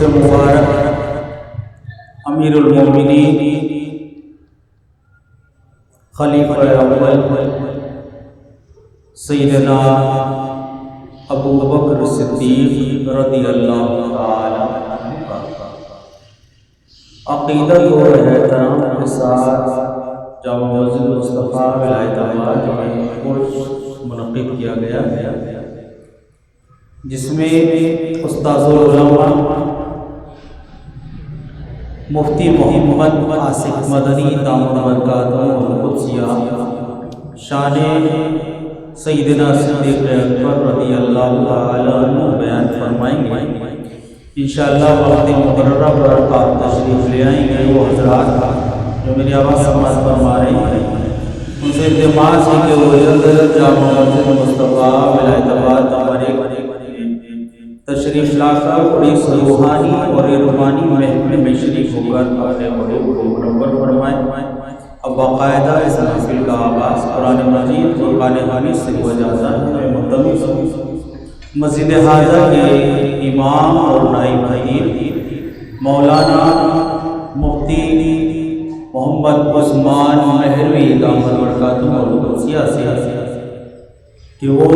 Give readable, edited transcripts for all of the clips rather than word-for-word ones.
سے مبارک امیر المومنین خلیفہ اول سیدنا ابو بکر صدیق رضی اللہ تعالی عنہ کا عقیدت و احترام کے ساتھ جامع مسجد مصطفیٰ ولایت آباد میں عرس منعقد کیا گیا جس میں استاذ العلماء مفتی محمد آصف مدنی دامت برکاتہ القدسیہ شان سیدنا صدیق اکبر رضی اللہ تعالی عنہ بیان فرمائیں گے۔ انشاءاللہ وقت مقررہ پر آپ تشریف لے آئیں گے۔ وہ حضرات جو میری آواز سماعت فرما رہے ہیں ان سے التماس ہے کہ وہ جلد جامع مسجد مصطفیٰ ولایت آباد نمبر 1 تشریف لا کر بڑی روحانی اور روحانی محفل میں شریک ہو کر اپنے بڑے کو منور فرمائیں۔ اب باقاعدہ اس محفل کا آغاز قرآن مجید فرقان حمید سے ہوا جاتا ہے۔ مطلب مسجد حاضر کے امام اور نائب خطیب مولانا مفتی محمد عثمان مہروی دامت برکاتہ القدسیہ سے کہ وہ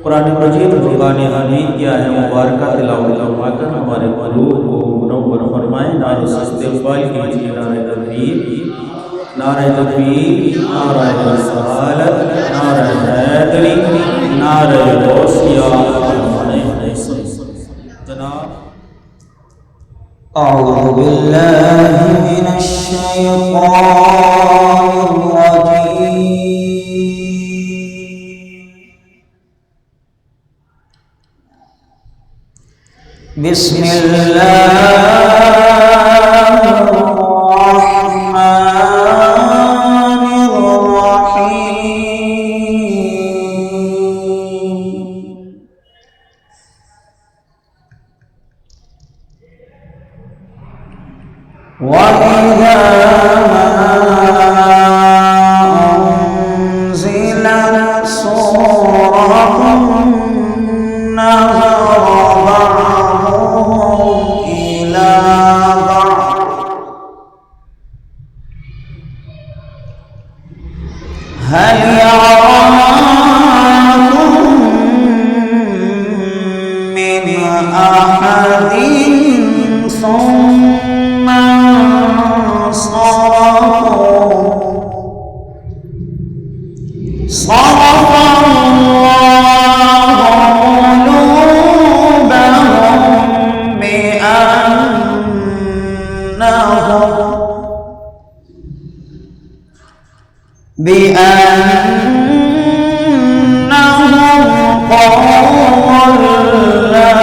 قرآن مجید فرقان حمید کیا ہے مبارکہ تلاوت فرما کر ہمارے قلوب کو منور فرمائیں۔ نعرہ استقبال کیجیے، نعرہ تکبیر، نعرہ تکبیر، نعرہ رسالت، نعرہ حیدری، نعرہ غوثیہ۔ جناب اعوذ باللہ من الشیطان الرجیم، بسم اللہ الرحمن الرحیم، وَإِذَا أُنزِلَتْ سُورَةٌ نَظَرَ بَعْضُهُمْ إِلَى بَعْضٍ هَلْ يَرَاكُم مِّنْ أَحَدٍ ثُمَّ صرف الله قلوبهم بأنهم قوم لا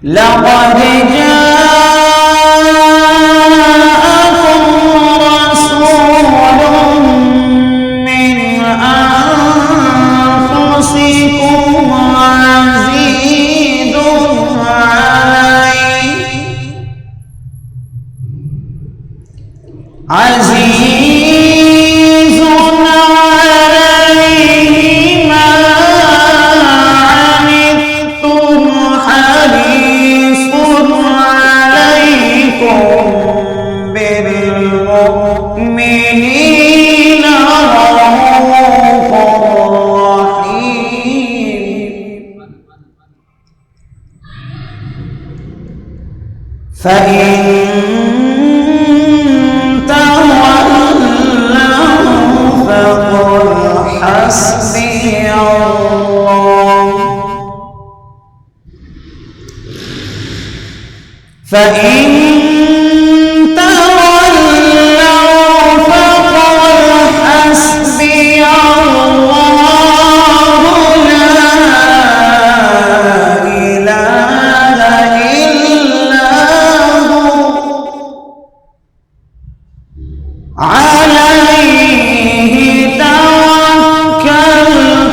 لقد جاءكم رسول من أنفسكم عزيز عليه ما عنتم حريص عليكم بالمؤمنين رؤوف رحيم فإن تولوا فقل حسبي الله فإن تولوا فقل حسبي الله لا إله إلا هو عليه توكلت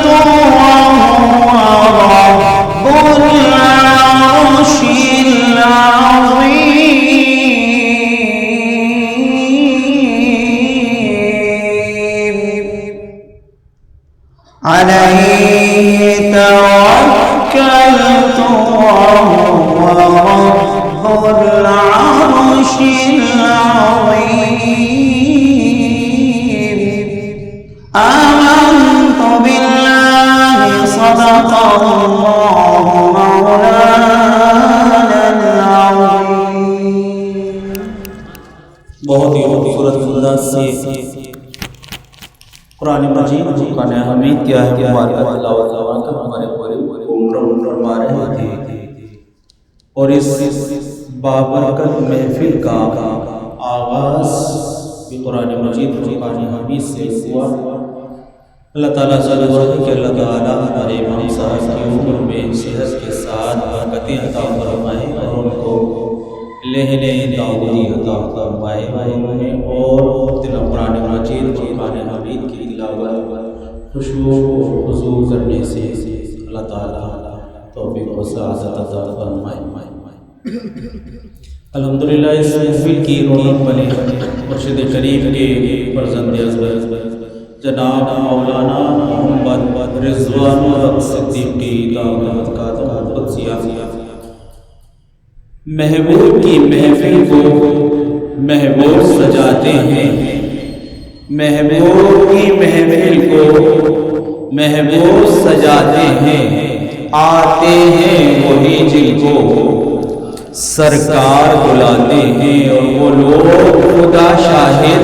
وهو رب العرش العظيم عليه توكلت وهو رب العرش العظيم آمنت بالله صدق الله مولانا العظيم. بہت ہی خوبصورت انداز سے قرآن مجید کا نے حمید کیا ہے مبارک تلاوت کا ہمارے پورے عمر فرما رہے تھے، اور اس بابرکت محفل کا آغاز بھی قرآن مجید فرقان حمید سے ہوا. اللہ تعالیٰ سے دعا ہے کہ اللہ تعالیٰ ہمارے امام صاحب کی عمر میں صحت کے ساتھ برکتیں عطا فرمائے اور ان کو لہن داؤدی عطا فرمائے اور دل قرآن مجید فرقان حمید کی تلاوت خشوع و خضوع کرنے سے اللہ تعالیٰ توفیق و سعادت عطا فرمائے. الحمدللہ اس محفل کی رونق بنے مرشد کریم کے فرزند اصغر جناب مولانا محمد رضوان الحق صدیقی دامت قدسیہ محبوب کی محفل کو محبوب سجاتے ہیں، محبوب کی محفل کو محبوب سجاتے ہیں، آتے ہیں وہی جن کو سرکار بلاتے ہیں، اور وہ لوگ خدا شاہد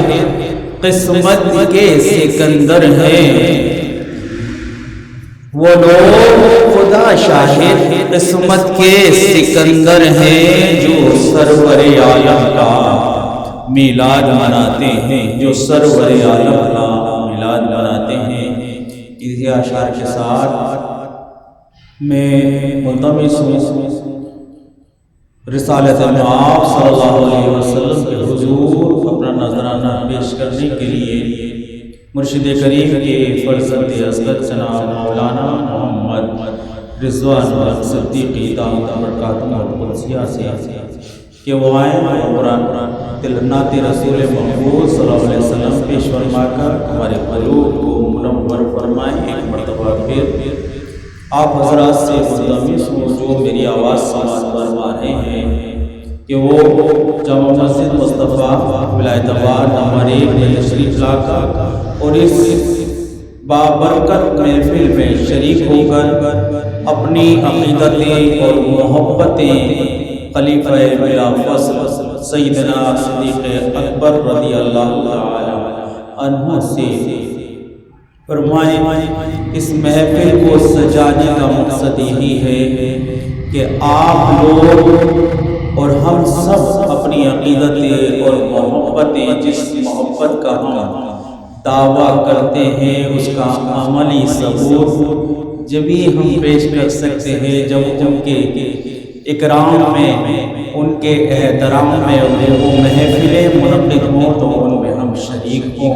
قسمت کے سکندر ہیں، وہ لوگ خدا شاہد قسمت کے سکندر ہیں جو سرور عالم کا میلاد مناتے ہیں، جو سرور عالم کا میلاد مناتے ہیں. اسی اشعار کے ساتھ میں ملتمس ہوں رسالت آپ صلی اللہ علیہ وسلم کے حضور اپنا نذرانہ پیش کرنے کے لیے مرشد کریم کے فرزند اصغر جناب مولانا محمد رضوان الحق صدیقی دامت برکاتہ القدسیہ سے کہ وہ آئیں اور قرآن نعت رسول محمود صلی اللہ علیہ وسلم پیش فرما کر ہمارے قلوب کو منور فرمائیں. ایک مرتبہ پھر آپ حضرات سے ملتمس ہوں جو میری آواز سماعت فرما رہے ہیں کہ وہ جامع مسجد مصطفیٰ ولایت آباد نمبر 1 میں تشریف لا کر اور اس بابرکت محفل میں شریک ہو کر اپنی عقیدتیں اور محبتیں خلیفہ بلا فصل سیدنا صدیق اکبر رضی اللہ تعالی عنہ سے فرمائیں. اس محفل کو سجانے کا مقصد یہی ہے کہ آپ لوگ اور ہم سب اپنی عقیدتیں اور محبتیں جس محبت کا ہم دعویٰ کرتے ہیں اس کا عملی ثبوت جبھی ہم پیش کر سکتے ہیں جب ان کے اکرام میں ان کے احترام میں وہ محفلیں منعقد ہوں تو ان میں ہم شریک ہوں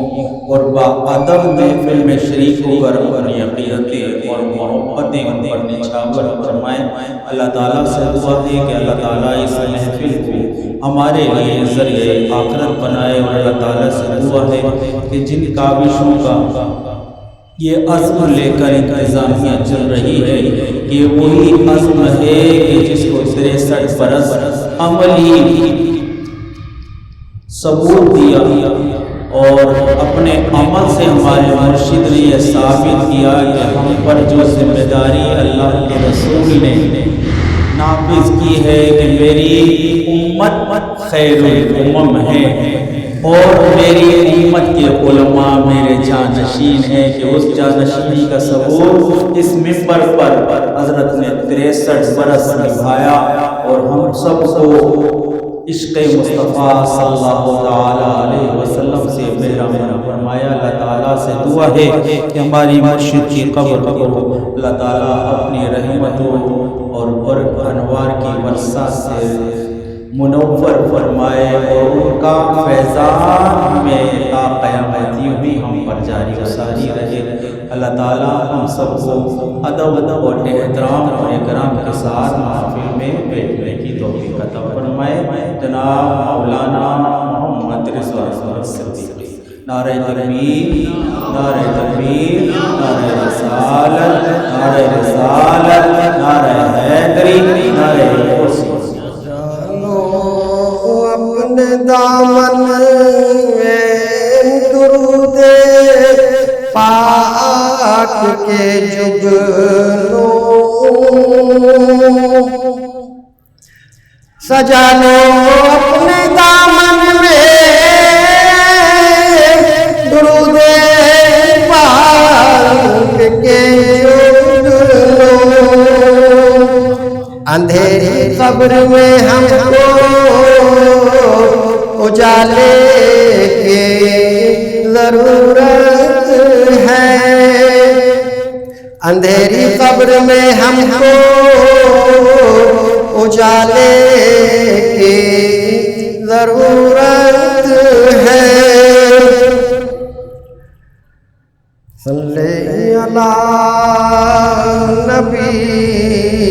اور باادب محفل میں شریک ہو کر اپنی عقیدتیں اور محبتیں ان پر نچھاور فرمائیں. اللہ تعالیٰ سے دعا ہے کہ اللہ تعالیٰ اس محفل کو ہمارے لیے ذریعہ آخرت بنائے، اور اللہ تعالیٰ سے دعا ہے کہ جن کاوشوں کا یہ عزم لے کر انتظامیہ چل رہی ہے کہ وہی عزم ہے کہ جس کو 63 برس عملی ثبوت دیا اور اپنے عمل سے ہمارے مرشد نے یہ ثابت کیا کہ ہم پر جو ذمہ داری اللہ کے رسول نے نافذ کی ہے کہ میری امت خیر الامم ہے اور میری امت کے علماء میرے جانشین ہیں، کہ اس جانشینی کا ثبوت اس منبر پر حضرت نے 63 برس نبھایا اور ہم سب کو عشق مصطفیٰ صلی اللہ علیہ وسلم سے بہرامن فرمایا. اللہ تعالیٰ سے دعا ہے کہ ہماری مرشد کی قبر کو اللہ تعالیٰ اپنی رحمتوں اور انوار کی برسات سے منور فرمائے اور ان کا فیضان ہمیں تا قیامت بھی ہم پر جاری و ساری رہے. اللہ تعالیٰ ہم سب کو ادب اور احترام اور اکرام کے ساتھ محفل میں بیٹھنے کی توفیق عطا فرمائے. جناب مولانا محمد رضوان الحق صدیقی نعرہ تکبیر، نعرہ تکبیر، نعرہ رسالت، نعرہ رسالت، نعرہ حیدری، نعرہ حسین۔ جانو اپنے دامن میں درود پاک کے جگنو، سجا لو اپنے دامن میں درود پاک کے جگنو، اندھیری قبر میں ہم کو اجالے کی ضرورت ہے، اندھیری قبر میں ہم کو اجالے کی ضرورت ہے۔ صلی علی نبینا،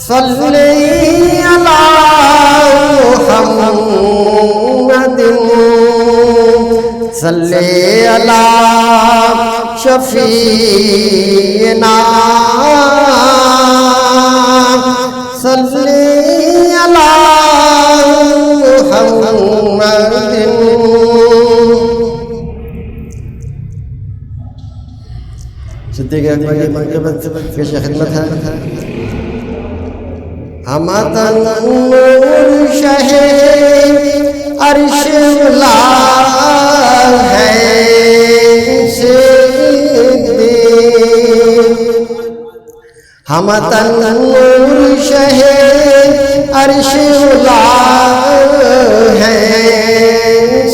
صلی علی محمد، صلی علی شفیعنا، صلی علی محمد۔ صدیق اکبر کی منقبت پیش خدمت ہے۔ ہم تنور شہ عرش لا ہے صدیق، ہم تنور شہ عرش لا ہے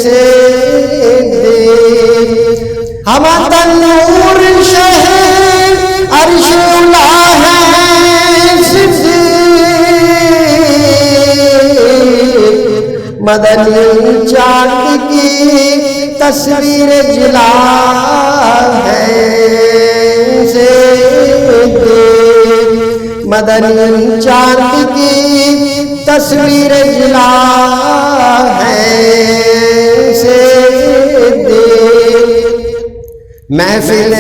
صدیق، ہم تنور شہ عرش لا ہے صدیق، مدنی چاند کی تصویر جلا ہے صدیق، مدنی چاند کی تصویر جلا ہے صدیق، محفل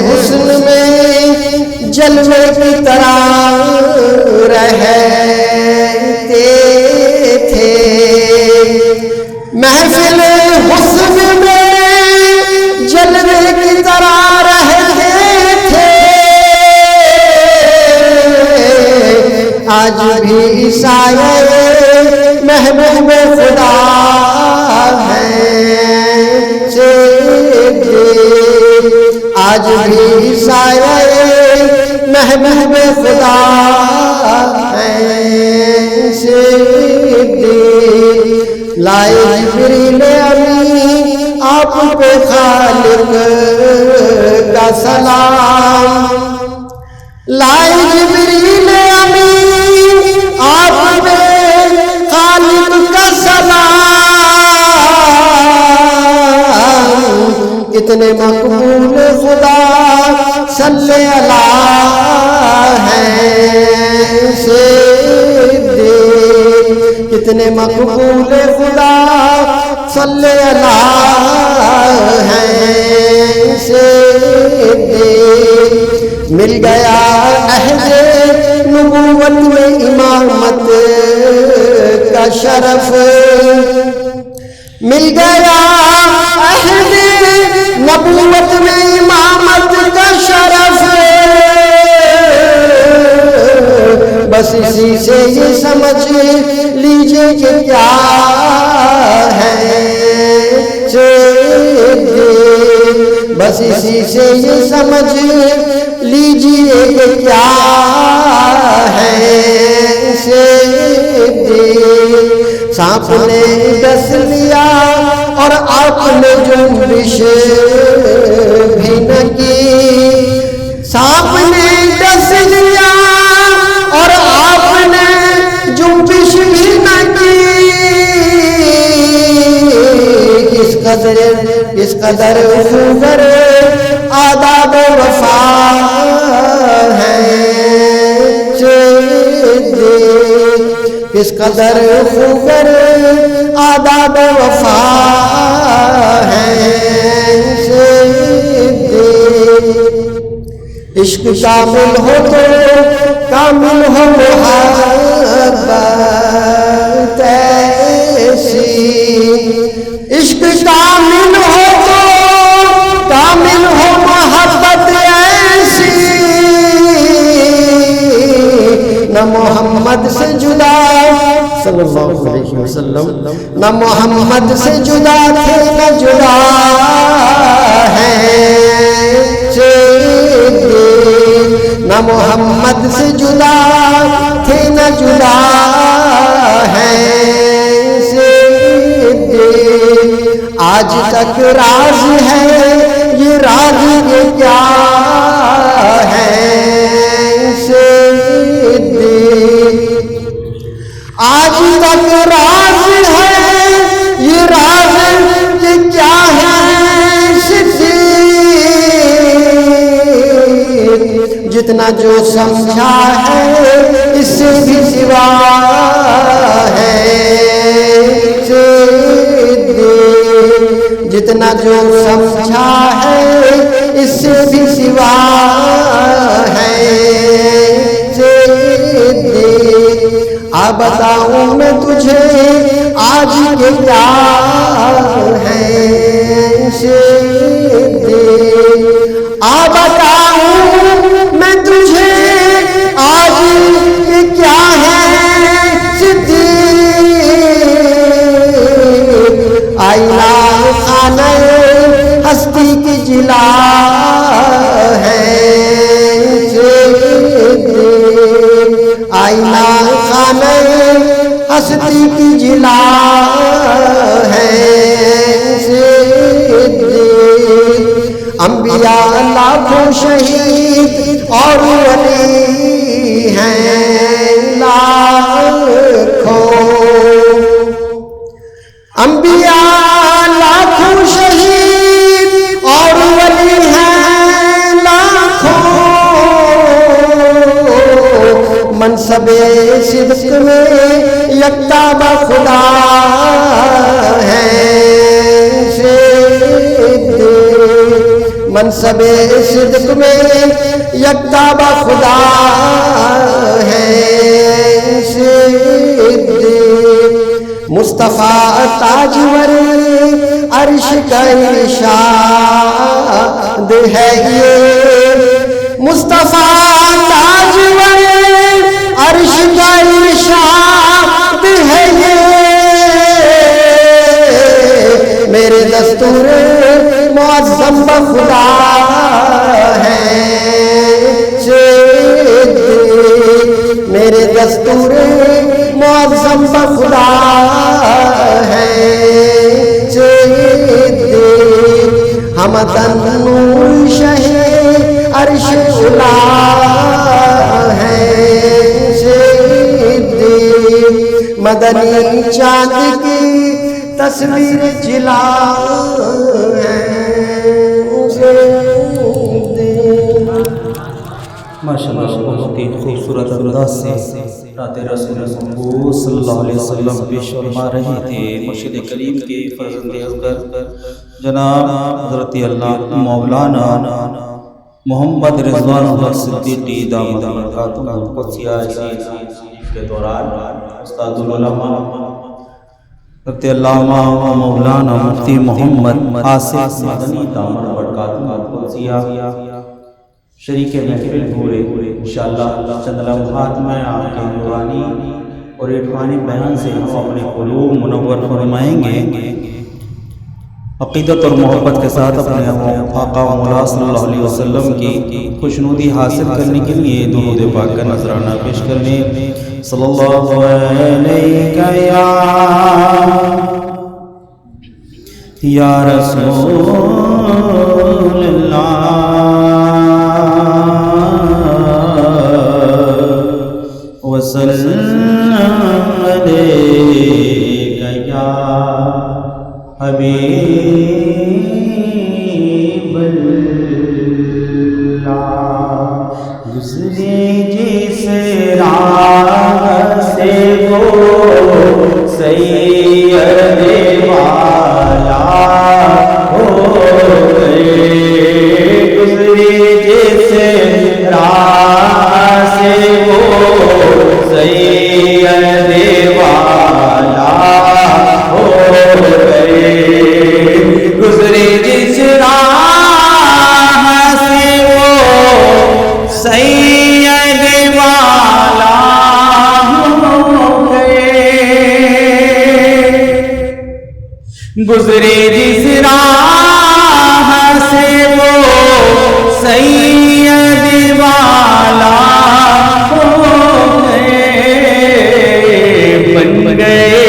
حسن میں جلوے کی طرح رہتے تھے، محفل حسن میں جلوے کی طرح رہتے تھے، آج بھی سایہ محبوب خدا ہے صدیق، آج بھی سایہ محبوب خدا ہے صدیق، لائے جبریل امین آپ پہ خالق کا سلام، لائے جبریل امین آپ پہ خالق کا سلام، کتنے مقبول خدا صلی اللہ ہیں صدیق، کتنے مقبول خدا صلی اللہ ہیں صدیق، مل گیا عہد نبوت میں امامت کا شرف، مل گیا عہد نبوت میں امامت کا شرف، بس اسی سے یہ سمجھ لیجئے کہ کیا ہے صدیق، بس اسی سے یہ سمجھ لیجئے کہ کیا ہے صدیق، سانپ نے ڈس لیا اور آپ نے جنبش بھی نہ کی، سانپ نے ڈس لیا اور آپ نے جنبش بھی نہ کی، کس قدر خوبر آداب و وفا ہے صدیق، اس قدر خوگر آداب وفا ہے عشق کامل ہو تو کامل ہو محبت ایسی عشق کامل ہو تو کامل ہو محبت ایسی نہ محمد سے جدا صلی اللہ علیہ وسلم نہ محمد سے جدا تھے نہ جدا ہے نہ محمد سے جدا تھے نہ جدا ہے آج تک راز ہے یہ راز یہ کیا ہے آج تک راز ہے یہ راز یہ کیا ہے جتنا جو سمجھا ہے اس سے بھی سوا ہے جتنا جو سمجھا ہے اس سے بھی سوا ہے بتاؤں میں تجھے آج کے کیا ہے بتاؤں میں تجھے آج کے کیا ہے آئینہ خانہ ہستی کی جلا ہے آئینہ خانہ ہستی کی جلا ہے انبیاء لاکھوں شہید اور ولی ہیں لاکھوں انبیاء لاکھوں شہید اور ولی ہیں لاکھوں منصب صدق میں یکتا بخدا ہے منصب صدق میں یکتا بخدا ہے مصطفیٰ تاجور عرش کا ارشاد ہے یہ مصطفیٰ تاجور عرش کا ارشاد ہے یہ میرے دستور معظم بخدا ہے میرے دستور معظم بخدا ہے ہم تنور شہ عرش علا ہے مدنی چاند کی تصویر جلا ہے ماشاءاللہ بہت ہی خوبصورت انداز سے رات رسول مقبول صلی اللہ علیہ وسلم پیش فرما رہے تھے مرشد کریم کے فرزند اصغر جناب حضرت اللہ مولانا محمد رضوان الحق صدیقی دامت برکاتہ القدسیہ کے دوران استاد العلماء حضرت علامہ مولانا مفتی محمد آصف مدنی دامت برکاتہ القدسیہ شریک محفل ہوئے انشاءاللہ چند لمحات میں آپ کے نورانی اور عرفانی بیان سے ہم اپنے قلوب منور فرمائیں گے عقیدت اور محبت کے ساتھ اپنے آقا و مولا صلی اللہ علیہ وسلم کی خوشنودی حاصل کرنے کے لیے درود پاک کا نذرانہ پیش کرنے صلی اللہ علیہ یا رسول اللہ وسلم علیک یا حبیب اللہ دوسرے جس راہ سے وہ سید والا ہو گئے، گزری جس راہ سے وہ سید والا ہو گئے، گزری جس راہ سے وہ سید والا ہو گئے، گزری جس راہ سے وہ سید والا ہو گئے، بن گئے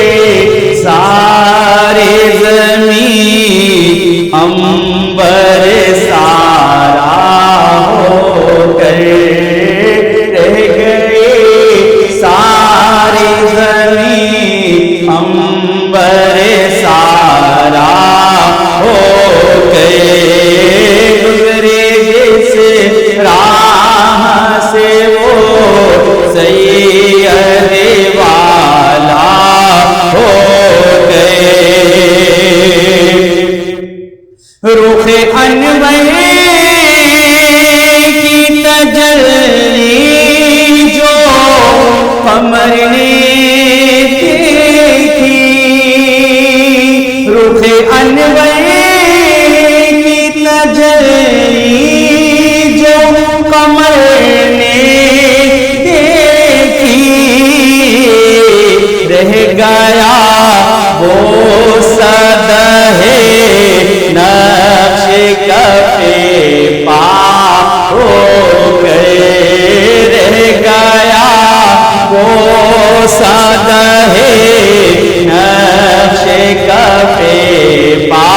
سارے زمین عنبر سارا ہو گئے، رہ گئے سارے زمین عنبر سارا ہو گئے، گزرے جس راہ سے وہ سید والا ہو گئے، رخ انور کی تجلی جو قمر نے دیکھی، رخ انور کی تجلی جو قمر نے دیکھی، رہ گیا وہ صدہ نقش کف پا ہو گئے، رہ گیا وہ صدہ نقش کف پا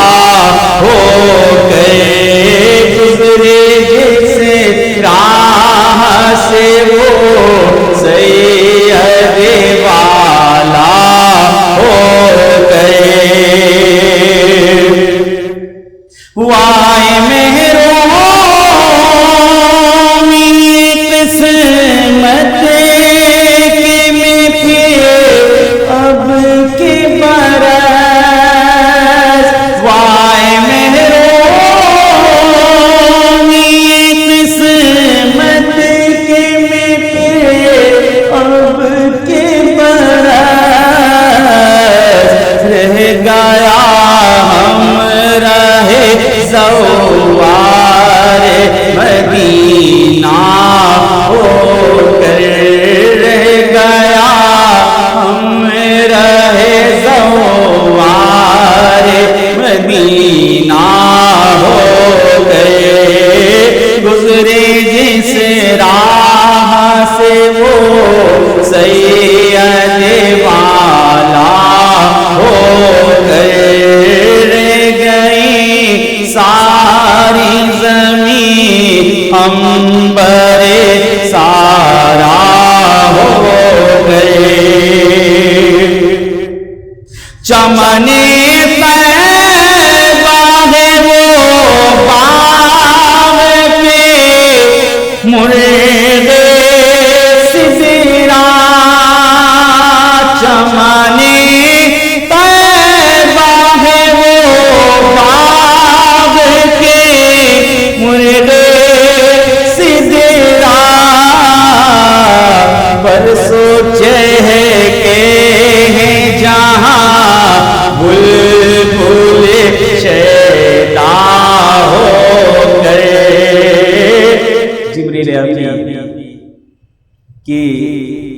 ہو گئے، گزرے جس راہ سے وہ سید والا ہو گئے، وائے محرومی قسمت کے میں پھر اب کے برس، وائے محرومی قسمت کے میں پھر اب کے برس، رہ گیا زوار مدینہ ہو کر، رہ گیا ہم رہے زوار مدینہ ہو گئے، گزرے جس راہ سے وہ سید والا ہو گئے، ساری زمین عنبر سارا ہو گئے، چمن طیبہ ہے وہ باغ پہ مرغ سدرا، چمن طیبہ ہے وہ باغ کے مرغ سدرا، برسوں چہکے ہیں جہاں بلبل شیدا ہو گئے، جبریل امین کی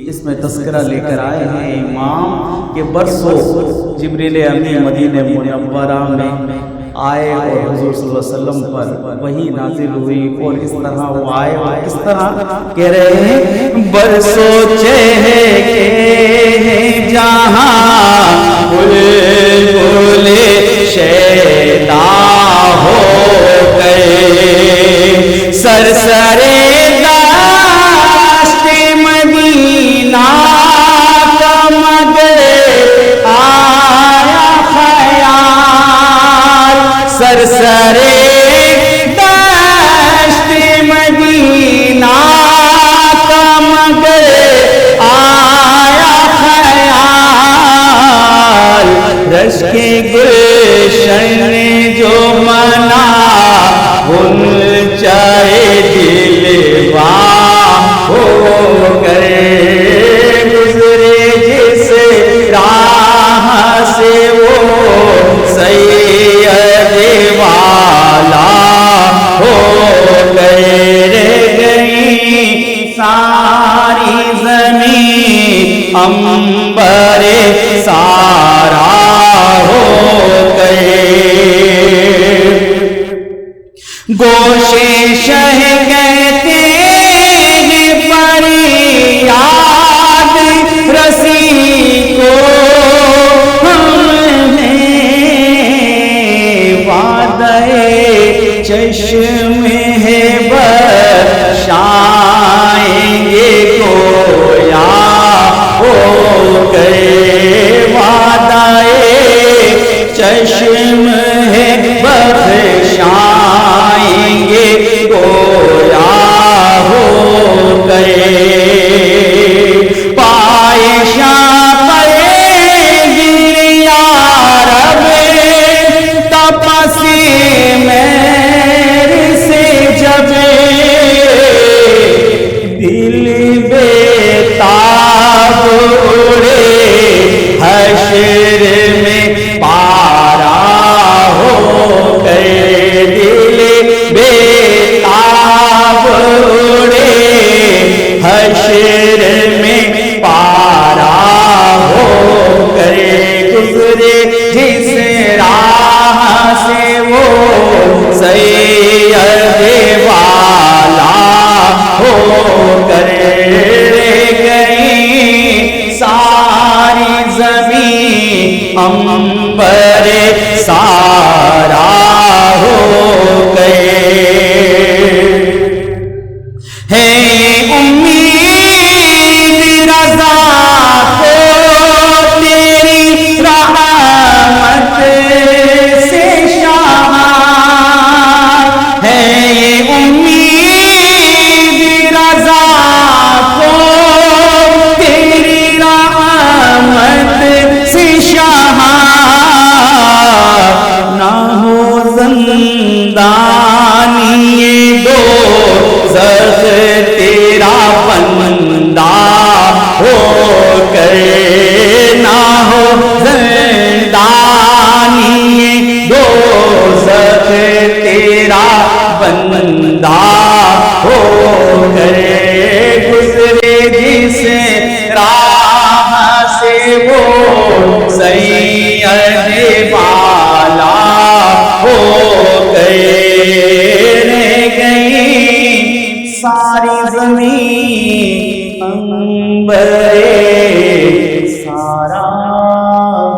اس میں تذکرہ لے کر آئے ہیں امام کہ برسوں جبریل امین مدینہ منورہ میں آئے اور حضور صلی اللہ علیہ وسلم پر وحی نازل ہوئی، اور اس طرح وہ آئے اور اس طرح کہہ رہے ہیں، برسوں چہکے ہیں جہاں بلبل شیدا ہو گئے، سرسرے داشت مدینہ کا مگر آیا خیال، سرسرے داشت مدینہ کا مگر آیا خیال، گلشن جو منا بن چاہے دلوا ہو کر گزرے جس راہ سے وہ سید والا ہو کر گئی ساری زمین عنبر سارا ہو گئے گوشے شہ کہتے ہیں فریاد رسی کو ہمیں وعدہ چشم ہے بخشائیں گے گویا ہو گئے وعدہ چشم ہے بخشائیں گے گویا ہو گئے پائشہ پڑے گریا رب تپسی میر سے جب دل بےتاب اڑے حشر میں پارا ہو گئے دل بےتاب اڑے حشر میں پارا ہو گئے گزرے جس راہ سے وہ سید والا ہو کر گئی ساری زمین عنبر سارا ہو گئے ہے امید رضا کو تیری رحمت سے شاہ ہے امید رضا کو تیری رحمت سے شاہ نہ ہو زندانی دو زخ تیرا بندہ ہو کر نہ ہو زندانی دو زخ تیرا بندہ ہو کر گزرے جس راہ سے وہ سید والا ہو گئے رہ گئی ساری زمین عنبر سارا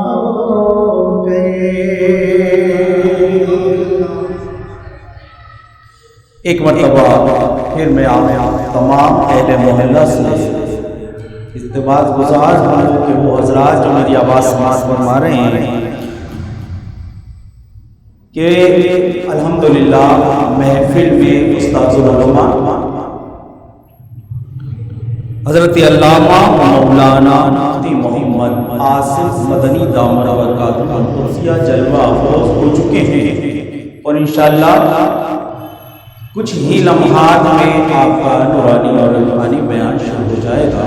ہو گئے ایک مرتبہ پھر میں آپ تمام اہل محلہ سے استباز گزار ہوں کہ وہ حضرات جو میری آواز سماعت فرما رہے ہیں کہ الحمدللہ محفل میں استاد العلماء حضرت علامہ مولانا مفتی محمد آصف مدنی دامت برکاتہ القدسیہ جلوہ افروز ہو چکے ہیں اور انشاءاللہ کچھ ہی لمحات میں آپ کا نورانی اور روحانی بیان شروع ہو جائے گا۔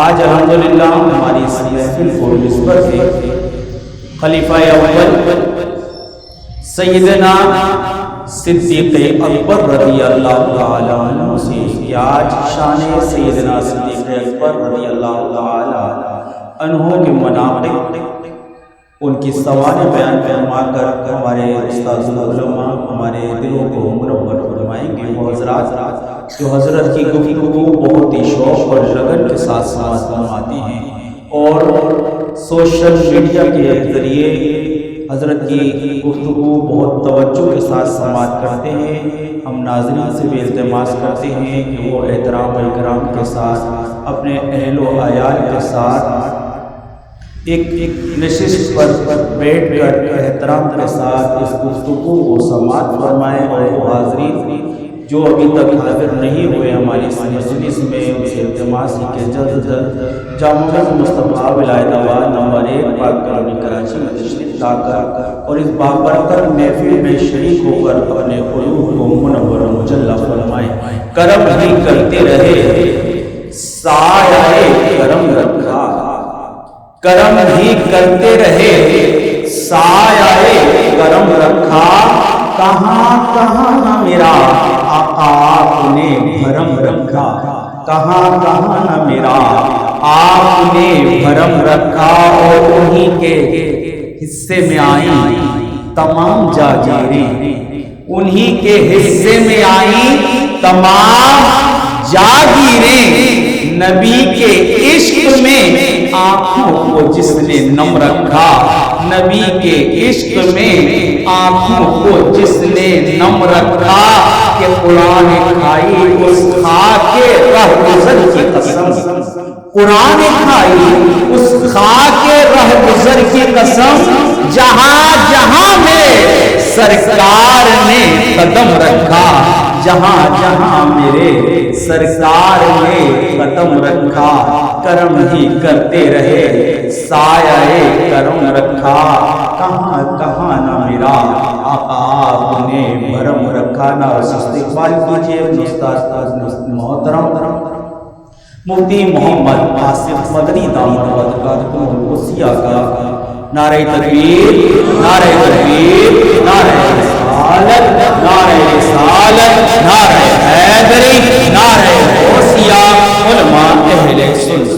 آج الحمدللہ ہماری اس محفل کو نسبت ہے خلیفہ اول سیدنا صدیق اکبر رضی اللہ تعالی عنہ سے کہ آج شان سیدنا صدیق اکبر رضی اللہ تعالی عنہ کے مناقب ان کی سوانح بیان فرما کر ہمارے استاد العلماء ہمارے دلوں کو منور فرمائیں گے۔ وہ حضرات جو حضرت کی گفتگو بہت ہی شوق اور لگن کے ساتھ سماعت فرماتے ہیں اور سوشل میڈیا کے ذریعے حضرت کی گفتگو بہت توجہ کے ساتھ سماعت کرتے ہیں۔ ہم ناظرین سے بھی التماس کرتے ہیں کہ وہ احترام و اکرام کے ساتھ اپنے اہل و عیال کے ساتھ ایک نشست پر بیٹھ کر احترام کے ساتھ اس گفتگو کو سماعت فرمائیں اور حاضرین جو ابھی تک حاضر نہیں ہوئے ہماری اس مجلس میں، اس التماس کے جلد جامع مسجد مصطفیٰ ولایت آباد نمبر 1 پاک کالونی کراچی میں تشریف لا کر اور اس بابرکت محفل میں شریک ہو کر اپنے قلوب کو منور و مجلہ فرمائے، کرم ہی کرتے رہے سایہ کرم رکھا، کرم ہی کرتے رہے سایہ کرم رکھا، کہاں کہاں نہ میرا آپ نے بھرم رکھا، کہاں کہاں نہ میرا آپ نے بھرم رکھا، اور انہی کے حصے میں آئیں تمام جاگیریں، انہی کے حصے میں آئیں تمام جاگیریں، نبی کے عشق میں آنکھوں کو جس نے نم رکھا، نبی کے عشق میں آنکھوں کو جس نے نم رکھا، کہ قرآن کھائی اس خاک رہ گزر کی قسم، قرآن کھائی اس خاک رہ گزر کی قسم، جہاں جہاں میں سرکار نے قدم رکھا، جہاں جہاں میرے سرکار نے قدم رکھا، کرم ہی کرتے رہے سایہ کرم رکھا، کہاں کہاں نہ میرا آپ نے بھرم رکھا۔ نہ استقبال کیجیے استاد محترم مفتی محمد آصف مدنی دامت برکاتہ القدسیہ کا نعرہ تکبیر، نعرہ تکبیر، نعرہ رسالت، نعرہ رسالت، نعرہ حیدری، نعرہ غوثیہ، علماء اہل سنت۔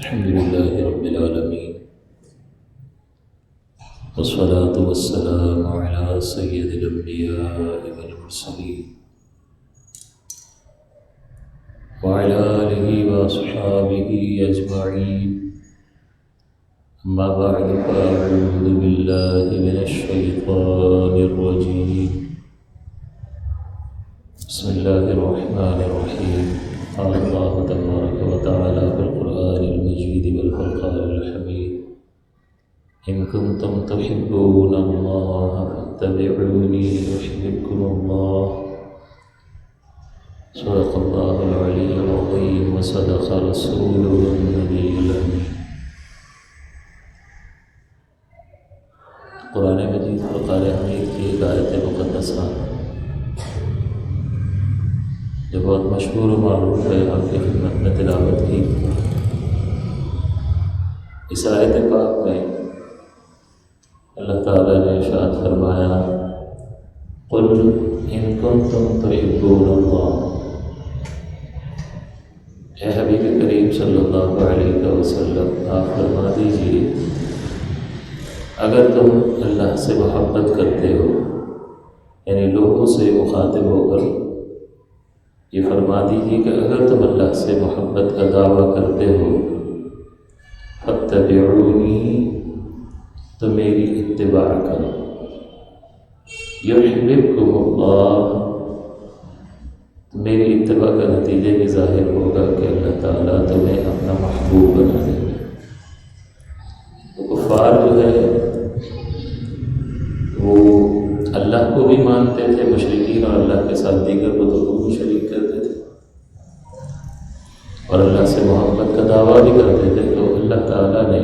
الحمدللہ رب العالمین، والصلاة والسلام علی سید الانبیاء والمرسلین، وعلى آله وأصحابه أجمعين، أما بعد فأعوذ بالله من الشيطان الرجيم، بسم الله الرحمن الرحيم، قال الله تبارك وتعالى في القرآن المجيد والفرقان الحميد، إن كنتم تحبون الله فاتبعوني يحببكم الله، صدق الله العلي العظيم وصدق رسوله النبي الأمين۔ قرآن مجید فرقان حمید کی ایک آیت مقدسہ جو بہت مشہور و معروف ہے، آپ کی خدمت میں تلاوت کی۔ اس آیت پاک میں اللہ تعالیٰ نے ارشاد فرمایا، قل ان کنتم تحبون اللہ، اے حبیب کریم صلی اللہ علیہ وسلم آپ فرما دیجیے اگر تم اللہ سے محبت کرتے ہو، یعنی لوگوں سے مخاطب ہو کر یہ فرما دیجیے کہ اگر تم اللہ سے محبت کا دعویٰ کرتے ہو، فاتبعونی تو میری اتباع کرو، یحببکم اللہ میری اتباع کا نتیجہ بھی ظاہر ہوگا کہ اللہ تعالیٰ تمہیں اپنا محبوب بنا دے گا۔ تو کفار جو ہے وہ اللہ کو بھی مانتے تھے، مشرکین، اور اللہ کے ساتھ دیگر بتوں کو بھی شریک کرتے تھے اور اللہ سے محبت کا دعویٰ بھی کرتے تھے۔ تو اللہ تعالیٰ نے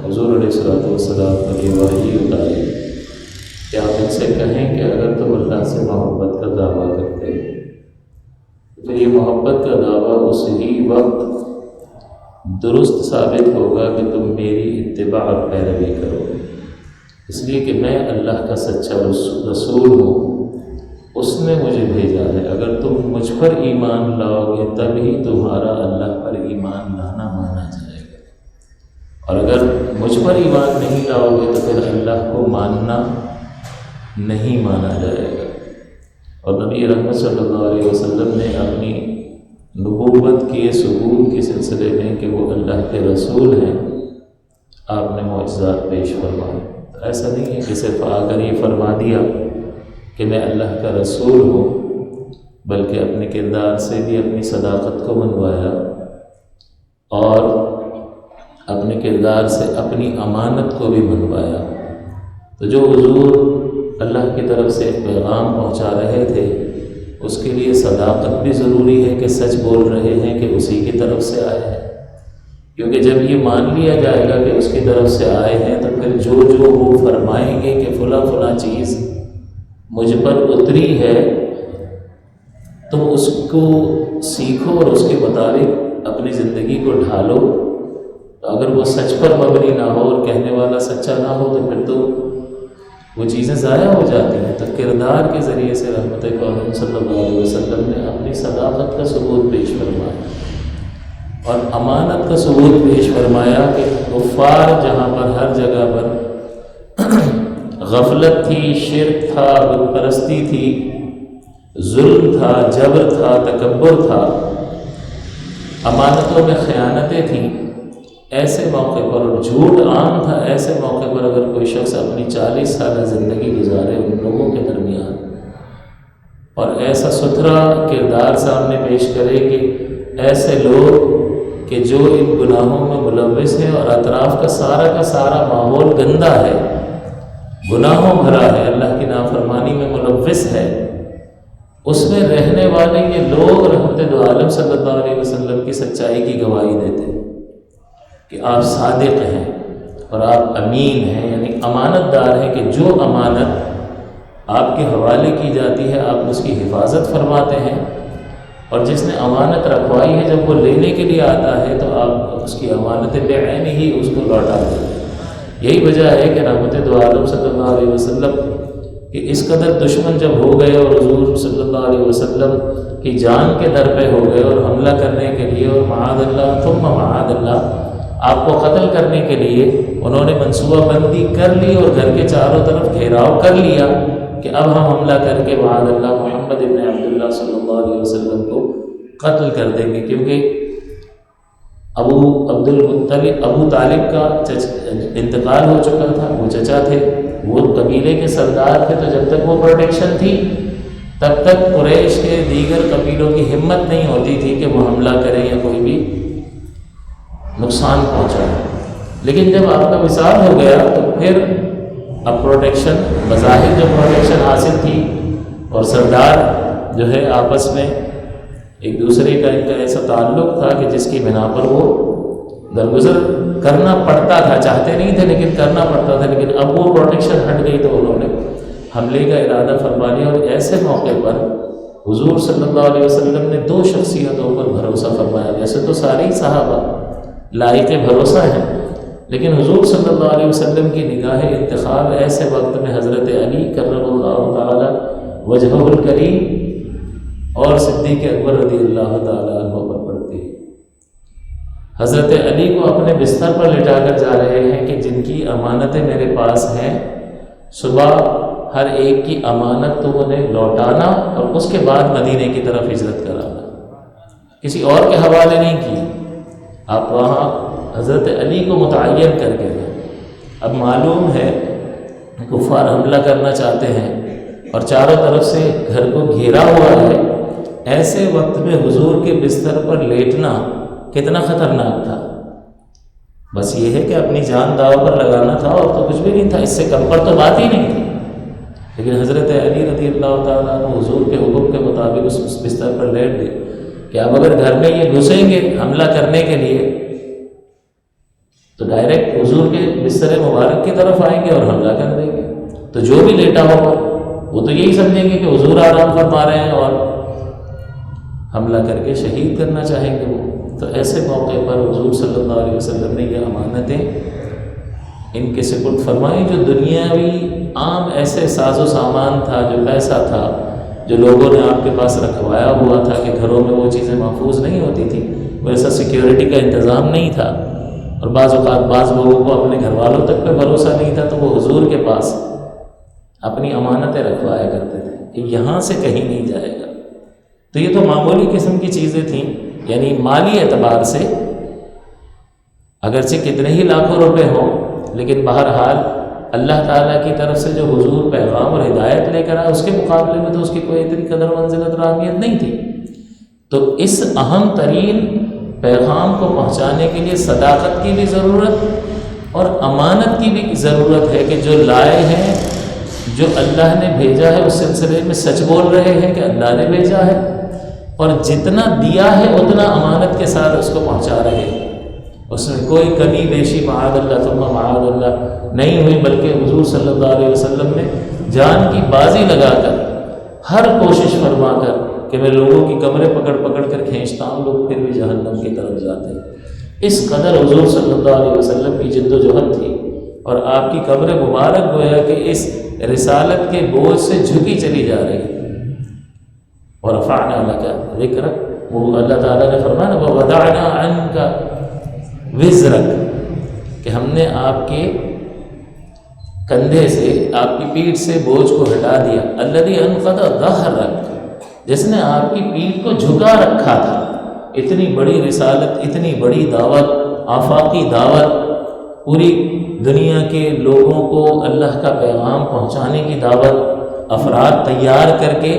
حضور علیہ الصلوۃ والسلام پر یہ وحی اتاری کہ آپ ان سے کہیں کہ اگر تم اللہ سے محبت کا دعویٰ کرتے ہو تو یہ محبت کا دعویٰ اسی وقت درست ثابت ہوگا کہ تم میری اتباع اور پیروی کرو، اس لیے کہ میں اللہ کا سچا رسول ہوں، اس نے مجھے بھیجا ہے۔ اگر تم مجھ پر ایمان لاؤ گے تبھی تمہارا اللہ پر ایمان لانا مانا جائے گا، اور اگر مجھ پر ایمان نہیں لاؤ گے تو پھر اللہ کو ماننا نہیں مانا جائے گا۔ اور نبی رحمت صلی اللہ علیہ وسلم نے اپنی نبوت کے ثبوت کے سلسلے میں کہ وہ اللہ کے رسول ہیں آپ نے معجزات پیش فرمائے۔ تو ایسا نہیں ہے کہ صرف آ کر یہ فرما دیا کہ میں اللہ کا رسول ہوں، بلکہ اپنے کردار سے بھی اپنی صداقت کو منوایا اور اپنے کردار سے اپنی امانت کو بھی منوایا۔ تو جو حضور اللہ کی طرف سے ایک پیغام پہنچا رہے تھے اس کے لیے صداقت بھی ضروری ہے کہ سچ بول رہے ہیں کہ اسی کی طرف سے آئے ہیں، کیونکہ جب یہ مان لیا جائے گا کہ اس کی طرف سے آئے ہیں تو پھر جو وہ فرمائیں گے کہ فلاں فلاں چیز مجھ پر اتری ہے، تم اس کو سیکھو اور اس کے مطابق اپنی زندگی کو ڈھالو۔ تو اگر وہ سچ پر مبنی نہ ہو اور کہنے والا سچا نہ ہو تو پھر تو وہ چیزیں ضائع ہو جاتی ہیں۔ تو کردار کے ذریعے سے رحمت کون صلی اللہ علیہ وسلم نے اپنی صداقت کا ثبوت پیش فرمایا اور امانت کا ثبوت پیش فرمایا کہ کفار جہاں پر ہر جگہ پر غفلت تھی، شرک تھا، بت پرستی تھی، ظلم تھا، جبر تھا، تکبر تھا، امانتوں میں خیانتیں تھیں، ایسے موقع پر اور جھوٹ عام تھا، ایسے موقع پر اگر کوئی شخص اپنی 40 سالہ زندگی گزارے ان لوگوں کے درمیان اور ایسا ستھرا کردار سامنے پیش کرے کہ ایسے لوگ کہ جو ان گناہوں میں ملوث ہیں اور اطراف کا سارا ماحول گندا ہے، گناہوں بھرا ہے، اللہ کی نافرمانی میں ملوث ہے، اس میں رہنے والے یہ لوگ رحمت دو عالم صلی اللہ علیہ وسلم کی سچائی کی گواہی دیتے ہیں کہ آپ صادق ہیں اور آپ امین ہیں، یعنی امانت دار ہیں کہ جو امانت آپ کے حوالے کی جاتی ہے آپ اس کی حفاظت فرماتے ہیں، اور جس نے امانت رکھوائی ہے جب وہ لینے کے لیے آتا ہے تو آپ اس کی امانت بعین ہی اس کو لوٹا دیتے ہیں۔ یہی وجہ ہے کہ رحمت دو عالم صلی اللہ علیہ وسلم کہ اس قدر دشمن جب ہو گئے اور حضور صلی اللہ علیہ وسلم کی جان کے در پہ ہو گئے اور حملہ کرنے کے لیے اور معاذ اللہ ثم معاذ اللہ آپ کو قتل کرنے کے لیے انہوں نے منصوبہ بندی کر لی اور گھر کے چاروں طرف گھیراؤ کر لیا کہ اب ہم حملہ کر کے معاذ اللہ محمد ابن عبداللہ صلی اللہ علیہ وسلم کو قتل کر دیں گے، کیونکہ ابو طالب کا انتقال ہو چکا تھا، وہ چچا تھے، وہ قبیلے کے سردار تھے، تو جب تک وہ پروٹیکشن تھی تب تک قریش کے دیگر قبیلوں کی ہمت نہیں ہوتی تھی کہ وہ حملہ کریں یا کوئی بھی نقصان پہنچائے۔ لیکن جب آپ کا وصال ہو گیا تو پھر اب پروٹیکشن بظاہر جو پروٹیکشن حاصل تھی اور سردار جو ہے آپس میں ایک دوسرے کا ان کا ایسا تعلق تھا کہ جس کی بنا پر وہ درگزر کرنا پڑتا تھا، چاہتے نہیں تھے لیکن کرنا پڑتا تھا، لیکن اب وہ پروٹیکشن ہٹ گئی تو انہوں نے حملے کا ارادہ فرما لیا۔ اور ایسے موقع پر حضور صلی اللہ علیہ وسلم نے 2 شخصیتوں پر بھروسہ فرمایا۔ ویسے تو سارے ہی صحابہ لائق بھروسہ ہیں، لیکن حضور صلی اللہ علیہ وسلم کی نگاہ انتخاب ایسے وقت میں حضرت علی کرم اللہ تعالی وجہہ الکریم اور صدیق اکبر رضی اللہ تعالیٰ عنہ پر پڑتی ہے۔ حضرت علی کو اپنے بستر پر لٹا کر جا رہے ہیں کہ جن کی امانتیں میرے پاس ہیں، صبح ہر ایک کی امانت تو انہیں لوٹانا اور اس کے بعد مدینے کی طرف ہجرت کرانا، کسی اور کے حوالے نہیں کی۔ آپ وہاں حضرت علی کو متعین کر کے دیں۔ اب معلوم ہے کفار حملہ کرنا چاہتے ہیں اور چاروں طرف سے گھر کو گھیرا ہوا ہے، ایسے وقت میں حضور کے بستر پر لیٹنا کتنا خطرناک تھا۔ بس یہ ہے کہ اپنی جان داؤ پر لگانا تھا اور تو کچھ بھی نہیں تھا، اس سے کم پر تو بات ہی نہیں تھی۔ لیکن حضرت علی رضی اللہ تعالیٰ عنہ حضور کے حکم کے مطابق اس بستر پر لیٹ گئے کہ اب اگر گھر میں یہ گھسیں گے حملہ کرنے کے لیے تو ڈائریکٹ حضور کے بستر مبارک کی طرف آئیں گے اور حملہ کر دیں گے، تو جو بھی لیٹا ہوگا وہ تو یہی سمجھیں گے کہ حضور آرام فرما رہے ہیں اور حملہ کر کے شہید کرنا چاہیں گے وہ۔ تو ایسے موقع پر حضور صلی اللہ علیہ وسلم نے یہ امانتیں ان کے سپرد فرمائی، جو دنیاوی عام ایسے ساز و سامان تھا، جو پیسہ تھا، جو لوگوں نے آپ کے پاس رکھوایا ہوا تھا کہ گھروں میں وہ چیزیں محفوظ نہیں ہوتی تھیں، وہ ایسا سیکیورٹی کا انتظام نہیں تھا، اور بعض اوقات بعض لوگوں کو اپنے گھر والوں تک پہ بھروسہ نہیں تھا، تو وہ حضور کے پاس اپنی امانتیں رکھوایا کرتے تھے کہ یہاں سے کہیں نہیں جائے گا۔ تو یہ تو معمولی قسم کی چیزیں تھیں، یعنی مالی اعتبار سے اگرچہ کتنے ہی لاکھوں روپے ہوں، لیکن بہرحال اللہ تعالیٰ کی طرف سے جو حضور پیغام اور ہدایت لے کر آئے اس کے مقابلے میں تو اس کی کوئی اتنی قدر منزلت اور اہمیت نہیں تھی۔ تو اس اہم ترین پیغام کو پہنچانے کے لیے صداقت کی بھی ضرورت اور امانت کی بھی ضرورت ہے کہ جو لائے ہیں جو اللہ نے بھیجا ہے اس سلسلے میں سچ بول رہے ہیں کہ اللہ نے بھیجا ہے، اور جتنا دیا ہے اتنا امانت کے ساتھ اس کو پہنچا رہے ہیں، اس میں کوئی کمی بیشی معاذ اللہ ثم معاذ اللہ نہیں ہوئی، بلکہ حضور صلی اللہ علیہ وسلم نے جان کی بازی لگا کر ہر کوشش فرما کر کہ میں لوگوں کی کمرے پکڑ پکڑ کر کھینچتا ہوں، لوگ پھر بھی جہنم کی طرف جاتے ہیں۔ اس قدر حضور صلی اللہ علیہ وسلم کی جد و جہد تھی، اور آپ کی قبر مبارک گویا کہ اس رسالت کے بوجھ سے جھکی چلی جا رہی ہے۔ اور رفعنا لک ذکرک، وہ اللہ تعالیٰ نے فرمایا ووضعنا عنک وزرک، کہ ہم نے آپ کے کندھے سے، آپ کی پیٹھ سے بوجھ کو ہٹا دیا، الذی انقض ظہرک، جس نے آپ کی پیٹھ کو جھکا رکھا تھا۔ اتنی بڑی رسالت، اتنی بڑی دعوت، آفاقی دعوت، پوری دنیا کے لوگوں کو اللہ کا پیغام پہنچانے کی دعوت، افراد تیار کر کے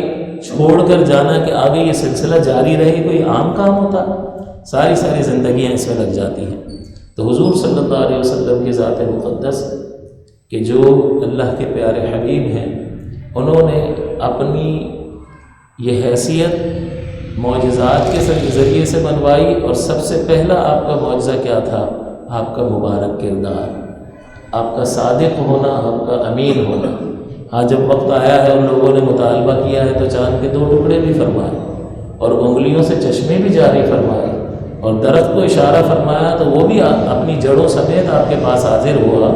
چھوڑ کر جانا کہ آگے یہ سلسلہ جاری رہے، کوئی عام کام ہوتا؟ ساری زندگیاں اس میں لگ جاتی ہیں۔ تو حضور صلی اللہ علیہ وسلم کی ذات مقدس کہ جو اللہ کے پیارے حبیب ہیں، انہوں نے اپنی یہ حیثیت معجزات کے ذریعے سے بنوائی، اور سب سے پہلا آپ کا معجزہ کیا تھا؟ آپ کا مبارک کردار، آپ کا صادق ہونا، آپ کا امین ہونا۔ ہاں جب وقت آیا ہے، ان لوگوں نے مطالبہ کیا ہے تو چاند کے 2 ٹکڑے بھی فرمائے، اور انگلیوں سے چشمے بھی جاری فرمائے، اور درخت کو اشارہ فرمایا تو وہ بھی اپنی جڑوں سمیت آپ کے پاس حاضر ہوا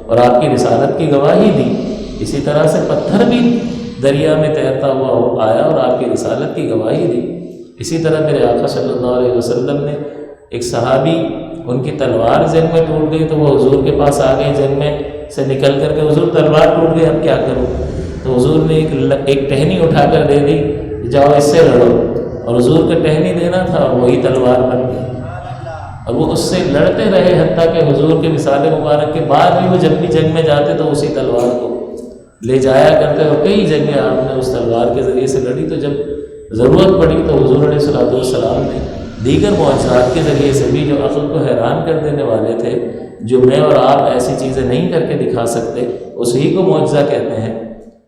اور آپ کی رسالت کی گواہی دی۔ اسی طرح سے پتھر بھی دریا میں تیرتا ہوا آیا اور آپ کی رسالت کی گواہی دی۔ اسی طرح میرے آقا صلی اللہ علیہ وسلم نے، ایک صحابی ان کی تلوار جنگ میں ٹوٹ گئی تو وہ حضور کے پاس آ گئے جنگ میں سے نکل کر کے، حضور تلوار ٹوٹ گئی اب کیا کروں؟ تو حضور نے ایک ٹہنی اٹھا کر دے دی، جاؤ اس سے لڑو، اور حضور کو ٹہنی دینا تھا اور وہی تلوار بن گئی، اور وہ اس سے لڑتے رہے حتیٰ کہ حضور کے وصال مبارک کے بعد بھی وہ جب بھی جنگ میں جاتے تو اسی تلوار کو لے جایا کرتے، اور کئی جنگیں آپ نے اس تلوار کے ذریعے سے لڑی۔ تو جب ضرورت پڑی تو حضور علیہ الصلوۃ والسلام نے دیگر معجزات کے ذریعے سے بھی، جو عقل کو حیران کر دینے والے تھے، جو میں اور آپ ایسی چیزیں نہیں کر کے دکھا سکتے، اسی کو معجزہ کہتے ہیں،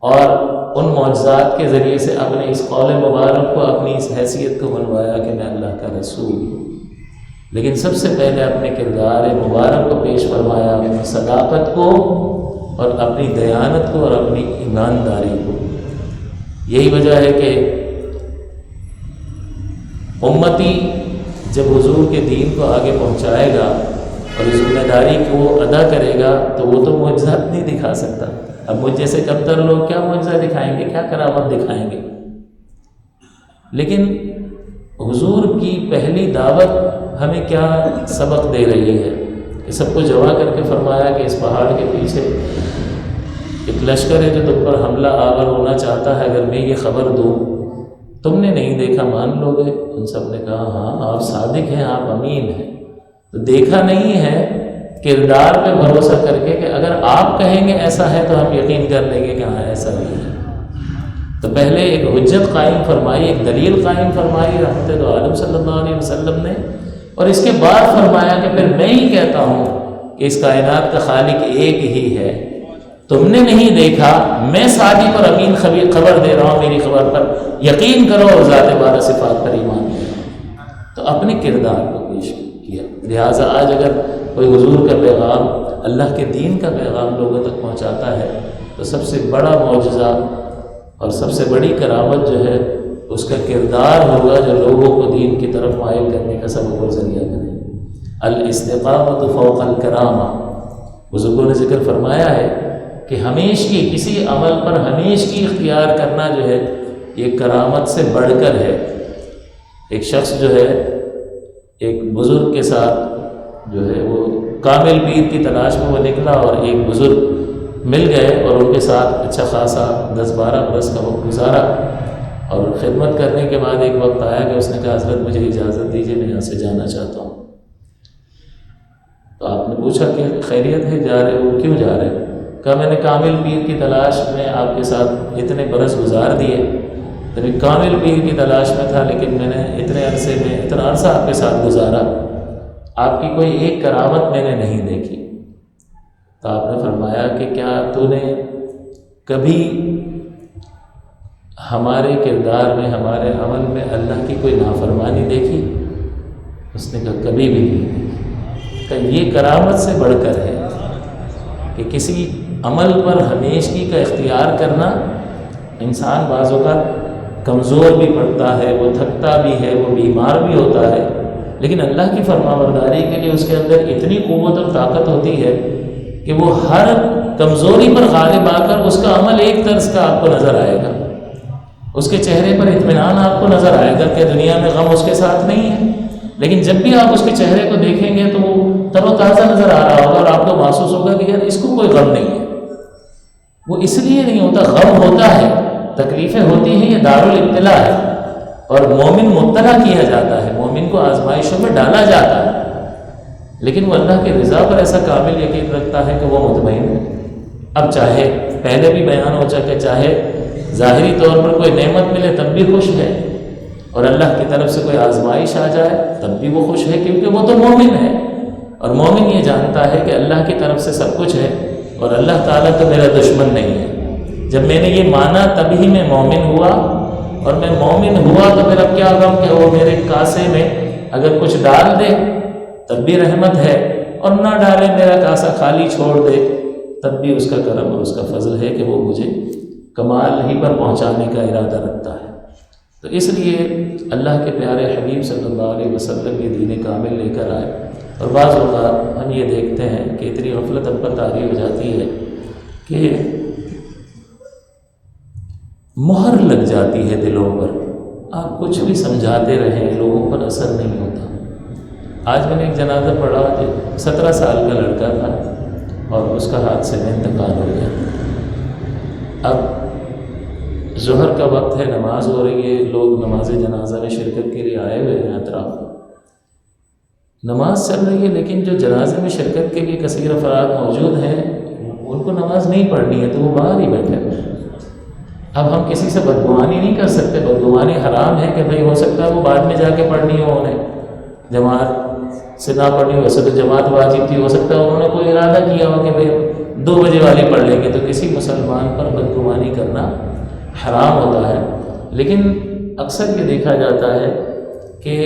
اور ان معجزات کے ذریعے سے اپنے اس قول مبارک کو، اپنی اس حیثیت کو بنوایا کہ میں اللہ کا رسول ہوں۔ لیکن سب سے پہلے اپنے کردار مبارک کو پیش فرمایا، اپنی صداقت کو اور اپنی دیانت کو اور اپنی ایمانداری کو۔ یہی وجہ ہے کہ امتی جب حضور کے دین کو آگے پہنچائے گا اور اس ذمہ داری کو ادا کرے گا تو وہ تو معجزات نہیں دکھا سکتا۔ اب مجھ جیسے کمتر لوگ کیا معجزہ دکھائیں گے، کیا کرامت دکھائیں گے؟ لیکن حضور کی پہلی دعوت ہمیں کیا سبق دے رہی ہے؟ کہ سب کو جمع کر کے فرمایا کہ اس پہاڑ کے پیچھے ایک لشکر ہے جو تم پر حملہ آور ہونا چاہتا ہے، اگر میں یہ خبر دوں تم نے نہیں دیکھا مان لو گے؟ ان سب نے کہا ہاں آپ صادق ہیں، آپ امین ہیں۔ تو دیکھا نہیں ہے، کردار پہ بھروسہ کر کے کہ اگر آپ کہیں گے ایسا ہے تو ہم یقین کر لیں گے کہ ہاں ایسا ہی ہے۔ تو پہلے ایک حجت قائم فرمائی، ایک دلیل قائم فرمائی رحمت دو عالم صلی اللہ علیہ وسلم نے، اور اس کے بعد فرمایا کہ پھر میں ہی کہتا ہوں کہ اس کائنات کا خالق ایک ہی ہے، تم نے نہیں دیکھا، میں صادق اور امین خبر دے رہا ہوں، میری خبر پر یقین کرو اور ذات بارہ صفات پر ایمان کرو۔ تو اپنے کردار کو پیش کیا۔ لہٰذا آج اگر کوئی حضور کا پیغام، اللہ کے دین کا پیغام لوگوں تک پہنچاتا ہے تو سب سے بڑا معجزہ اور سب سے بڑی کرامت جو ہے اس کا کردار ہوگا، جو لوگوں کو دین کی طرف مائل کرنے کا سبب اور ذریعہ بنے۔ الاستقامۃ فوق الکرامہ، بزرگوں نے ذکر فرمایا ہے کہ ہمیشگی، کسی عمل پر ہمیشگی اختیار کرنا جو ہے یہ کرامت سے بڑھ کر ہے۔ ایک شخص جو ہے ایک بزرگ کے ساتھ جو ہے وہ کامل پیر کی تلاش میں وہ نکلا، اور ایک بزرگ مل گئے اور ان کے ساتھ اچھا خاصا 10-12 برس کا وقت گزارا، اور خدمت کرنے کے بعد ایک وقت آیا کہ اس نے کہا حضرت مجھے اجازت دیجیے، میں یہاں سے جانا چاہتا ہوں۔ تو آپ نے پوچھا کہ خیریت ہے، جا رہے ہو؟ کیوں جا رہے ہو؟ کہا میں نے کامل پیر کی تلاش میں آپ کے ساتھ اتنے برس گزار دیے، تو کامل پیر کی تلاش میں تھا، لیکن میں نے اتنے عرصے میں اتنا عرصہ آپ کے ساتھ گزارا، آپ کی کوئی ایک کرامت میں نے نہیں دیکھی۔ تو آپ نے فرمایا کہ کیا تو نے کبھی ہمارے کردار میں، ہمارے عمل میں اللہ کی کوئی نافرمانی دیکھی؟ اس نے کہا کبھی بھی نہیں. کہ یہ کرامت سے بڑھ کر ہے کہ کسی عمل پر ہمیشگی کا اختیار کرنا. انسان بعض اوقات کمزور بھی پڑتا ہے، وہ تھکتا بھی ہے، وہ بیمار بھی ہوتا ہے، لیکن اللہ کی فرمانبرداری کے لیے اس کے اندر اتنی قوت اور طاقت ہوتی ہے کہ وہ ہر کمزوری پر غالب آ کر اس کا عمل ایک طرز کا آپ کو نظر آئے گا. اس کے چہرے پر اطمینان آپ کو نظر آئے گا کہ دنیا میں غم اس کے ساتھ نہیں ہے، لیکن جب بھی آپ اس کے چہرے کو دیکھیں گے تو وہ تر و تازہ نظر آ رہا ہوگا اور آپ کو محسوس ہوگا کہ یار اس کو کوئی غم نہیں ہے. وہ اس لیے نہیں ہوتا، غم ہوتا ہے، تکلیفیں ہوتی ہیں، یہ دارالابتلاء ہے، اور مومن مبتلا کیا جاتا ہے، مومن کو آزمائشوں میں ڈالا جاتا ہے، لیکن وہ اللہ کے رضا پر ایسا کامل یقین رکھتا ہے کہ وہ مطمئن ہے. اب چاہے پہلے بھی بیان ہو چکے، چاہے ظاہری طور پر کوئی نعمت ملے تب بھی خوش ہے، اور اللہ کی طرف سے کوئی آزمائش آ جائے تب بھی وہ خوش ہے، کیونکہ وہ تو مومن ہے. اور مومن یہ جانتا ہے کہ اللہ کی طرف سے سب کچھ ہے، اور اللہ تعالیٰ تو میرا دشمن نہیں ہے. جب میں نے یہ مانا تبھی میں مومن ہوا، اور میں مومن ہوا تو پھر اب کیا غم کہ وہ میرے کاسے میں اگر کچھ ڈال دے تب بھی رحمت ہے، اور نہ ڈالے میرا کاسا خالی چھوڑ دے تب بھی اس کا کرم اور اس کا فضل ہے کہ وہ مجھے کمال ہی پر پہنچانے کا ارادہ رکھتا ہے. تو اس لیے اللہ کے پیارے حبیب صلی اللہ علیہ وسلم یہ دین کامل لے کر آئے. اور بعض اوقات ہم یہ دیکھتے ہیں کہ اتنی غفلت ہم پر طاری ہو جاتی ہے کہ مہر لگ جاتی ہے دلوں پر. آپ کچھ بھی سمجھاتے رہیں لوگوں پر اثر نہیں ہوتا. آج میں نے ایک جنازہ پڑھا، 17 سال کا لڑکا تھا اور اس کا حادثے میں انتقال ہو گیا. اب ظہر کا وقت ہے، نماز ہو رہی ہے، لوگ نماز جنازہ میں شرکت کے لیے آئے ہوئے ہیں اطراف میں. نماز چل رہی ہے لیکن جو جنازے میں شرکت کے لیے کثیر افراد موجود ہیں ان کو نماز نہیں پڑھنی ہے، تو وہ باہر ہی بیٹھے ہوئے. اب ہم کسی سے بدگمانی نہیں کر سکتے، بدگمانی حرام ہے کہ بھئی ہو سکتا ہے وہ بعد میں جا کے پڑھنی ہو، انہیں جماعت سے نہ پڑھنی ہو. ویسے تو جماعت واجب تھی، ہو سکتا ہے انہوں نے کوئی ارادہ کیا ہو کہ بھئی 2 بجے والی پڑھ لیں گے، تو کسی مسلمان پر بدگمانی کرنا حرام ہوتا ہے. لیکن اکثر یہ دیکھا جاتا ہے کہ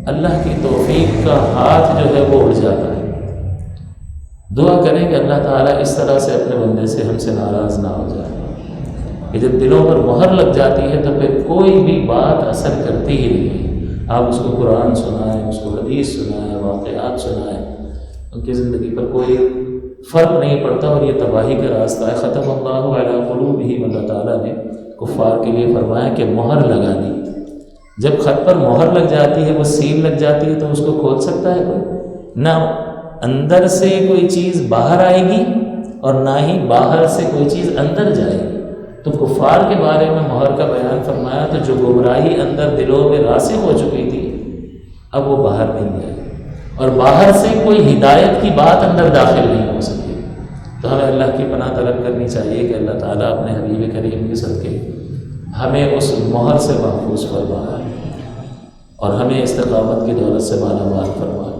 اللہ کی توفیق کا ہاتھ جو ہے وہ اڑ جاتا ہے. دعا کریں کہ اللہ تعالیٰ اس طرح سے اپنے بندے سے ہم سے ناراض نہ ہو جائے کہ جب دلوں پر مہر لگ جاتی ہے تو پھر کوئی بھی بات اثر کرتی ہی نہیں. آپ اس کو قرآن سنائیں، اس کو حدیث سنائیں، واقعات سنائیں، ان کی زندگی پر کوئی فرق نہیں پڑتا، اور یہ تباہی کا راستہ ہے. ختم اللہ علی قلوبہم، اللہ تعالیٰ نے کفار کے لیے فرمایا کہ مہر لگا دی. جب خط پر مہر لگ جاتی ہے، وہ سیل لگ جاتی ہے، تو اس کو کھول سکتا ہے کوئی؟ نہ اندر سے کوئی چیز باہر آئے گی اور نہ ہی باہر سے کوئی چیز اندر جائے گی. تو کفار کے بارے میں مہر کا بیان فرمایا تو جو گمراہی اندر دلوں میں راسخ ہو چکی تھی اب وہ باہر نہیں جائے، اور باہر سے کوئی ہدایت کی بات اندر داخل نہیں ہو سکتی. تو ہمیں اللہ کی پناہ طلب کرنی چاہیے کہ اللہ تعالیٰ اپنے حبیب کریم کے صدقے ہمیں اس مہر سے محفوظ فرمائے اور ہمیں استقامت کی دولت سے مالا مال فرمائے.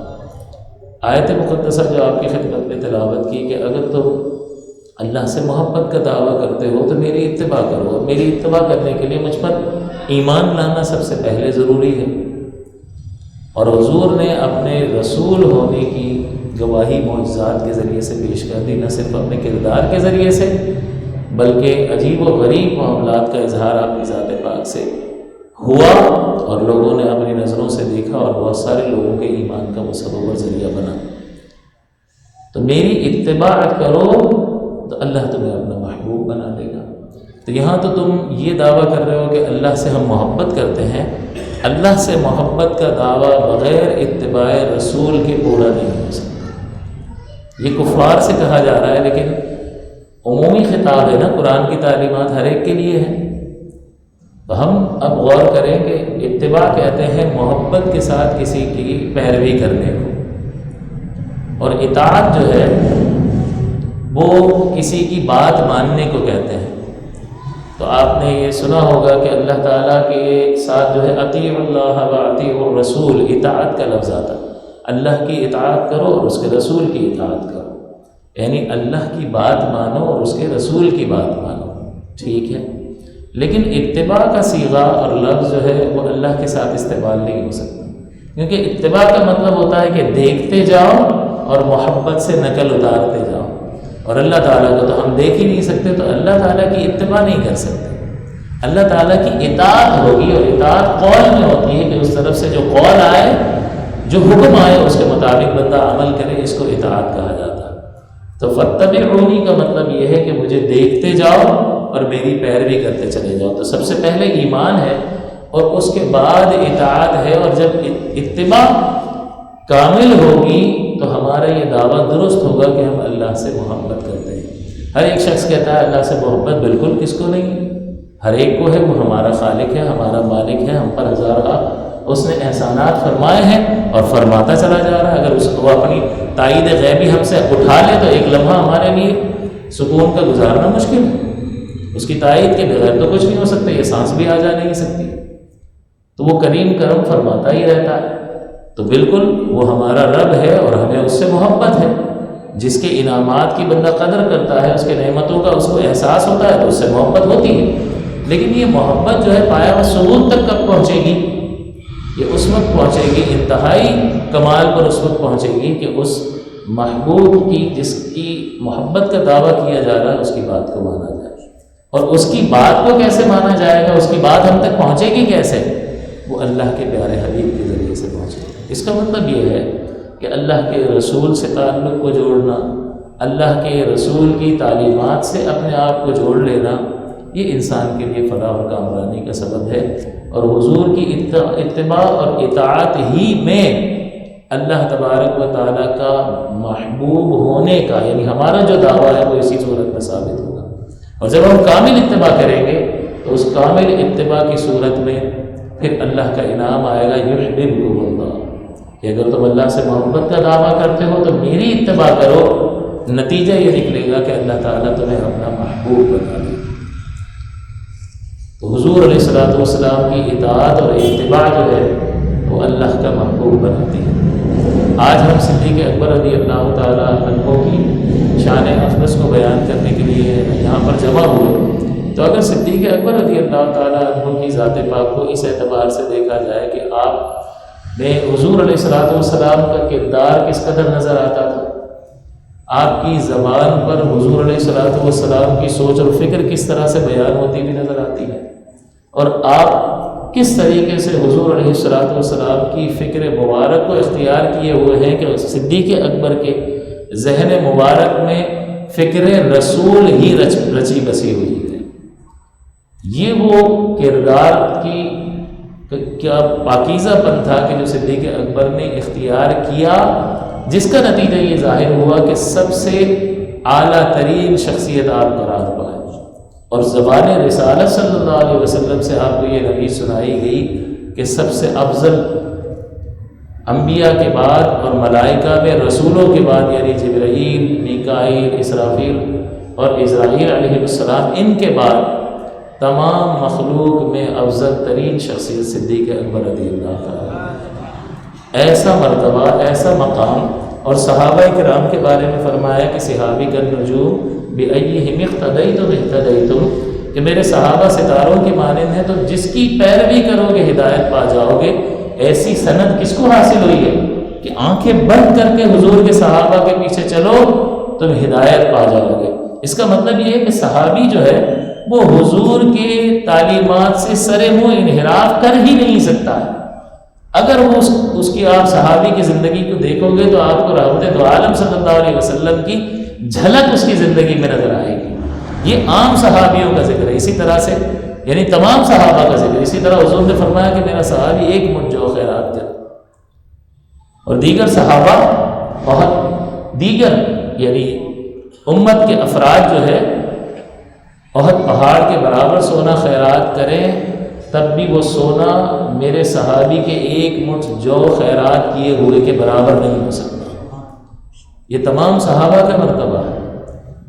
آیت مقدسہ جو آپ کی خدمت میں تلاوت کی کہ اگر تم اللہ سے محبت کا دعویٰ کرتے ہو تو میری اتباع کرو، اور میری اتباع کرنے کے لیے مجھ پر ایمان لانا سب سے پہلے ضروری ہے. اور حضور نے اپنے رسول ہونے کی گواہی معجزات کے ذریعے سے پیش کر دی، نہ صرف اپنے کردار کے ذریعے سے بلکہ عجیب و غریب معاملات کا اظہار آپ کی ذات پاک سے ہوا، اور لوگوں نے اپنی نظروں سے دیکھا، اور بہت سارے لوگوں کے ایمان کا وہ سبب اور ذریعہ بنا. تو میری اتباع کرو تو اللہ تمہیں اپنا محبوب بنا دے گا. تو یہاں تو تم یہ دعویٰ کر رہے ہو کہ اللہ سے ہم محبت کرتے ہیں. اللہ سے محبت کا دعویٰ بغیر اتباع رسول کے پورا نہیں ہو سکتا. یہ کفار سے کہا جا رہا ہے، لیکن عمومی خطاب ہے نا، قرآن کی تعلیمات ہر ایک کے لیے ہیں. تو ہم اب غور کریں کہ اتباع کہتے ہیں محبت کے ساتھ کسی کی پیروی کرنے کو، اور اطاعت جو ہے وہ کسی کی بات ماننے کو کہتے ہیں. تو آپ نے یہ سنا ہوگا کہ اللہ تعالیٰ کے ساتھ جو ہے اطیعوا اللہ و اطیعوا الرسول، اطاعت کا لفظ آتا. اللہ کی اطاعت کرو اور اس کے رسول کی اطاعت کرو. یعنی اللہ کی بات مانو اور اس کے رسول کی بات مانو، ٹھیک ہے، لیکن اتباع کا صیغہ اور لفظ جو ہے وہ اللہ کے ساتھ استعمال نہیں ہو سکتا، کیونکہ اتباع کا مطلب ہوتا ہے کہ دیکھتے جاؤ اور محبت سے نقل اتارتے جاؤ، اور اللہ تعالیٰ کو تو ہم دیکھ ہی نہیں سکتے، تو اللہ تعالیٰ کی اتباع نہیں کر سکتے۔ اللہ تعالیٰ کی اطاعت ہوگی، اور اطاعت قول میں ہوتی ہے کہ اس طرف سے جو قول آئے، جو حکم آئے اس کے مطابق بندہ عمل کرے، اس کو اطاعت کہا جاتا ہے۔ تو فاتبعونی کا مطلب یہ ہے کہ مجھے دیکھتے جاؤ اور میری پیروی کرتے چلے جاؤ۔ تو سب سے پہلے ایمان ہے اور اس کے بعد اطاعت ہے، اور جب اتباع کامل ہوگی تو ہمارا یہ دعویٰ درست ہوگا کہ ہم اللہ سے محبت کرتے ہیں۔ ہر ایک شخص کہتا ہے اللہ سے محبت بالکل کس کو نہیں ہے، ہر ایک کو ہے، وہ ہمارا خالق ہے، ہمارا مالک ہے، ہم پر ہزارہ اس نے احسانات فرمائے ہیں اور فرماتا چلا جا رہا ہے۔ اگر اس کو اپنی تائید غیبی ہم سے اٹھا لے تو ایک لمحہ ہمارے لیے سکون کا گزارنا مشکل ہے، اس کی تائید کے بغیر تو کچھ نہیں ہو سکتا، یہ سانس بھی آ جا نہیں سکتی، تو وہ کریم کرم فرماتا ہی رہتا ہے۔ تو بالکل وہ ہمارا رب ہے اور ہمیں اس سے محبت ہے، جس کے انعامات کی بندہ قدر کرتا ہے، اس کے نعمتوں کا اس کو احساس ہوتا ہے تو اس سے محبت ہوتی ہے۔ لیکن یہ محبت جو ہے پایا و ثبوت تک کب پہنچے گی؟ یہ اس وقت پہنچے گی، انتہائی کمال پر اس وقت پہنچے گی کہ اس محبوب کی جس کی محبت کا دعویٰ کیا جا رہا ہے اس کی بات کو مانا جائے، اور اس کی بات کو کیسے مانا جائے گا، اس کی بات ہم تک پہنچے گی کیسے؟ وہ اللہ کے پیارے حبیب کے ذریعے سے پہنچے گی۔ اس کا مطلب یہ ہے کہ اللہ کے رسول سے تعلق کو جوڑنا، اللہ کے رسول کی تعلیمات سے اپنے آپ کو جوڑ لینا، یہ انسان کے لیے فلاح اور کامرانی کا سبب ہے، اور حضور کی اتباع اور اطاعت ہی میں اللہ تبارک و تعالیٰ کا محبوب ہونے کا، یعنی ہمارا جو دعویٰ ہے وہ اسی صورت میں ثابت ہوگا۔ اور جب ہم کامل اتباع کریں گے تو اس کامل اتباع کی صورت میں پھر اللہ کا انعام آئے گا، یحببکم اللہ، کہ اگر تم اللہ سے محبت کا دعویٰ کرتے ہو تو میری اتباع کرو، نتیجہ یہ نکلے گا کہ اللہ تعالیٰ تمہیں اپنا محبوب بنا دے۔ تو حضور علیہ الصلوۃ والسلام کی اطاعت اور اتباع جو ہے وہ اللہ کا محبوب بناتی ہے۔ آج ہم صدیق اکبر رضی اللہ تعالیٰ عنہ کی شان اقدس کو بیان کرنے کے لیے یہاں پر جمع ہوئے، تو اگر صدیق اکبر رضی اللہ تعالیٰ عنہ کی ذات پاک کو اس اعتبار سے دیکھا جائے کہ آپ میں حضور علیہ الصلوۃ والسلام کا کردار کس قدر نظر آتا تھا، آپ کی زبان پر حضور علیہ الصلوۃ والسلام کی سوچ اور فکر کس طرح سے بیان ہوتی بھی نظر آتی ہے، اور آپ کس طریقے سے حضور علیہ الصلوۃ والسلام کی فکر مبارک کو اختیار کیے ہوئے ہیں کہ صدیق اکبر کے ذہن مبارک میں فکر رسول ہی رچی بسی ہوئی ہے۔ یہ وہ کردار کی کیا پاکیزہ پن تھا کہ جو صدیق اکبر نے اختیار کیا، جس کا نتیجہ یہ ظاہر ہوا کہ سب سے اعلیٰ ترین شخصیت آپ قرار پائے، اور زبان رسالت صلی اللہ علیہ وسلم سے آپ کو یہ حدیث سنائی گئی کہ سب سے افضل انبیاء کے بعد اور ملائکہ میں رسولوں کے بعد، یعنی جبرائیل، میکائیل، اسرافیل اور اسرائیل علیہ السلام، ان کے بعد تمام مخلوق میں افضل ترین شخصیت صدیق اکبر رضی اللہ تعالیٰ۔ ایسا مرتبہ، ایسا مقام، اور صحابہ کرام کے بارے میں فرمایا کہ صحابی کا نجوم بِأَيِّهِمْ اقْتَدَيْتُمْ اهْتَدَيْتُمْ، کہ میرے صحابہ ستاروں کی مانند ہیں، تو جس کی پیروی کرو گے ہدایت پا جاؤ گے۔ ایسی سند کس کو حاصل ہوئی ہے کہ آنکھیں بند کر کے حضور کے صحابہ کے پیچھے چلو تم ہدایت پا جاؤ گے۔ اس کا مطلب یہ ہے کہ صحابی جو ہے وہ حضور کے تعلیمات سے سر منہ انحراف کر ہی نہیں سکتا ہے۔ اگر وہ اس کی آپ صحابی کی زندگی کو دیکھو گے تو آپ کو رحمت دو عالم صلی اللہ علیہ وسلم کی جھلک اس کی زندگی میں نظر آئے گی۔ یہ عام صحابیوں کا ذکر ہے، اسی طرح سے یعنی تمام صحابہ کا ذکر۔ اسی طرح حضور نے فرمایا کہ میرا صحابی ایک منٹ جو خیرات کر، اور دیگر صحابہ بہت دیگر یعنی امت کے افراد جو ہے بہت پہاڑ کے برابر سونا خیرات کریں تب بھی وہ سونا میرے صحابی کے ایک مٹھ جو خیرات کیے ہوئے کے برابر نہیں ہو سکتا۔ یہ تمام صحابہ کا مرتبہ ہے،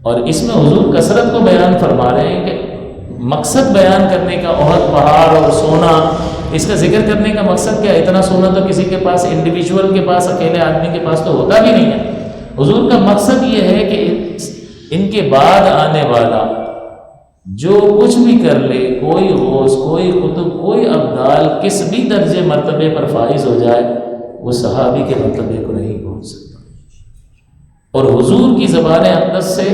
اور اس میں حضور کثرت کو بیان فرما رہے ہیں کہ مقصد بیان کرنے کا احد پہاڑ اور سونا، اس کا ذکر کرنے کا مقصد کیا؟ اتنا سونا تو کسی کے پاس، انڈیویجول کے پاس، اکیلے آدمی کے پاس تو ہوتا بھی نہیں ہے۔ حضور کا مقصد یہ ہے کہ ان کے بعد آنے والا جو کچھ بھی کر لے، کوئی غوث، کوئی قطب، کوئی ابدال کس بھی درجے مرتبے پر فائز ہو جائے، وہ صحابی کے مرتبے کو نہیں پہنچ سکتا۔ اور حضور کی زبان اقدس سے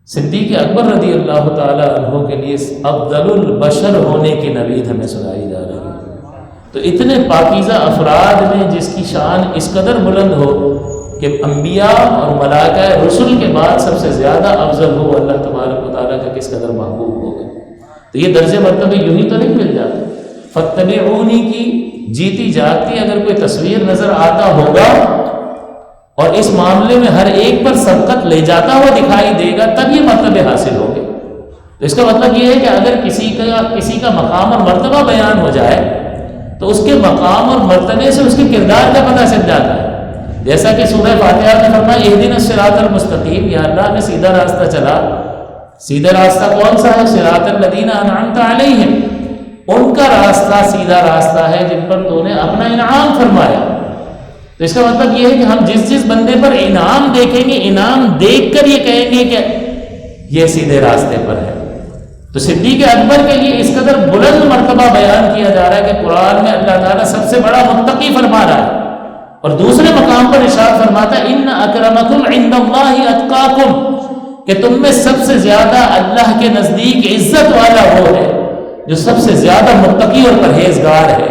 صدیق اکبر رضی اللہ تعالی عنہ کے لیے افضل البشر ہونے کی نوید ہمیں سنائی جا رہی ہے۔ تو اتنے پاکیزہ افراد میں جس کی شان اس قدر بلند ہو کہ انبیاء اور ملائکہ رسل کے بعد سب سے زیادہ افضل ہو، اللہ تبارک و تعالیٰ کا کس قدر محبوب ہوگا۔ تو یہ درجے مرتبے یوں ہی تو نہیں مل جاتے۔ فاتبعونی کی جیتی جاگتی اگر کوئی تصویر نظر آتا ہوگا اور اس معاملے میں ہر ایک پر سبقت لے جاتا ہوا دکھائی دے گا، تب یہ مرتبے حاصل ہوں گے۔ تو اس کا مطلب یہ ہے کہ اگر کسی کا مقام اور مرتبہ بیان ہو جائے تو اس کے مقام اور مرتبے سے اس کے کردار کا پتہ چل جاتا ہے۔ جیسا کہ سورہ فاتحہ میں فرمایا اہدنا الصراط المستقیم، یا اللہ ہمیں سیدھا راستہ چلا۔ سیدھا راستہ کون سا ہے؟ صراط الذین انعمت علیہم، ان کا راستہ سیدھا راستہ ہے جن پر تو نے اپنا انعام فرمایا۔ تو اس کا مطلب یہ ہے کہ ہم جس بندے پر انعام دیکھیں گے، انعام دیکھ کر یہ کہیں گے کہ یہ سیدھے راستے پر ہے۔ تو صدیق اکبر کے لیے اس قدر بلند مرتبہ بیان کیا جا رہا ہے کہ قرآن میں اللہ تعالیٰ سب سے بڑا متقی فرما رہا ہے، اور دوسرے مقام پر ارشاد فرماتا ہے ان اکرمکم عند اللہ اتقاکم، کہ تم میں سب سے زیادہ اللہ کے نزدیک عزت والا وہ ہے جو سب سے زیادہ متقی اور پرہیزگار ہے۔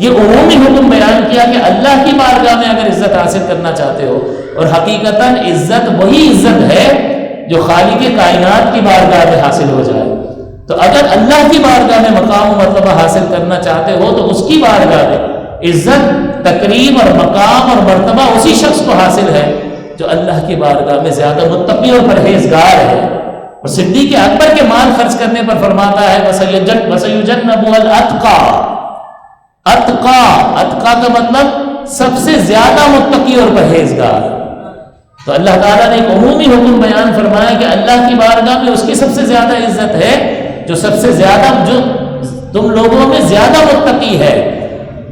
یہ عمومی حکم بیان کیا کہ اللہ کی بارگاہ میں اگر عزت حاصل کرنا چاہتے ہو، اور حقیقتاً عزت وہی عزت ہے جو خالق کائنات کی بارگاہ میں حاصل ہو جائے۔ تو اگر اللہ کی بارگاہ میں مقام و مرتبہ حاصل کرنا چاہتے ہو تو اس کی بارگاہ میں عزت، تکریم اور مقام اور مرتبہ اسی شخص کو حاصل ہے جو اللہ کی بارگاہ میں زیادہ متقی اور پرہیزگار ہے۔ اور صدیق اکبر کے مال خرچ کرنے پر فرماتا ہے وَسَيُجَنَّبُهَا الْأَتْقَى، اتقا کا مطلب سب سے زیادہ متقی اور پرہیزگار۔ تو اللہ تعالیٰ نے ایک عمومی حکم بیان فرمایا کہ اللہ کی بارگاہ میں اس کی سب سے زیادہ عزت ہے جو سب سے زیادہ، جو تم لوگوں میں زیادہ متقی ہے،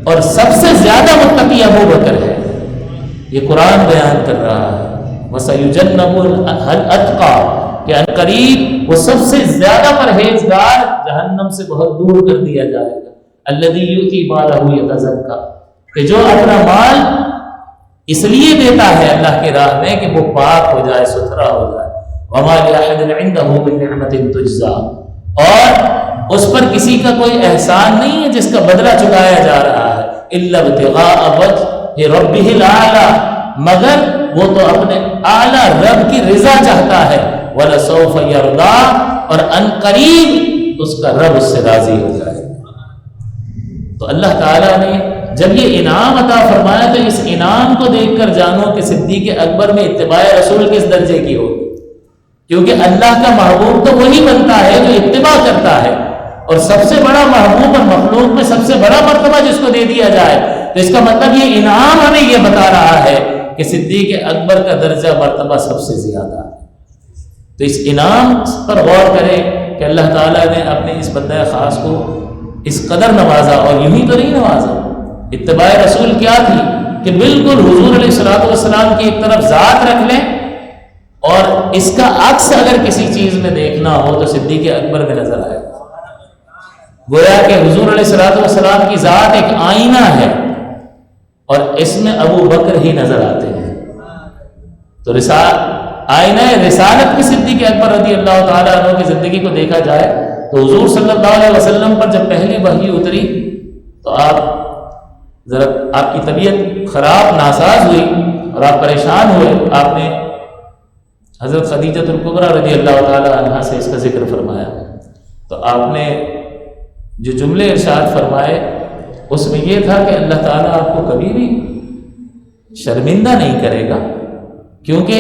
اور سب سے زیادہ متقی ابو بکر ہے۔ یہ قرآن بیان کر رہا ہے وَسَيُجَنَّبُهَا الْأَتْقَى، کہ عنقریب وہ سب سے زیادہ پرہیزگار جہنم سے بہت دور کر دیا جائے گا۔ الذی یؤتی مالہ یتزکیٰ، کہ جو اپنا مال اس لیے دیتا ہے اللہ کی راہ میں کہ وہ پاک ہو جائے، ستھرا ہو جائے۔ وما لأحد عنده من نعمۃ تجزا، اور اس پر کسی کا کوئی احسان نہیں ہے جس کا بدلہ چکایا جا رہا ہے، الا ابتغاء وجہ ربہ الاعلی، مگر وہ تو اپنے اعلیٰ رب کی رضا چاہتا ہے، ولسوف یرضی، اور ان قریب اس کا رب اس سے راضی ہو جائے۔ تو اللہ تعالیٰ نے جب یہ انعام عطا فرمایا تو اس انعام کو دیکھ کر جانو کہ صدیق اکبر میں اتباع رسول کس درجے کی ہوگی، کیونکہ اللہ کا محبوب تو وہی بنتا ہے جو اتباع کرتا ہے، اور سب سے بڑا محبوب اور مخلوق میں سب سے بڑا مرتبہ جس کو دے دیا جائے، تو اس کا مطلب یہ انعام ہمیں یہ بتا رہا ہے کہ صدیق اکبر کا درجہ مرتبہ سب سے زیادہ ہے۔ تو اس انعام پر غور کریں کہ اللہ تعالیٰ نے اپنے اس بندہ خاص کو اس قدر نوازا، اور یوں ہی تو نہیں نوازا۔ اتباع رسول کیا تھی کہ بالکل حضور علیہ الصلوۃ والسلام کی ایک طرف ذات رکھ لیں، اور اس کا عکس اگر کسی چیز میں دیکھنا ہو تو صدیق اکبر میں نظر آئے گا۔ گویا کہ حضور علیہ الصلوۃ والسلام کی ذات ایک آئینہ ہے، اور اس میں ابو بکر ہی نظر آتے ہیں۔ تو آئینہ رسالت کی صدیق اکبر رضی اللہ تعالیٰ عنہ کی زندگی کو دیکھا جائے تو حضور صلی اللہ علیہ وسلم پر جب پہلی وحی اتری تو آپ کی طبیعت خراب ناساز ہوئی اور آپ پریشان ہوئے۔ آپ نے حضرت خدیجہ الکبریٰ رضی اللہ تعالیٰ عنہا سے اس کا ذکر فرمایا، تو آپ نے جو جملے ارشاد فرمائے اس میں یہ تھا کہ اللہ تعالیٰ آپ کو کبھی بھی شرمندہ نہیں کرے گا، کیونکہ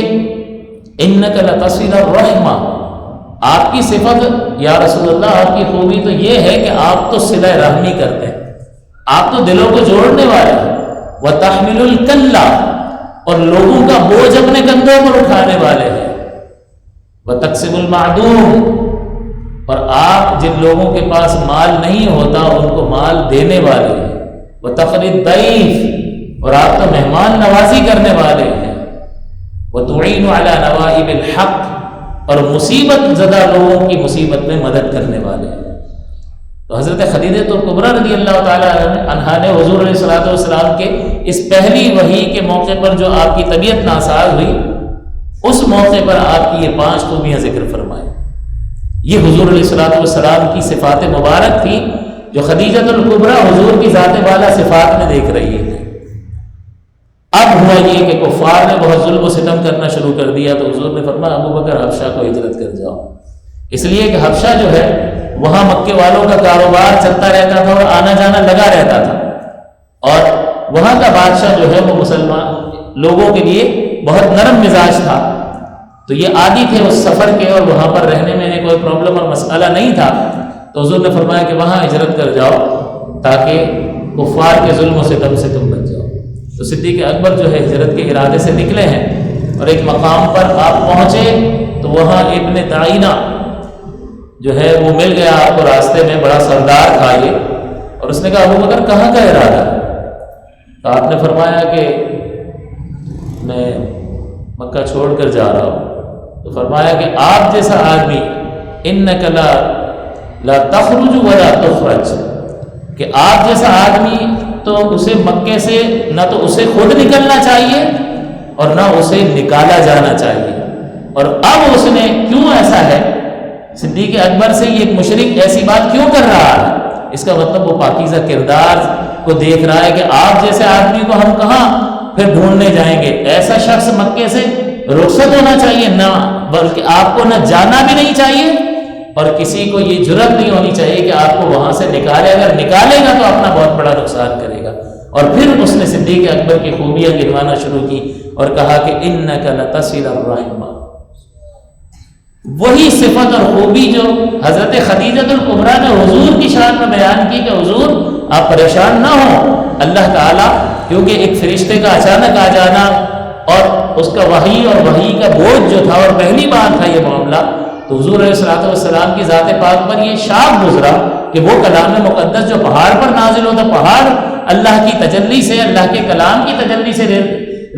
انک لتصل الرحمہ، آپ کی صفت یا رسول اللہ، آپ کی خوبی تو یہ ہے کہ آپ تو صلہ رحمی کرتے ہیں، آپ تو دلوں کو جوڑنے والے ہیں، وتحمل الکلہ، اور لوگوں کا بوجھ اپنے کندھوں پر اٹھانے والے ہیں، وتکسب المعدوم، اور آپ جن لوگوں کے پاس مال نہیں ہوتا ان کو مال دینے والے ہیں، وتقری الضیف، اور آپ تو مہمان نوازی کرنے والے ہیں، وتعین علی نوائب الحق، اور مصیبت زدہ لوگوں کی مصیبت میں مدد کرنے والے ہیں۔ تو حضرت خدیجہ کبریٰ رضی اللہ تعالیٰ عنہا نے حضور علیہ الصلوۃ والسلام کے اس پہلی وحی کے موقع پر جو آپ کی طبیعت ناساز ہوئی، اس موقع پر آپ کی یہ 5 خوبیاں ذکر فرمائیں۔ یہ حضور علیہ الصلوۃ والسلام کی صفات مبارک تھی جو خدیجہ الکبریٰ حضور کی ذات بالا صفات میں دیکھ رہی ہے۔ اب ہوا یہ کہ کفار نے بہت ظلم و ستم کرنا شروع کر دیا، تو حضور نے فرمایا ابو بکر حبشہ کو ہجرت کر جاؤ، اس لیے کہ حبشہ جو ہے وہاں مکے والوں کا کاروبار چلتا رہتا تھا اور آنا جانا لگا رہتا تھا، اور وہاں کا بادشاہ جو ہے وہ مسلمان لوگوں کے لیے بہت نرم مزاج تھا، تو یہ عادی تھے اس سفر کے، اور وہاں پر رہنے میں کوئی پرابلم اور مسئلہ نہیں تھا۔ تو حضور نے فرمایا کہ وہاں ہجرت کر جاؤ تاکہ کفار کے ظلم و ستم سے تم بچ جاؤ۔ تو صدیق اکبر جو ہے ہجرت کے ارادے سے نکلے ہیں، اور ایک مقام پر آپ پہنچے تو وہاں ابن دعینہ جو ہے وہ مل گیا آپ کو راستے میں، بڑا سردار تھا یہ، اور اس نے کہا ابو بکر کہاں کا ارادہ ہے؟ تو آپ نے فرمایا کہ میں مکہ چھوڑ کر جا رہا ہوں۔ تو فرمایا کہ آپ جیسا آدمی انک لا تخرج ولا تخرج، کہ آپ جیسا آدمی تو اسے مکے سے نہ تو اسے خود نکلنا چاہیے اور نہ اسے نکالا جانا چاہیے۔ اور اب اس نے کیوں ایسا ہے، صدیق اکبر سے یہ ایک مشرک ایسی بات کیوں کر رہا ہے؟ اس کا مطلب وہ پاکیزہ کردار کو دیکھ رہا ہے کہ آپ جیسے آدمی کو ہم کہاں پھر ڈھونڈنے جائیں گے، ایسا شخص مکے سے رخصت ہونا چاہیے، نہ بلکہ آپ کو نہ جانا بھی نہیں چاہیے، اور کسی کو یہ جرت نہیں ہونی چاہیے کہ آپ کو وہاں سے نکالے، اگر نکالے گا تو اپنا بہت بڑا نقصان کرے گا۔ اور پھر اس نے صدیق اکبر کی خوبیاں گنوانا شروع کی اور کہا کہ انک لتصل الرحم، وہی صفت اور خوبی جو حضرت خدیجہ الکبریٰ نے حضور کی شان میں بیان کی کہ حضور آپ پریشان نہ ہوں، اللہ تعالیٰ کیونکہ ایک فرشتے کا اچانک آ جانا اور اس کا وحی اور وحی کا بوجھ جو تھا، اور پہلی بار تھا یہ معاملہ، تو حضور علیہ الصلوۃ والسلام کی ذات پاک پر یہ شاپ گزرا کہ وہ کلام مقدس جو پہاڑ پر نازل ہوتا، پہاڑ اللہ کی تجلی سے، اللہ کے کلام کی تجلی سے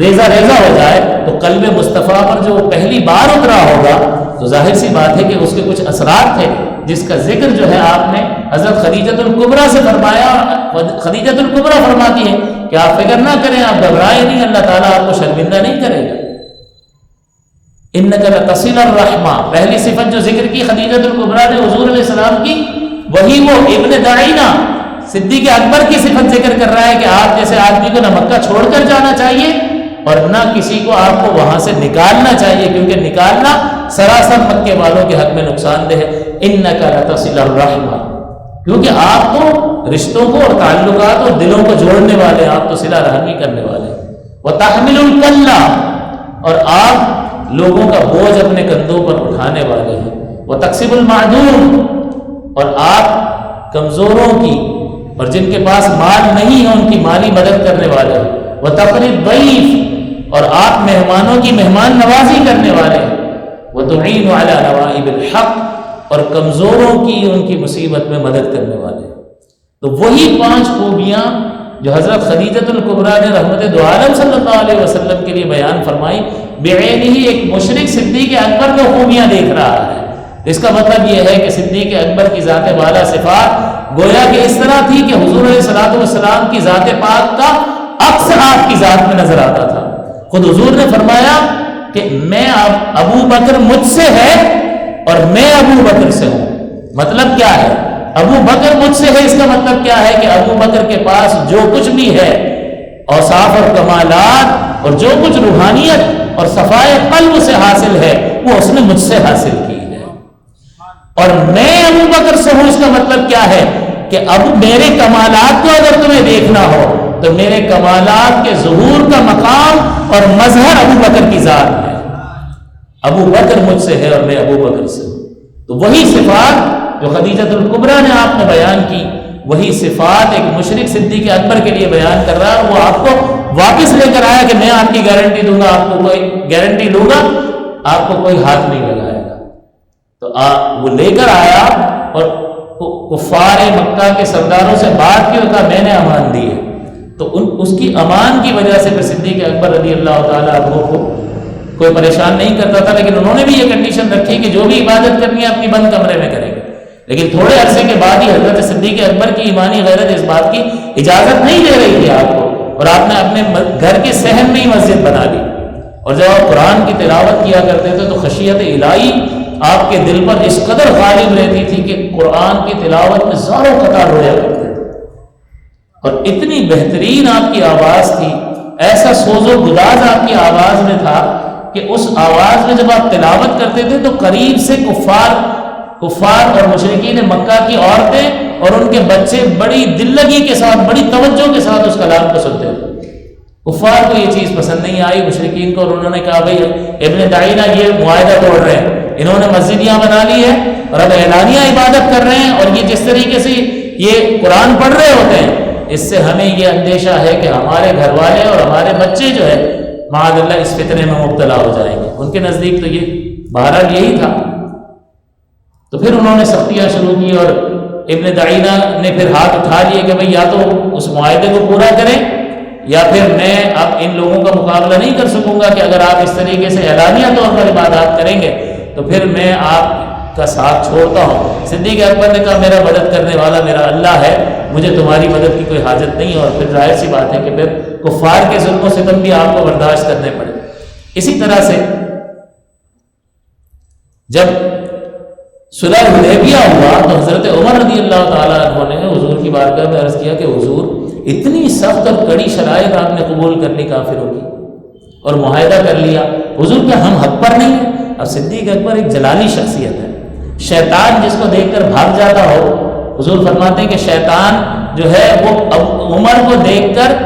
ریزہ ریزہ ہو جائے، تو قلب مصطفیٰ پر جو پہلی بار اترا ہوگا تو ظاہر سی بات ہے کہ اس کے کچھ اثرات تھے، جس کا ذکر جو ہے آپ نے حضرت خدیجہ الکبریٰ سے فرمایا۔ خدیجہ الکبریٰ فرماتی ہے کہ آپ فکر نہ کریں، آپ گھبرائیں نہیں، اللہ تعالیٰ آپ کو شرمندہ نہیں کرے گا۔ انک لتصل الرحمہ، پہلی صفت جو ذکر کی خدیجہ الکبریٰ نے حضور علیہ السلام کی، وہی وہ ابن دعینہ صدیق اکبر کی صفت ذکر کر رہا ہے کہ آپ جیسے آدمی کو نہ مکہ چھوڑ کر جانا چاہیے اور نہ کسی کو آپ کو وہاں سے نکالنا چاہیے، کیونکہ نکالنا سراسر مکے والوں کے حق میں نقصان دہ ہے۔ انک لتصل الرحمہ، کیونکہ آپ تو رشتوں کو اور تعلقات اور دلوں کو جوڑنے والے ہیں، آپ تو صلہ رحمی کرنے والے ہیں۔ وتحمل الکلہ، اور آپ لوگوں کا بوجھ اپنے کندھوں پر اٹھانے والے ہیں۔ وتکسب المعدوم، اور آپ کمزوروں کی اور جن کے پاس مال نہیں ہے ان کی مالی مدد کرنے والے ہیں۔ وتقری الضیف، اور آپ مہمانوں کی مہمان نوازی کرنے والے ہیں۔ وتعین علی نوائب الحق، اور کمزوروں کی ان کی مصیبت میں مدد کرنے والے ہیں۔ تو وہی 5 خوبیاں جو حضرت خدیجہ الکبریٰ نے رحمت دو عالم صلی اللہ علیہ وسلم کے لیے بیان فرمائی، بعینہ ہی ایک مشرک صدیق اکبر میں خوبیاں دیکھ رہا ہے۔ اس کا مطلب یہ ہے کہ صدیق اکبر کی ذات والا صفات گویا کہ اس طرح تھی کہ حضور علیہ الصلوۃ والسلام کی ذات پاک کا عکس آپ کی ذات میں نظر آتا تھا۔ خود حضور نے فرمایا کہ میں ابو بکر مجھ سے ہے اور میں ابو بکر سے ہوں۔ مطلب کیا ہے؟ ابو بکر مجھ سے ہے، اس کا مطلب کیا ہے کہ ابو بکر کے پاس جو کچھ بھی ہے اوصاف اور کمالات اور جو کچھ روحانیت اور صفائے قلب سے حاصل ہے وہ اس نے مجھ سے حاصل کی ہے، اور میں ابو بکر سے ہوں۔ اس کا مطلب کیا ہے کہ اب میرے کمالات کو اگر تمہیں دیکھنا ہو تو میرے کمالات کے ظہور کا مقام اور مظہر ابو بکر کی ذات ہے۔ ابو بکر مجھ سے ہے اور میں ابو بکر سے ہوں۔ تو وہی صفات جو خدیجہ الکبریٰ نے آپ نے بیان کی، وہی صفات ایک مشرک صدیق اکبر کے لیے بیان کر رہا ہے۔ وہ آپ کو واپس لے کر آیا کہ میں آپ کی گارنٹی دوں گا، آپ کو کوئی گارنٹی لوں گا، آپ کو کوئی ہاتھ نہیں لگائے گا۔ تو وہ لے کر آیا اور کفار مکہ کے سرداروں سے بات کی، کہا میں نے امان دی ہے۔ تو اس کی امان کی وجہ سے پھر صدیق اکبر رضی اللہ تعالیٰ عنہ کو کوئی پریشان نہیں کرتا تھا، لیکن انہوں نے بھی یہ کنڈیشن رکھی کہ جو بھی عبادت کرنی ہے اپنی بند کمرے میں کریں گے. لیکن تھوڑے عرصے کے بعد ہی حضرت صدیق اکبر کی ایمانی غیرت اس بات کی اجازت نہیں دے رہی تھی آپ کو، اور آپ نے اپنے گھر کے صحن میں ہی مسجد بنا لی. اور جب آپ قرآن کی تلاوت کیا کرتے تھے تو خشیت الہی آپ کے دل پر اس قدر غالب رہتی تھی کہ قرآن کی تلاوت میں زاروں قطار رویا کرتے تھے. اور اتنی بہترین آپ کی آواز تھی، ایسا سوز و گداز آپ کی آواز میں تھا کہ اس آواز میں جب آپ تلاوت کرتے تھے تو قریب سے کفار اور مشرکین مکہ کی عورتیں اور ان کے بچے بڑی دل لگی کے ساتھ، بڑی توجہ کے ساتھ اس کلام کو سنتے تھے. کفار کو یہ چیز پسند نہیں آئی، مشرکین کو، اور انہوں نے کہا بھائی ابن دعینہ یہ معاہدہ توڑ رہے ہیں، انہوں نے مسجد یہاں بنا لی ہے اور اب اعلانیہ عبادت کر رہے ہیں، اور یہ جس طریقے سے یہ قرآن پڑھ رہے ہوتے ہیں اس سے ہمیں یہ اندیشہ ہے کہ ہمارے گھر والے اور ہمارے بچے جو ہے معاذ اللہ اس فتنے میں مبتلا ہو جائیں گے. ان کے نزدیک تو یہ بہرحال یہی تھا. تو پھر انہوں نے سختیاں شروع کی اور ابن دعینہ نے پھر ہاتھ اٹھا لیے کہ بھئی یا تو اس معاہدے کو پورا کریں یا پھر میں اب ان لوگوں کا مقابلہ نہیں کر سکوں گا کہ اگر آپ اس طریقے سے اعلانیہ طور پر عبادات کریں گے تو پھر میں آپ کا ساتھ چھوڑتا ہوں. صدیق اکبر نے کہا میرا مدد کرنے والا میرا اللہ ہے، مجھے تمہاری مدد کی کوئی حاجت نہیں. اور پھر ظاہر سی بات ہے کہ پھر کفار کے ظلم و ستم بھی آپ کو برداشت کرنے پڑے. اسی طرح سے جب صلح حدیبیہ ہوا تو حضرت عمر رضی اللہ تعالیٰ عنہ نے حضور کی بارگاہ میں عرض کیا کہ حضور اتنی سخت اور کڑی شرائط آپ نے قبول کر لی کافروں کی اور معاہدہ کر لیا، حضور کیا ہم حق پر نہیں ہیں؟ اب صدیق اکبر ایک جلالی شخصیت ہے، شیطان جس کو دیکھ کر بھاگ جاتا ہو، حضور فرماتے ہیں کہ شیطان جو ہے وہ عمر کو دیکھ کر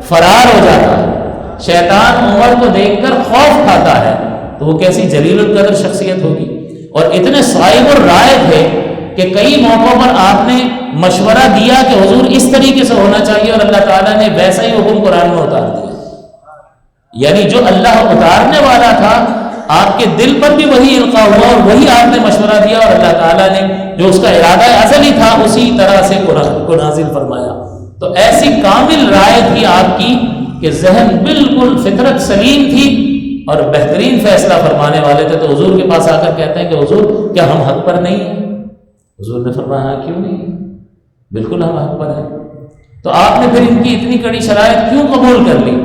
فرار ہو جاتا ہے، شیطان عمر کو دیکھ کر خوف کھاتا ہے. تو وہ کیسی جلیل القدر شخصیت ہوگی. اور اتنے صائب الرائے تھے کہ کئی موقعوں پر آپ نے مشورہ دیا کہ حضور اس طریقے سے ہونا چاہیے، اور اللہ تعالیٰ نے ویسا ہی حکم قرآن میں اتار دیا. یعنی جو اللہ اتارنے والا تھا آپ کے دل پر بھی وہی القاء ہوا اور وہی آپ نے مشورہ دیا، اور اللہ تعالیٰ نے جو اس کا ارادہ ازلی تھا اسی طرح سے قرآن کو نازل فرمایا. تو ایسی کامل رائے تھی آپ کی کہ ذہن بالکل فطرت سلیم تھی اور بہترین فیصلہ فرمانے والے تھے. تو حضور کے پاس آ کر کہتے ہیں کہ حضور کیا ہم حق پر نہیں ہیں؟ حضور نے فرمایا ہاں کیوں نہیں، بالکل ہم حق پر ہیں. تو آپ نے پھر ان کی اتنی کڑی شرائط کیوں قبول کر لی؟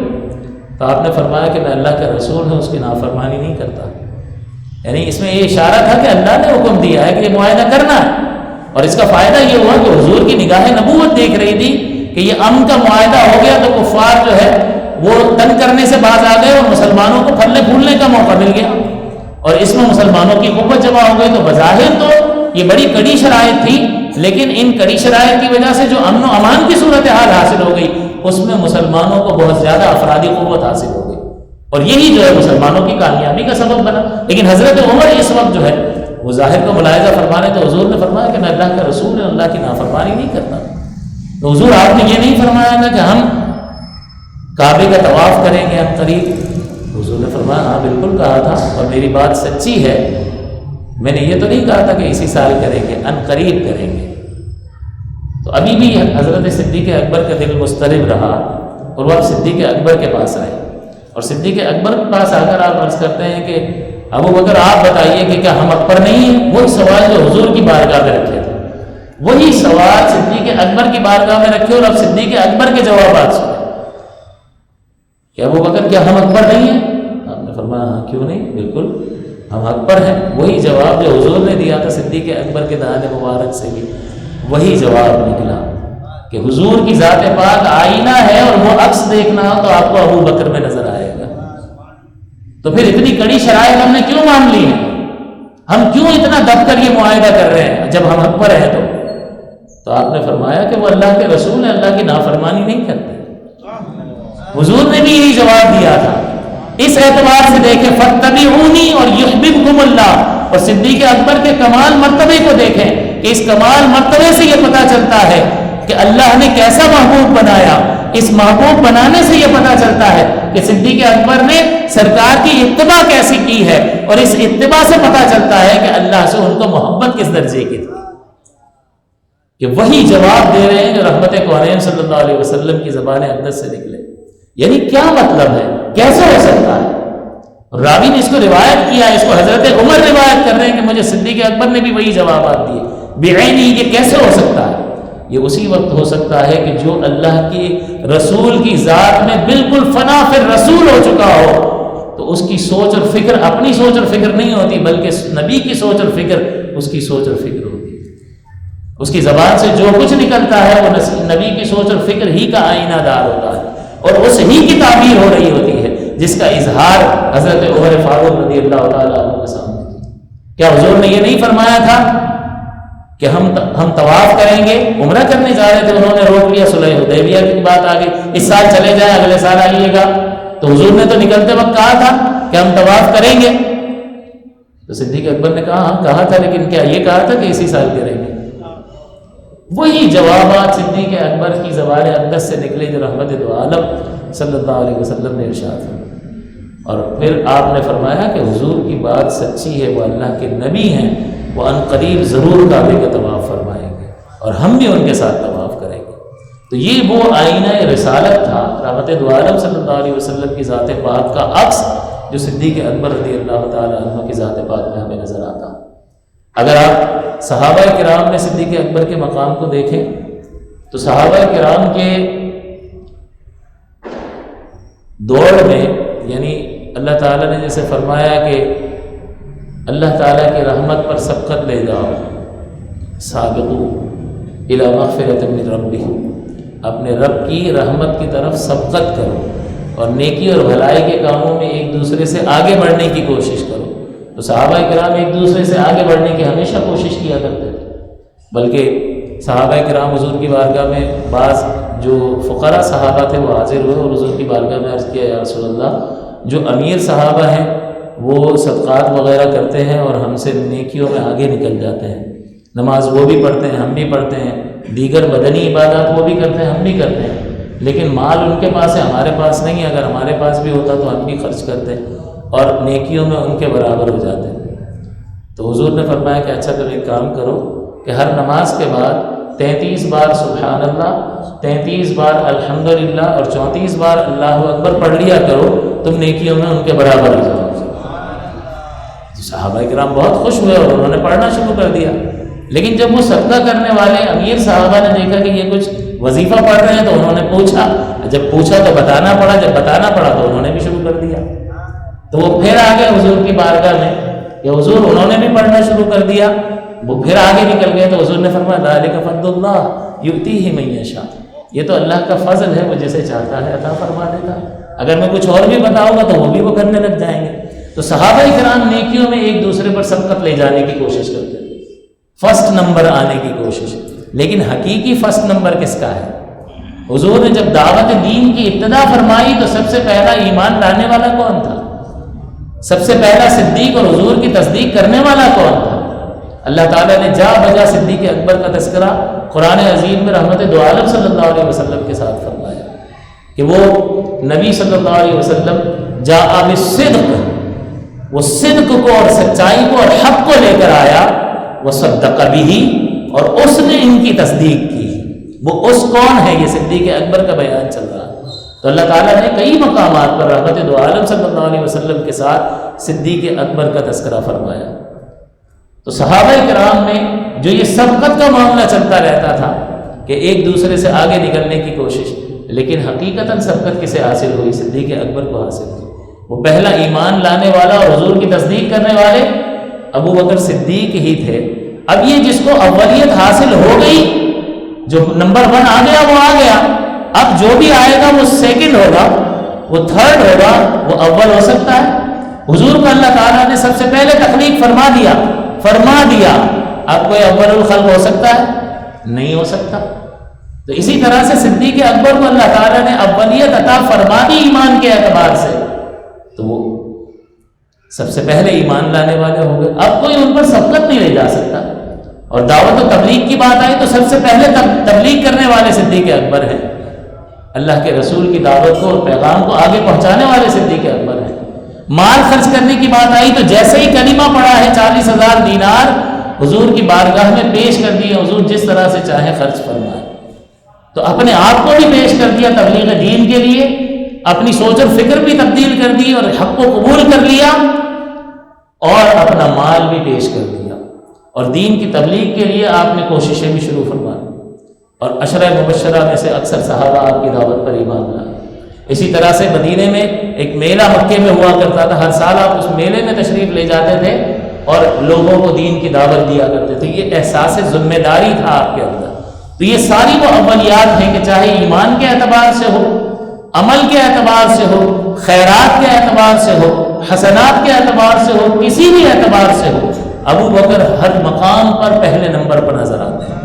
تو آپ نے فرمایا کہ میں اللہ کا رسول ہوں، اس کی نافرمانی نہیں کرتا. یعنی اس میں یہ اشارہ تھا کہ اللہ نے حکم دیا ہے کہ یہ معاہدہ کرنا ہے، اور اس کا فائدہ یہ ہوا کہ حضور کی نگاہ نبوت دیکھ رہی تھی کہ یہ امن کا معاہدہ ہو گیا تو کفار جو ہے وہ تنگ کرنے سے باز آ گئے اور مسلمانوں کو پھلنے پھولنے کا موقع مل گیا، اور اس میں مسلمانوں کی قوت جمع ہو گئی. تو بظاہر تو یہ بڑی کڑی شرائط تھی، لیکن ان کڑی شرائط کی وجہ سے جو امن و امان کی صورتحال حاصل ہو گئی اس میں مسلمانوں کو بہت زیادہ افرادی قوت حاصل ہو گئی، اور یہی جو ہے مسلمانوں کی کامیابی کا سبب بنا. لیکن حضرت عمر اس وقت جو ہے وہ ظاہر کو ملاحظہ فرمانے تو حضور نے فرمایا کہ میں اللہ کا رسول ہوں، اللہ کی نافرمانی نہیں کرتا. تو حضور آپ نے یہ نہیں فرمایا تھا کہ ہم کعبے کا طواف کریں گے اب قریب؟ حضور نے فرمایا ہاں بالکل کہا تھا، اور میری بات سچی ہے، میں نے یہ تو نہیں کہا تھا کہ اسی سال کریں گے، ان قریب کریں گے. تو ابھی بھی حضرت صدیق اکبر کا دل مضطرب رہا اور وہ اب صدیق اکبر کے پاس آئے، اور صدیق اکبر کے پاس آ کر آپ عرض کرتے ہیں کہ ابو بکر آپ بتائیے کہ کیا ہم حق پر نہیں ہیں؟ وہی سوال جو حضور کی بارگاہ میں رکھے تھے وہی سوال صدیق اکبر کی بارگاہ میں رکھے، اور اب صدیق اکبر کے جوابات سنے کہ ابو بکر کیا ہم حق پر نہیں ہیں؟ آپ نے فرمایا ہاں کیوں نہیں، بالکل ہم حق پر ہیں. وہی جواب جو حضور نے دیا تھا صدیق اکبر کے دہان مبارک سے بھی وہی جواب نکلا کہ حضور کی ذات پاک آئینہ ہے اور وہ عکس دیکھنا ہو تو آپ کو ابو بکر میں نظر آئے گا. تو پھر اتنی کڑی شرائط ہم نے کیوں مان لی ہے؟ ہم کیوں اتنا دب کر یہ معاہدہ کر رہے ہیں جب ہم حق پر ہیں؟ تو آپ نے فرمایا کہ وہ اللہ کے رسول ہیں، اللہ کی نافرمانی نہیں کرتے. حضور نے بھی یہی جواب دیا تھا. اس اعتبار سے دیکھیں فاتبعونی اور یحببکم اللہ، اور صدیق اکبر کے کمال مرتبے کو دیکھیں کہ اس کمال مرتبے سے یہ پتہ چلتا ہے کہ اللہ نے کیسا محبوب بنایا. اس محبوب بنانے سے یہ پتہ چلتا ہے کہ صدیق اکبر نے سرکار کی اتباع کیسی کی ہے، اور اس اتباع سے پتہ چلتا ہے کہ اللہ سے ان کو محبت کس درجے کی تھی کہ وہی جواب دے رہے ہیں جو رحمت کونین صلی اللہ علیہ وسلم کی زبان اقدس سے نکلے. یعنی کیا مطلب ہے، کیسے ہو سکتا ہے؟ راوی نے اس کو روایت کیا ہے، اس کو حضرت عمر روایت کر رہے ہیں کہ مجھے صدیق اکبر نے بھی وہی جوابات دیے بعینی۔ یہ کیسے ہو سکتا ہے؟ یہ اسی وقت ہو سکتا ہے کہ جو اللہ کی رسول کی ذات میں بالکل فنا فی الرسول ہو چکا ہو، تو اس کی سوچ اور فکر اپنی سوچ اور فکر نہیں ہوتی، بلکہ نبی کی سوچ اور فکر اس کی سوچ اور فکر ہوتی ہے۔ اس کی زبان سے جو کچھ نکلتا ہے وہ نبی کی سوچ اور فکر ہی کا آئینہ دار ہوتا ہے، اور اس ہی کی تعبیر ہو رہی ہوتی ہے جس کا اظہار حضرت عمر فاروق رضی اللہ تعالیٰ عنہ کے سامنے کیا۔ کیا حضور نے یہ نہیں فرمایا تھا کہ ہم طواف کریں گے؟ عمرہ کرنے جا رہے تھے، انہوں نے روک لیا، صلح حدیبیہ کی بات آ گئی، اس سال چلے جائیں اگلے سال آئیے گا، تو حضور نے تو نکلتے وقت کہا تھا کہ ہم طواف کریں گے۔ تو صدیق اکبر نے کہا ہاں کہا تھا، لیکن کیا یہ کہا تھا کہ اسی سال کریں گے؟ وہی جوابات صدیق اکبر کی زبان اقدس سے نکلے جو رحمت دو عالم صلی اللہ علیہ وسلم نے ارشاد فرمایا۔ اور پھر آپ نے فرمایا کہ حضور کی بات سچی ہے، وہ اللہ کے نبی ہیں، وہ ان قریب ضرور کعبے کا طواف فرمائیں گے اور ہم بھی ان کے ساتھ طواف کریں گے۔ تو یہ وہ آئینہ رسالت تھا رحمت دو عالم صلی اللہ علیہ وسلم کی ذات پاک کا عکس، جو صدیق اکبر رضی اللہ تعالیٰ عنہ کی ذات پاک میں ہمیں نظر آتا۔ اگر آپ صحابہ کرام میں صدیق اکبر کے مقام کو دیکھیں تو صحابہ کرام کے دور میں، یعنی اللہ تعالیٰ نے جیسے فرمایا کہ اللہ تعالیٰ کی رحمت پر سبقت لے جاؤ، سابقوا الی مغفرۃ من ربکم، اپنے رب کی رحمت کی طرف سبقت کرو اور نیکی اور بھلائی کے کاموں میں ایک دوسرے سے آگے بڑھنے کی کوشش کرو۔ تو صحابہ کرام ایک دوسرے سے آگے بڑھنے کی ہمیشہ کوشش کیا کرتے تھے، بلکہ صحابہ کرام حضور کی بارگاہ میں بعض جو فقراء صحابہ تھے وہ حاضر ہوئے اور حضور کی بارگاہ میں عرض کیا یا رسول اللہ، جو امیر صحابہ ہیں وہ صدقات وغیرہ کرتے ہیں اور ہم سے نیکیوں میں آگے نکل جاتے ہیں، نماز وہ بھی پڑھتے ہیں ہم بھی پڑھتے ہیں، دیگر بدنی عبادات وہ بھی کرتے ہیں ہم بھی کرتے ہیں، لیکن مال ان کے پاس ہے ہمارے پاس نہیں ہے، اگر ہمارے پاس بھی ہوتا تو ہم بھی خرچ کرتے اور نیکیوں میں ان کے برابر ہو جاتے ہیں۔ تو حضور نے فرمایا کہ اچھا تم ایک کام کرو کہ ہر نماز کے بعد 33 بار سبحان اللہ، 33 بار الحمدللہ اور 34 بار اللہ اکبر پڑھ لیا کرو، تم نیکیوں میں ان کے برابر ہو جاؤ۔ صحابہ کرام بہت خوش ہوئے اور انہوں نے پڑھنا شروع کر دیا، لیکن جب وہ صدقہ کرنے والے امیر صحابہ نے دیکھا کہ یہ کچھ وظیفہ پڑھ رہے ہیں تو انہوں نے پوچھا، جب پوچھا تو بتانا پڑا، جب بتانا پڑا تو انہوں نے بھی شروع کر دیا۔ تو وہ پھر آگے حضور کی بارگاہ میں کہ حضور انہوں نے بھی پڑھنا شروع کر دیا، وہ پھر آگے نکل گئے تو حضور نے فرمایا ذالک فضل اللہ یؤتیہ من یشاء، یہ تو اللہ کا فضل ہے، وہ جسے چاہتا ہے عطا فرما دیتا ہے۔ اگر میں کچھ اور بھی بتاؤں گا تو وہ بھی وہ کرنے لگ جائیں گے۔ تو صحابہ کرام نیکیوں میں ایک دوسرے پر سبقت لے جانے کی کوشش کرتے تھے، فرسٹ نمبر آنے کی کوشش، لیکن حقیقی فرسٹ نمبر کس کا ہے؟ حضور نے جب دعوت دین کی ابتدا فرمائی تو سب سے پہلا ایمان لانے والا کون تھا؟ سب سے پہلا صدیق اور حضور کی تصدیق کرنے والا کون تھا؟ اللہ تعالیٰ نے جا بجا صدیق اکبر کا تذکرہ قرآن عظیم میں رحمت دو عالم صلی اللہ علیہ وسلم کے ساتھ فرمایا کہ وہ نبی صلی اللہ علیہ وسلم جاء بالصدق، وہ صدق کو اور سچائی کو اور حق کو لے کر آیا، وصدق بہ، اور اس نے ان کی تصدیق کی۔ وہ اس کون ہے؟ یہ صدیق اکبر کا بیان چل رہا ہے۔ تو اللہ تعالیٰ نے کئی مقامات پر رحمت دو عالم صلی اللہ علیہ وسلم کے ساتھ صدیق اکبر کا تذکرہ فرمایا۔ تو صحابہ کرام میں جو یہ سبقت کا معاملہ چلتا رہتا تھا کہ ایک دوسرے سے آگے نکلنے کی کوشش، لیکن حقیقتاً سبقت کسے حاصل ہوئی؟ صدیق اکبر کو حاصل ہوئی۔ وہ پہلا ایمان لانے والا اور حضور کی تصدیق کرنے والے ابو بکر صدیق ہی تھے۔ اب یہ جس کو اولیت حاصل ہو گئی، جو نمبر 1 آ گیا وہ آ گیا، اب جو بھی آئے گا وہ سیکنڈ ہوگا، وہ تھرڈ ہوگا، وہ اول ہو سکتا ہے۔ حضور کو اللہ تعالیٰ نے سب سے پہلے تخلیق فرما دیا، اب کوئی اول الخلق ہو سکتا ہے؟ نہیں ہو سکتا۔ تو اسی طرح سے صدیق اکبر کو اللہ تعالیٰ نے اولیت عطا فرما دی ایمان کے اعتبار سے، تو وہ سب سے پہلے ایمان لانے والے ہو گئے، اب کوئی ان پر سبقت نہیں لے جا سکتا۔ اور دعوت و تبلیغ کی بات آئی تو سب سے پہلے تبلیغ کرنے والے صدیق اکبر ہیں، اللہ کے رسول کی دعوت کو اور پیغام کو آگے پہنچانے والے صدیق اکبر ہیں۔ مال خرچ کرنے کی بات آئی تو جیسے ہی کلمہ پڑا ہے 40,000 دینار حضور کی بارگاہ میں پیش کر دیے، حضور جس طرح سے چاہے خرچ فرمائے، تو اپنے آپ کو بھی پیش کر دیا تبلیغ دین کے لیے اپنی سوچ اور فکر بھی تبدیل کر دی اور حق کو قبول کر لیا اور اپنا مال بھی پیش کر دیا، اور دین کی تبلیغ کے لیے آپ نے کوششیں بھی شروع فرما دی، اور عشرہ مبشرہ میں سے اکثر صحابہ آپ کی دعوت پر ایمان لائے۔ اسی طرح سے مدینے میں ایک میلہ مکے میں ہوا کرتا تھا، ہر سال آپ اس میلے میں تشریف لے جاتے تھے اور لوگوں کو دین کی دعوت دیا کرتے تھے۔ یہ احساس ذمہ داری تھا آپ کے اندر۔ تو یہ ساری وہ اولیات ہیں کہ چاہے ایمان کے اعتبار سے ہو، عمل کے اعتبار سے ہو، خیرات کے اعتبار سے ہو، حسنات کے اعتبار سے ہو، کسی بھی اعتبار سے ہو، ابو بکر ہر مقام پر پہلے نمبر پر نظر آتے ہیں۔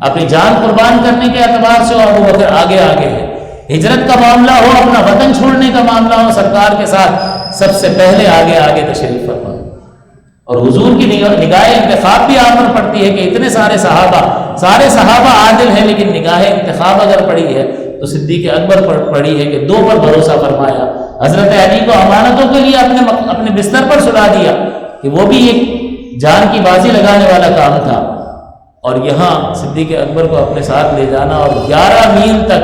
اپنی جان قربان کرنے کے اعتبار سے ابو بکر آگے آگے ہے، ہجرت کا معاملہ ہو، اپنا وطن چھوڑنے کا معاملہ ہو، سرکار کے ساتھ سب سے پہلے آگے آگے تشریف فرما۔ اور حضور کی نگاہ انتخاب بھی آپ پر پڑتی ہے کہ اتنے سارے صحابہ عادل ہیں، لیکن نگاہ انتخاب اگر پڑی ہے تو صدیق اکبر پر پڑی ہے کہ دو پر بھروسہ فرمایا۔ حضرت علی کو امانتوں کے لیے اپنے بستر پر سلا دیا کہ وہ بھی ایک جان کی بازی لگانے والا کام تھا، اور یہاں صدیق اکبر کو اپنے ساتھ لے جانا، اور 11 میل تک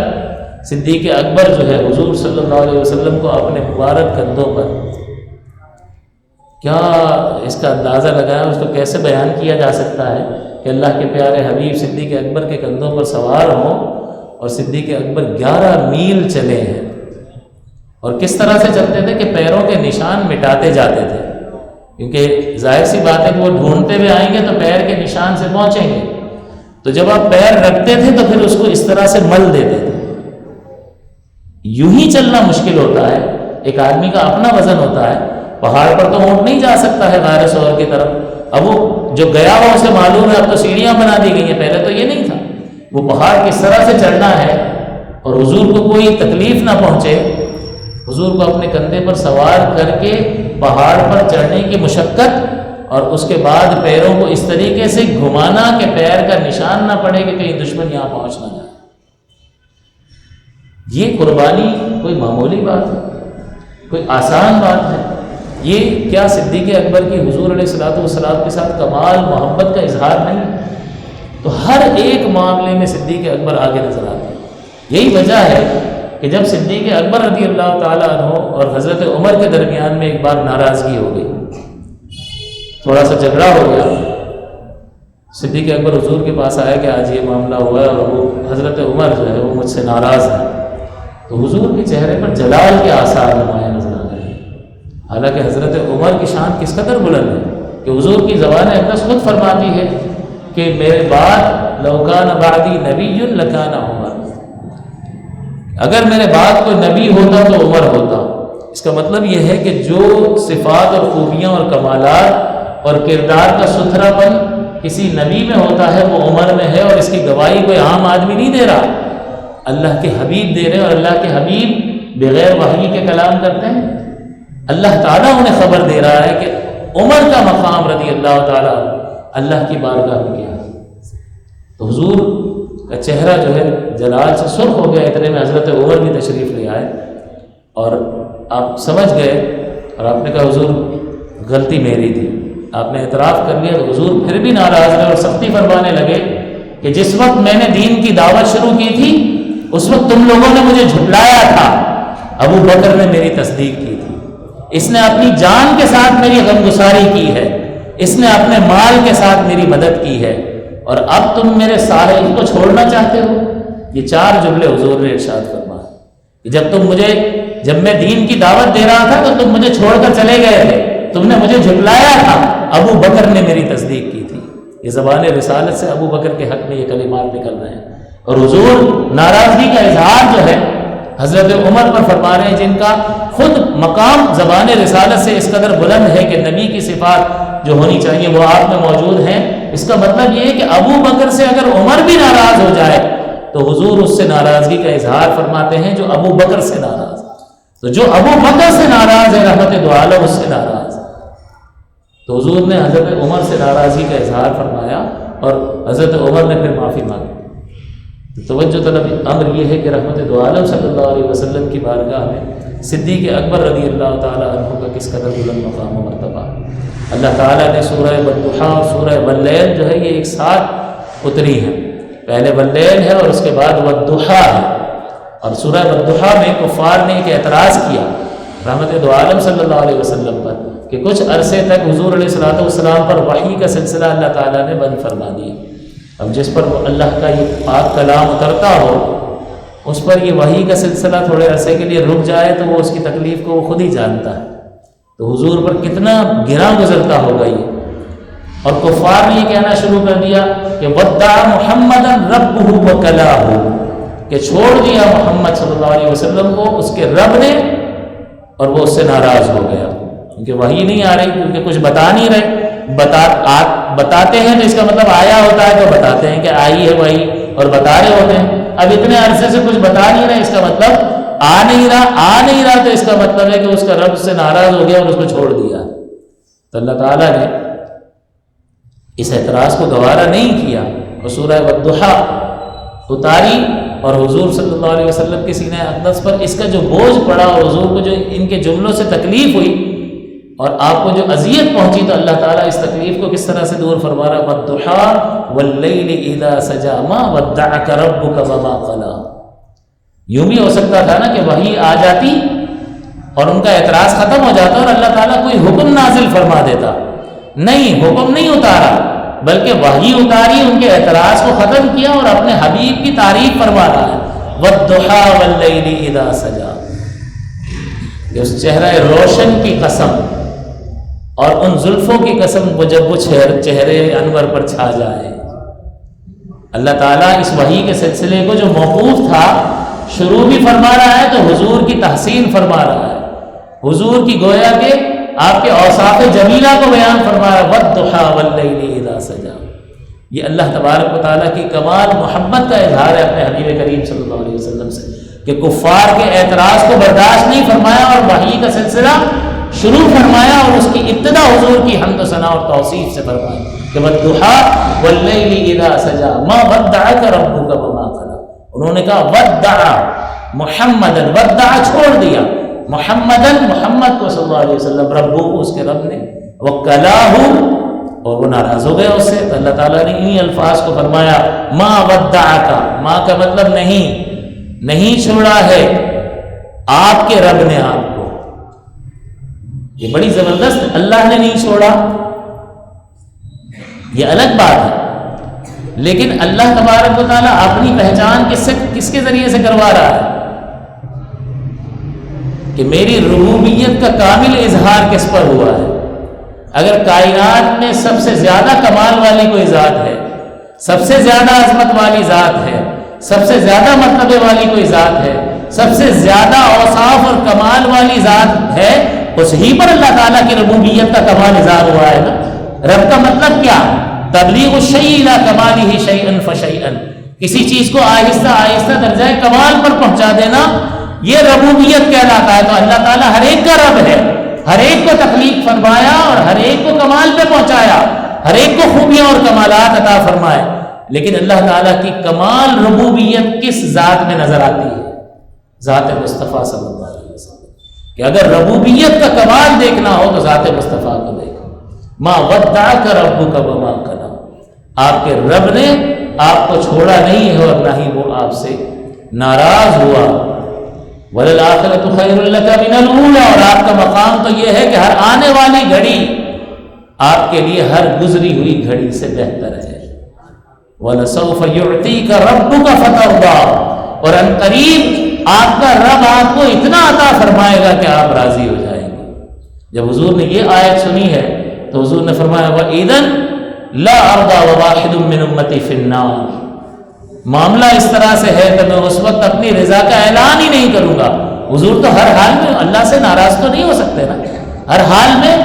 صدیق اکبر جو ہے حضور صلی اللہ علیہ وسلم کو اپنے مبارک کندھوں پر، کیا اس کا اندازہ لگایا، اس کو کیسے بیان کیا جا سکتا ہے کہ اللہ کے پیارے حبیب صدیق اکبر کے کندھوں پر سوار ہوں اور صدیق اکبر 11 میل چلے ہیں، اور کس طرح سے چلتے تھے کہ پیروں کے نشان مٹاتے جاتے تھے، کیونکہ ظاہر سی بات ہے کہ وہ ڈھونڈتے ہوئے آئیں گے تو پیر کے نشان سے پہنچیں گے، تو جب آپ پیر رکھتے تھے تو پھر اس کو اس طرح سے مل دیتے تھے۔ یوں ہی چلنا مشکل ہوتا ہے، ایک آدمی کا اپنا وزن ہوتا ہے، پہاڑ پر تو اونٹ نہیں جا سکتا ہے غار ثور کی طرف، اب وہ جو گیا ہوا اسے معلوم ہے اب تو سیڑھیاں بنا دی گئی ہیں، پہلے تو یہ نہیں تھا، وہ پہاڑ کس طرح سے چڑھنا ہے اور حضور کو کوئی تکلیف نہ پہنچے، حضور کو اپنے کندھے پر سوار کر کے پہاڑ پر چڑھنے کی مشقت، اور اس کے بعد پیروں کو اس طریقے سے گھمانا کہ پیر کا نشان نہ پڑے کہ کہیں دشمن یہاں پہنچ نہ جائے۔ یہ قربانی کوئی معمولی بات ہے، کوئی آسان بات ہے؟ یہ کیا صدیق اکبر کی حضور علیہ الصلوۃ والسلام کے ساتھ کمال محبت کا اظہار نہیں؟ تو ہر ایک معاملے میں صدیق اکبر آگے نظر آتے ہیں۔ یہی وجہ ہے کہ جب صدیق اکبر رضی اللہ تعالیٰ عنہ اور حضرت عمر کے درمیان میں ایک بار ناراضگی ہو گئی، تھوڑا سا جھگڑا ہو گیا، صدیق اکبر حضور کے پاس آیا کہ آج یہ معاملہ ہوا ہے اور وہ حضرت عمر جو ہے وہ مجھ سے ناراض ہے، تو حضور کے چہرے پر جلال کے آثار نمایاں نظر آ رہے ہیں۔ حالانکہ حضرت عمر کی شان کس قدر بلند ہے کہ حضور کی زبان اقدس خود فرماتی ہے کہ میرے بعد لو کان بعدی نبی لکان عمر، اگر میرے بعد کوئی نبی ہوتا تو عمر ہوتا۔ اس کا مطلب یہ ہے کہ جو صفات اور خوبیاں اور کمالات اور کردار کا ستھرا پن کسی نبی میں ہوتا ہے وہ عمر میں ہے، اور اس کی گواہی کوئی عام آدمی نہیں دے رہا، اللہ کے حبیب دے رہے ہیں، اور اللہ کے حبیب بغیر وحی کے کلام کرتے ہیں۔ اللہ تعالیٰ انہیں خبر دے رہا ہے کہ عمر کا مقام رضی اللہ تعالیٰ اللہ کی بارگاہ میں کیا ہے۔ تو حضور کا چہرہ جو ہے جلال سے سرخ ہو گیا، اتنے میں حضرت عمر بھی تشریف لے آئے، اور آپ سمجھ گئے اور آپ نے کہا حضور غلطی میری تھی، آپ نے اعتراف کر لیا۔ تو حضور پھر بھی ناراض رہے اور سختی فرمانے لگے کہ جس وقت میں نے دین کی دعوت شروع کی تھی اس وقت تم لوگوں نے مجھے جھٹلایا تھا، ابو بکر نے میری تصدیق کی تھی، اس نے اپنی جان کے ساتھ میری غمگساری کی ہے، اس نے اپنے مال کے ساتھ میری مدد کی ہے، اور اب تم میرے سارے ان کو چھوڑنا چاہتے ہو۔ یہ 4 جملے حضور نے ارشاد فرمائے کہ جب میں دین کی دعوت دے رہا تھا تو تم مجھے چھوڑ کر چلے گئے تھے، تم نے مجھے جھٹلایا تھا، ابو بکر نے میری تصدیق کی تھی۔ یہ زبان رسالت سے ابو بکر کے حق میں یہ کلمات نکل رہے ہیں، اور حضور ناراضگی کا اظہار جو ہے حضرت عمر پر فرما رہے ہیں، جن کا خود مقام زبان رسالت سے اس قدر بلند ہے کہ نبی کی صفات جو ہونی چاہیے وہ آپ میں موجود ہیں۔ اس کا مطلب یہ ہے کہ ابو بکر سے اگر عمر بھی ناراض ہو جائے تو حضور اس سے ناراضگی کا اظہار فرماتے ہیں جو ابو بکر سے ناراض ہے۔ تو جو ابو بکر سے ناراض ہے رحمت دو عالم اس سے ناراض ہے، تو حضور نے حضرت عمر سے ناراضگی کا اظہار فرمایا اور حضرت عمر نے پھر معافی مانگی۔ توجہ طلب امر یہ ہے کہ رحمت دو عالم صلی اللہ علیہ وسلم کی بارگاہ میں صدیق اکبر رضی اللہ تعالیٰ عنہ کا کس قدر بلند مقام و مرتبہ۔ اللہ تعالیٰ نے سورہ والضحیٰ اور سورہ واللیل جو ہے یہ ایک ساتھ اتری ہیں، پہلے واللیل ہے اور اس کے بعد والضحیٰ ہے۔ اور سورہ والضحیٰ میں کفار نے ایک اعتراض کیا رحمت دو عالم صلی اللہ علیہ وسلم پر کہ کچھ عرصے تک حضور علیہ الصلوۃ والسلام پر وحی کا سلسلہ اللہ تعالیٰ نے بند فرما دیا. اب جس پر اللہ کا یہ پاک کلام اترتا ہو اس پر یہ وحی کا سلسلہ تھوڑے عرصے کے لیے رک جائے تو وہ اس کی تکلیف کو وہ خود ہی جانتا ہے. تو حضور پر کتنا گراں گزرتا ہوگا یہ. اور کفار نے یہ کہنا شروع کر دیا کہ ودع محمدا ربہ وکلہ، کہ چھوڑ دیا محمد صلی اللہ علیہ وسلم کو اس کے رب نے اور وہ اس سے ناراض ہو گیا کیونکہ وحی نہیں آ رہی، کیونکہ کچھ بتا نہیں رہے. بتاتے ہیں تو اس کا مطلب آیا ہوتا ہے تو بتاتے ہیں کہ آئی ہے وحی اور بتا رہے ہوتے ہیں. اب اتنے عرصے سے کچھ بتا نہیں رہے، اس کا مطلب آ نہیں رہا تو اس کا مطلب ہے کہ اس کا رب سے ناراض ہو گیا اور اس کو چھوڑ دیا. تو اللہ تعالیٰ نے اس اعتراض کو گوارا نہیں کیا اور سورہ والضحیٰ اتاری اور حضور صلی اللہ علیہ وسلم کے سینہ اقدس پر اس کا جو بوجھ پڑا اور حضور کو جو ان کے جملوں سے تکلیف ہوئی اور آپ کو جو اذیت پہنچی تو اللہ تعالیٰ اس تکلیف کو کس طرح سے دور فرما رہا. والضحیٰ واللیل اذا سجا ما ودعک ربک وما قلی. یوں بھی ہو سکتا تھا نا کہ وحی آ جاتی اور ان کا اعتراض ختم ہو جاتا اور اللہ تعالیٰ کوئی حکم نازل فرما دیتا. نہیں، حکم نہیں اتارا بلکہ وحی اتاری، ان کے اعتراض کو ختم کیا اور اپنے حبیب کی تعریف فرما رہا ہے. والضحیٰ واللیل اذا سجا، اس چہرہ روشن کی قسم اور ان زلفوں کی قسم وہ جب وہ چہرے انور پر چھا جائے. اللہ تعالیٰ اس وحی کے سلسلے کو جو موقوف تھا شروع بھی فرما رہا ہے تو حضور کی تحسین فرما رہا ہے. حضور کی گویا کہ آپ کے اوصاف جمیلہ کو بیان فرما رہا ہے. والضحیٰ واللیل اذا سجا. یہ اللہ تبارک و تعالیٰ کی کمال محبت کا اظہار ہے اپنے حبیب کریم صلی اللہ علیہ وسلم سے کہ کفار کے اعتراض کو برداشت نہیں فرمایا اور وحی کا سلسلہ شروع فرمایا اور اس کی ابتدا حضور کی حمد و ثنا اور توصیف سے فرمائی کہ والضحیٰ واللیل اذا سجا ما ودعک ربک وما قلی. انہوں نے کہا ودع محمدن، ودع چھوڑ دیا محمدن، محمد کو صلی اللہ علیہ وسلم، ربو کو اس کے رب نے، وکلاہ اور وہ ناراض ہو گیا اس سے. تو اللہ تعالیٰ نے انہی الفاظ کو فرمایا ما ودعک. ما کا مطلب نہیں چھوڑا ہے آپ کے رب نے آپ کو. یہ بڑی زبردست، اللہ نے نہیں چھوڑا یہ الگ بات ہے، لیکن اللہ تبارک و تعالیٰ اپنی پہچان کس کے ذریعے سے کروا رہا ہے کہ میری ربوبیت کا کامل اظہار کس پر ہوا ہے. اگر کائنات میں سب سے زیادہ کمال والی کوئی ذات ہے، سب سے زیادہ عظمت والی ذات ہے، سب سے زیادہ مرتبے والی کوئی ذات ہے، سب سے زیادہ اوصاف اور کمال والی ذات ہے، اس ہی پر اللہ تعالیٰ کی ربوبیت کا کمال اظہار ہوا ہے نا. رب کا مطلب کیا؟ تبلیغ الشیء الی کمالہ شیئا فشیئا، کسی چیز کو آہستہ آہستہ درجہ کمال پر پہنچا دینا، یہ ربوبیت کہلاتا ہے. تو اللہ تعالیٰ ہر ایک کا رب ہے، ہر ایک کو تخلیق فرمایا اور ہر ایک کو کمال پہ پہنچایا، ہر ایک کو خوبیاں اور کمالات عطا فرمائے. لیکن اللہ تعالیٰ کی کمال ربوبیت کس ذات میں نظر آتی ہے؟ ذات مصطفیٰ صلی اللہ علیہ وسلم. کہ اگر ربوبیت کا کمال دیکھنا ہو تو ذات مصطفیٰ کو دیکھو. ما ودعک ربک وما قلی. آپ کے رب نے آپ کو چھوڑا نہیں ہے اور نہ ہی وہ آپ سے ناراض ہوا. وَلَلْآخِرَةُ خَيْرٌ لَكَ مِنَ الْأُولَىٰ. اور آپ کا مقام تو یہ ہے کہ ہر آنے والی گھڑی آپ کے لیے ہر گزری ہوئی گھڑی سے بہتر ہے. وَلَسَوْفَ يُعْطِيكَ رَبُّكَ فَتَرْضَىٰ. اور ان قریب آپ کا رب آپ کو اتنا عطا فرمائے گا کہ آپ راضی ہو جائیں گے. جب حضور نے یہ آیت سنی ہے تو حضور نے فرمایا وَإِذًا لَا أَرْضَىٰ وَوَاحِدٌ مِّنْ أُمَّتِي فِي النَّارِ. معاملہ اس طرح سے ہے کہ میں اس وقت اپنی رضا کا اعلان ہی نہیں کروں گا. حضور تو ہر حال میں اللہ سے ناراض تو نہیں ہو سکتے نا، ہر حال میں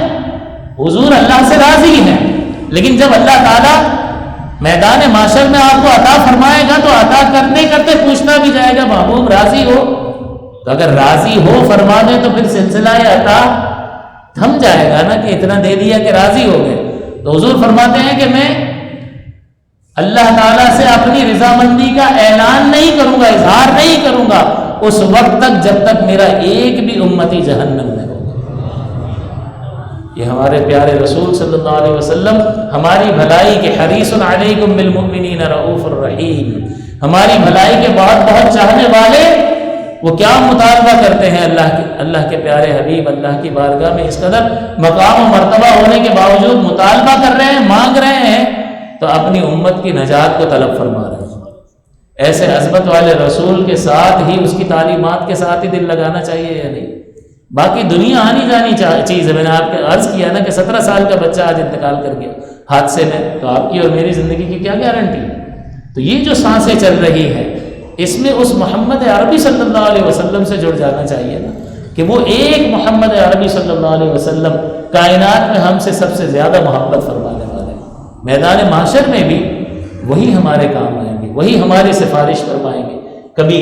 حضور اللہ سے راضی ہیں. لیکن جب اللہ تعالیٰ میدان معاشر میں آپ کو عطا فرمائے گا تو عطا کرتے کرتے پوچھنا بھی جائے گا محبوب راضی ہو؟ تو اگر راضی ہو فرما دے تو پھر سلسلہ عطا تھم جائے گا نا کہ اتنا دے دیا کہ راضی ہو گئے. تو حضور فرماتے ہیں کہ میں اللہ تعالیٰ سے اپنی رضامندی کا اعلان نہیں کروں گا، اظہار نہیں کروں گا اس وقت تک جب تک میرا ایک بھی امتی جہنم میں ہوگا. یہ ہمارے پیارے رسول صلی اللہ علیہ وسلم ہماری بھلائی کے حریص علیکم بالمؤمنین رؤوف الرحیم، ہماری بھلائی کے بہت بہت چاہنے والے وہ کیا مطالبہ کرتے ہیں اللہ کے پیارے حبیب اللہ کی بارگاہ میں اس قدر مقام و مرتبہ ہونے کے باوجود مطالبہ کر رہے ہیں، مانگ رہے ہیں، تو اپنی امت کی نجات کو طلب فرما رہے ہیں۔ ایسے عظمت والے رسول کے ساتھ ہی، اس کی تعلیمات کے ساتھ ہی دل لگانا چاہیے یا نہیں؟ باقی دنیا آنی جانی چیز ہے۔ میں نے آپ کو عرض کیا نا کہ 17 سال کا بچہ آج انتقال کر گیا حادثے میں، تو آپ کی اور میری زندگی کی کیا گارنٹی؟ تو یہ جو سانسیں چل رہی ہیں، اس میں اس محمد عربی صلی اللہ علیہ وسلم سے جڑ جانا چاہیے نا، کہ وہ ایک محمد عربی صلی اللہ علیہ وسلم کائنات میں ہم سے سب سے زیادہ محبت فرمانے والے ہیں۔ میدان محشر میں بھی وہی ہمارے کام آئیں گے، وہی ہماری سفارش فرمائیں گے۔ کبھی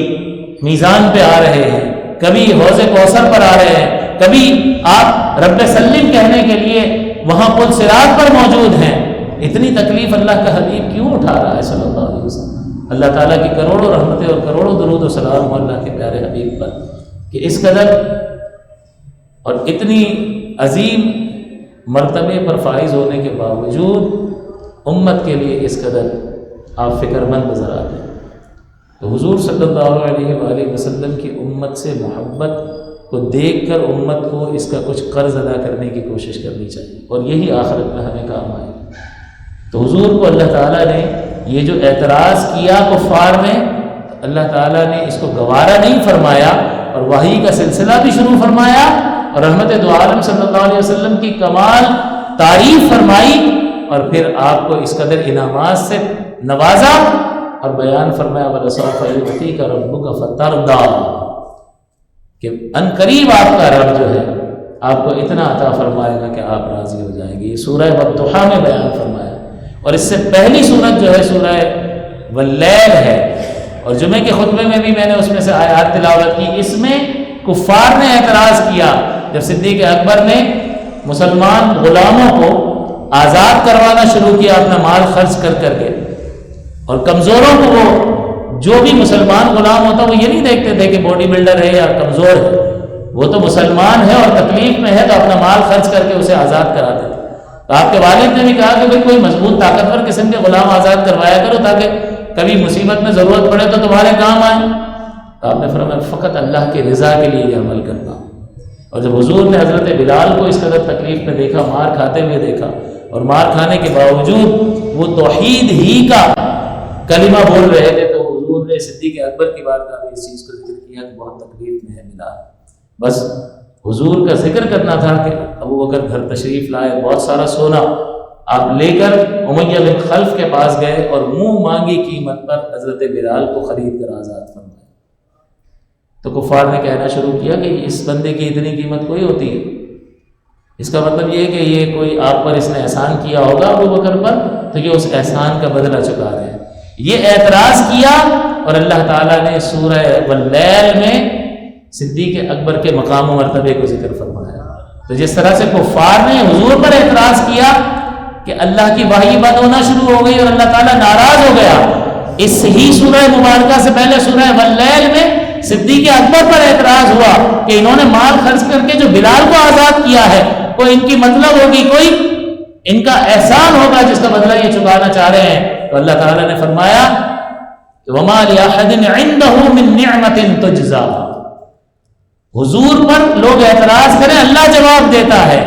میزان پہ آ رہے ہیں، کبھی حوض کوثر پر آ رہے ہیں، کبھی آپ رب سلم کہنے کے لیے وہاں پل صراط پر موجود ہیں۔ اتنی تکلیف اللہ کا حبیب کیوں اٹھا رہا ہے صلی اللہ علیہ وسلم؟ اللہ تعالیٰ کی کروڑوں رحمتیں اور کروڑوں درود و سلام اللہ کے پیارے حبیب پر، کہ اس قدر اور اتنی عظیم مرتبے پر فائز ہونے کے باوجود امت کے لیے اس قدر آپ فکر مند نظر آتے ہیں۔ تو حضور صلی اللہ علیہ وآلہ وسلم کی امت سے محبت کو دیکھ کر امت کو اس کا کچھ قرض ادا کرنے کی کوشش کرنی چاہیے، اور یہی آخرت میں ہمیں کام آئے۔ تو حضور کو اللہ تعالیٰ نے یہ جو اعتراض کیا کفار نے، اللہ تعالیٰ نے اس کو گوارا نہیں فرمایا، اور وحی کا سلسلہ بھی شروع فرمایا، اور رحمت دو عالم صلی اللہ علیہ وسلم کی کمال تعریف فرمائی، اور پھر آپ کو اس قدر انعامات سے نوازا اور بیان فرمایا وَلَسَوْفَ يُعْطِيكَ رَبُّكَ فَتَرْضَىٰ، کہ ان قریب آپ کا رب جو ہے آپ کو اتنا عطا فرمائے گا کہ آپ راضی ہو جائیں گے۔ یہ سورہ والضحیٰ میں بیان فرمایا، اور اس سے پہلی سورت جو ہے سورہ واللیل ہے، اور جمعے کے خطبے میں بھی میں نے اس میں سے آیات تلاوت کی۔ اس میں کفار نے اعتراض کیا جب صدیق اکبر نے مسلمان غلاموں کو آزاد کروانا شروع کیا اپنا مال خرچ کر کر کے، اور کمزوروں کو، وہ جو بھی مسلمان غلام ہوتا وہ یہ نہیں دیکھتے تھے کہ باڈی بلڈر ہے یا کمزور ہے، وہ تو مسلمان ہے اور تکلیف میں ہے تو اپنا مال خرچ کر کے اسے آزاد کراتے تھے۔ تو آپ کے والد نے بھی کہا کہ بھئی کوئی مضبوط طاقتور قسم کے غلام آزاد کروایا کرو تاکہ کبھی مصیبت میں ضرورت پڑے تو تمہارے کام آئیں۔ تو آپ نے فرمایا فقط اللہ کی رضا کے لیے یہ عمل کرنا۔ اور جب حضور نے حضرت بلال کو اس قدر تکلیف میں دیکھا، مار کھاتے ہوئے دیکھا، اور مار کھانے کے باوجود وہ توحید ہی کا کلمہ بول رہے تھے، تو حضور نے صدیق اکبر کی بارگاہ میں اس چیز کو ذکر کیا کہ بہت تکلیف میں ہے بلال۔ بس حضور کا ذکر کرنا تھا کہ ابو بکر گھر تشریف لائے، بہت سارا سونا آپ لے کر امیہ بن خلف کے پاس گئے اور منہ مانگی قیمت پر حضرت بلال کو خرید کر آزاد فرمایا۔ تو کفار نے کہنا شروع کیا کہ اس بندے کی اتنی قیمت کوئی ہوتی ہے، اس کا مطلب یہ ہے کہ یہ کوئی آپ پر اس نے احسان کیا ہوگا ابو بکر پر، تو یہ اس احسان کا بدلہ چکا رہے ہیں۔ یہ اعتراض کیا، اور اللہ تعالیٰ نے سورہ واللیل میں صدیق اکبر کے مقام و مرتبے کو ذکر فرمایا۔ تو جس طرح سے کفار نے حضور پر اعتراض کیا کہ اللہ کی وحی بند ہونا شروع ہو گئی اور اللہ تعالیٰ ناراض ہو گیا، اس ہی سورہ مبارکہ سے پہلے سورہ واللیل میں صدیق اکبر پر اعتراض ہوا کہ انہوں نے مال خرچ کر کے جو بلال کو آزاد کیا ہے، کوئی ان کی مطلب ہوگی، کوئی ان کا احسان ہوگا جس کا بدلہ یہ چکانا چاہ رہے ہیں۔ تو اللہ تعالیٰ نے فرمایا وَمَا لِأَحَدٍ عِندَهُ مِن نِعْمَةٍ تُجْزَىٰ، حضور پر لوگ اعتراض کریں اللہ جواب دیتا ہے،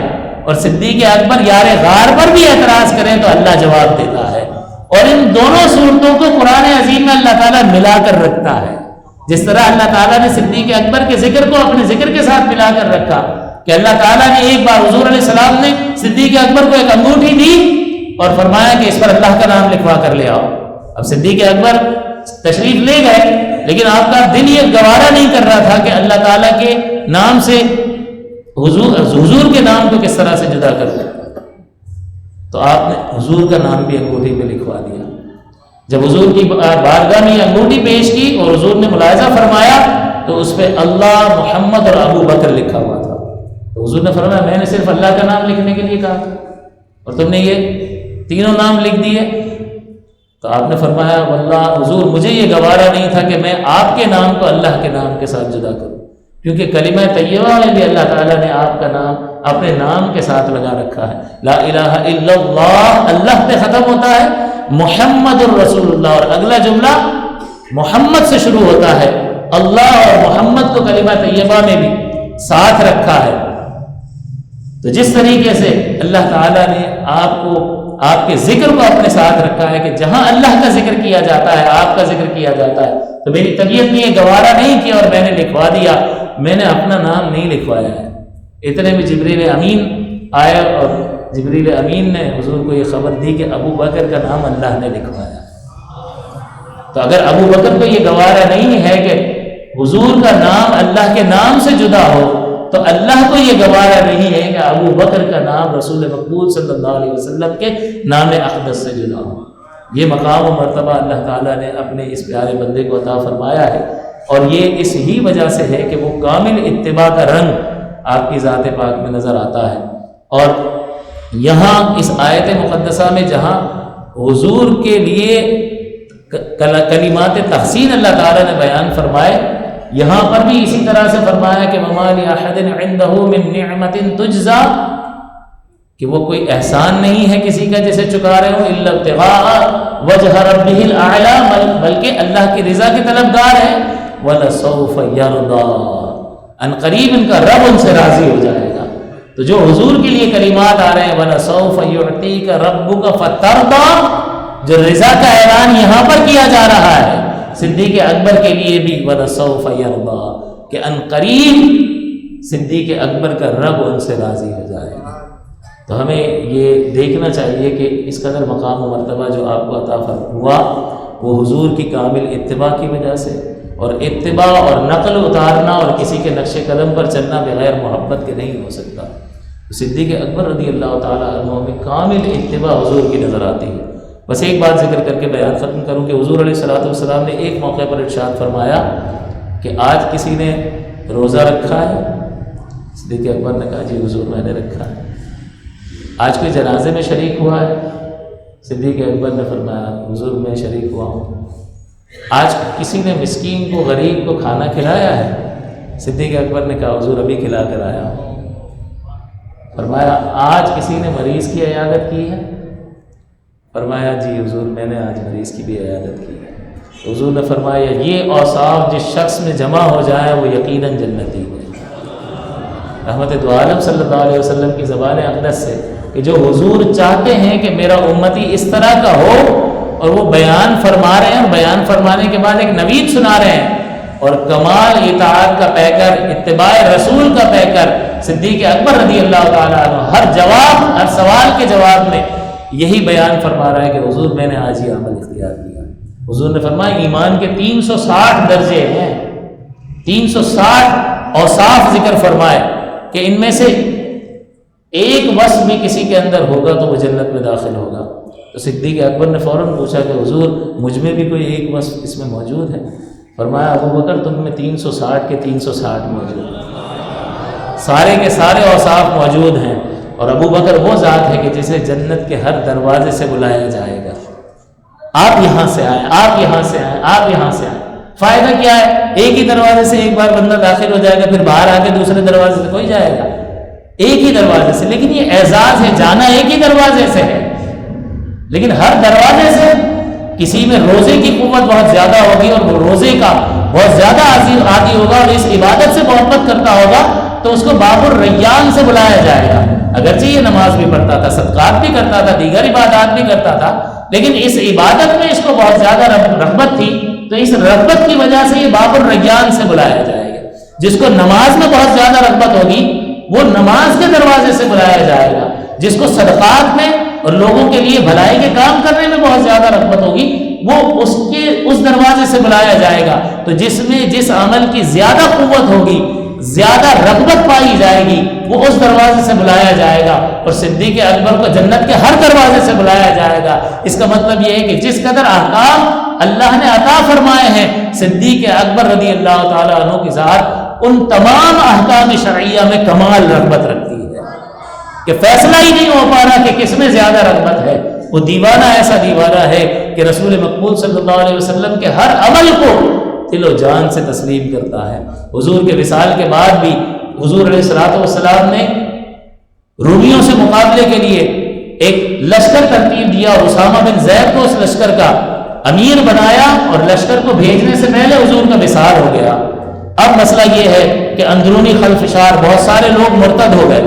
اور صدیق اکبر یار غار پر بھی اعتراض کریں تو اللہ جواب دیتا ہے۔ اور ان دونوں صورتوں کو قرآن عظیم میں اللہ تعالیٰ ملا کر رکھتا ہے، جس طرح اللہ تعالیٰ نے صدیق اکبر کے ذکر کو اپنے ذکر کے ساتھ ملا کر رکھا کہ اللہ تعالیٰ نے ایک بار حضور علیہ السلام نے صدیق اکبر کو ایک انگوٹھی دی اور فرمایا کہ اس پر اللہ کا نام لکھوا کر لے آؤ۔ اب صدیق اکبر تشریف لے گئے، لیکن آپ کا دل یہ گوارا نہیں کر رہا تھا کہ اللہ تعالیٰ کے نام سے حضور کے نام کو کس طرح سے جدا کر دیا، تو آپ نے حضور کا نام بھی انگوٹھی پہ لکھوا دیا۔ جب حضور کی بارگاہ میں یہ انگوٹھی پیش کی اور حضور نے ملاحظہ فرمایا تو اس پہ اللہ، محمد اور ابو بکر لکھا ہوا تھا۔ تو حضور نے فرمایا میں نے صرف اللہ کا نام لکھنے کے لیے کہا تھا اور تم نے یہ تینوں نام لکھ دیے۔ تو آپ نے فرمایا واللہ حضور مجھے یہ گوارا نہیں تھا کہ میں آپ کے نام کو اللہ کے نام کے ساتھ جدا کروں، کیونکہ کلمہ طیبہ میں بھی اللہ تعالیٰ نے آپ کا نام اپنے نام کے ساتھ لگا رکھا ہے۔ لا الہ الا اللہ اللہ پہ ختم ہوتا ہے، محمد الرسول اللہ، اور اگلا جملہ محمد سے شروع ہوتا ہے، اللہ اور محمد کو کلمہ طیبہ میں بھی ساتھ رکھا ہے۔ تو جس طریقے سے اللہ تعالیٰ نے آپ کو، آپ کے ذکر کو اپنے ساتھ رکھا ہے کہ جہاں اللہ کا ذکر کیا جاتا ہے، آپ کا ذکر کیا جاتا ہے، تو میری طبیعت نے یہ گوارا نہیں کیا اور میں نے لکھوا دیا، میں نے اپنا نام نہیں لکھوایا ہے۔ اتنے میں جبریل امین آیا اور جبریل امین نے حضور کو یہ خبر دی کہ ابو بکر کا نام اللہ نے لکھوایا۔ تو اگر ابو بکر کو یہ گوارا نہیں ہے کہ حضور کا نام اللہ کے نام سے جدا ہو، تو اللہ کو یہ گوارا نہیں ہے کہ ابو بکر کا نام رسول مقبول صلی اللہ علیہ وسلم کے نام اقدس سے جدا ہو۔ یہ مقام و مرتبہ اللہ تعالیٰ نے اپنے اس پیارے بندے کو عطا فرمایا ہے، اور یہ اس ہی وجہ سے ہے کہ وہ کامل اتباع کا رنگ آپ کی ذات پاک میں نظر آتا ہے۔ اور یہاں اس آیت مقدسہ میں جہاں حضور کے لیے کلمات تحسین اللہ تعالیٰ نے بیان فرمائے، یہاں پر بھی اسی طرح سے فرمایا کہ وَمَا لِأَحَدٍ عِنْدَهُ مِن نِعْمَةٍ تُجْزَى، کہ وہ کوئی احسان نہیں ہے کسی کا جسے چکا رہے ہو، إِلَّا ابْتِغَاءَ وَجْهَ رَبِّهِ الْأَعْلَى، بلکہ اللہ کی رضا کے طلبگار ہے، وَلَسَوْفَ يَرْضَى، ان قریب ان کا رب ان سے راضی ہو جائے گا۔ تو جو حضور کے لیے کلمات آ رہے ہیں وَلَسَوْفَ يُعْطِيكَ رَبُّكَ فَتَرْضَى، جو رضا کا اعلان یہاں پر کیا جا رہا ہے صدیق اکبر کے لیے بھی وَلَسَوْفَ يَرْضَى، کہ ان قریب صدیق اکبر کا رب ان سے راضی ہو جائے گا۔ تو ہمیں یہ دیکھنا چاہیے کہ اس قدر مقام و مرتبہ جو آپ کو عطا ہوا وہ حضور کی کامل اتباع کی وجہ سے، اور اتباع اور نقل اتارنا اور کسی کے نقش قدم پر چلنا بغیر محبت کے نہیں ہو سکتا۔ صدیق اکبر رضی اللہ تعالیٰ عنہ میں کامل اتباع حضور کی نظر آتی ہے۔ بس ایک بات ذکر کر کے بیان ختم کروں کہ حضور علیہ الصلوۃ والسلام نے ایک موقع پر ارشاد فرمایا کہ آج کسی نے روزہ رکھا ہے؟ صدیق اکبر نے کہا جی حضور میں نے رکھا ہے۔ آج کوئی جنازے میں شریک ہوا ہے؟ صدیق اکبر نے فرمایا حضور میں شریک ہوا ہوں۔ آج کسی نے مسکین کو، غریب کو کھانا کھلایا ہے؟ صدیق اکبر نے کہا حضور ابھی کھلا کر آیا ہوں۔ فرمایا آج کسی نے مریض کی عیادت کی ہے؟ فرمایا جی حضور میں نے آج مریض کی بھی عیادت کی ہے۔ حضور نے فرمایا یہ اوصاف جس شخص میں جمع ہو جائے وہ یقیناً جنتی ہے۔ رحمت دو عالم صلی اللہ علیہ وسلم کی زبان اقدس سے کہ جو حضور چاہتے ہیں کہ میرا امتی اس طرح کا ہو، اور وہ بیان فرما رہے ہیں، اور بیان فرمانے کے بعد ایک نوید سنا رہے ہیں، اور کمال اطاعت کا پیکر، اتباع رسول کا پیکر صدیق اکبر رضی اللہ تعالیٰ عنہ ہر سوال کے جواب میں یہی بیان فرما رہا ہے کہ حضور میں نے آج یہ عمل اختیار کیا۔ حضور نے فرمایا ایمان کے 360 درجے ہیں، 360 اوصاف ذکر فرمائے کہ ان میں سے ایک وصف بھی کسی کے اندر ہوگا تو وہ جنت میں داخل ہوگا۔ تو صدیق اکبر نے فوراً پوچھا کہ حضور مجھ میں بھی کوئی ایک وصف اس میں موجود ہے؟ فرمایا ابو بکر تم میں 360 کے 360 موجود ہیں، سارے کے سارے اوصاف موجود ہیں، اور ابو بکر وہ ذات ہے کہ جسے جنت کے ہر دروازے سے بلایا جائے گا، آپ یہاں سے آئیں، آپ یہاں سے آئیں، آپ یہاں سے آئیں۔ فائدہ کیا ہے؟ ایک ہی دروازے سے ایک بار بندہ داخل ہو جائے گا، پھر باہر آ کے دوسرے دروازے سے کوئی جائے گا، ایک ہی دروازے سے۔ لیکن یہ اعزاز ہے، جانا ایک ہی دروازے سے ہے، لیکن ہر دروازے سے کسی میں روزے کی قوت بہت زیادہ ہوگی اور وہ روزے کا بہت زیادہ عادی ہوگا اور اس عبادت سے محبت کرتا ہوگا، تو اس کو باب الریان سے بلایا جائے گا۔ اگرچہ یہ نماز بھی پڑھتا تھا، صدقات بھی کرتا تھا، دیگر عبادات بھی کرتا تھا، لیکن اس عبادت میں اس کو بہت زیادہ رغبت تھی، تو اس رغبت کی وجہ سے یہ باب الریان سے بلایا جائے گا۔ جس کو نماز میں بہت زیادہ رغبت ہوگی وہ نماز کے دروازے سے بلایا جائے گا، جس کو صدقات میں اور لوگوں کے لیے بھلائی کے کام کرنے میں بہت زیادہ رغبت ہوگی وہ اس دروازے سے بلایا جائے گا۔ تو جس میں جس عمل کی زیادہ قوت ہوگی، زیادہ رغبت پائی جائے گی، وہ اس دروازے سے بلایا جائے گا، اور صدیق اکبر کو جنت کے ہر دروازے سے بلایا جائے گا۔ اس کا مطلب یہ ہے کہ جس قدر احکام اللہ نے عطا فرمائے ہیں، صدیق اکبر رضی اللہ تعالیٰ عنہ کی ذات ان تمام احکام شرعیہ میں کمال رغبت رکھتی ہے کہ فیصلہ ہی نہیں ہو پا رہا کہ کس میں زیادہ رغبت ہے۔ وہ دیوانہ ایسا دیوانہ ہے کہ رسول مقبول صلی اللہ علیہ وسلم کے ہر عمل کو دل و جان سے تسلیم کرتا ہے۔ حضور کے وصال کے بعد بھی حضور علیہ الصلوۃ والسلام نے رومیوں سے مقابلے کے لیے ایک لشکر ترتیب دیا، اسامہ بن زید کو اس لشکر کا امیر بنایا اور لشکر کو بھیجنے سے پہلے حضور کا وصال ہو گیا۔ اب مسئلہ یہ ہے کہ اندرونی خلفشار، بہت سارے لوگ مرتد ہو گئے،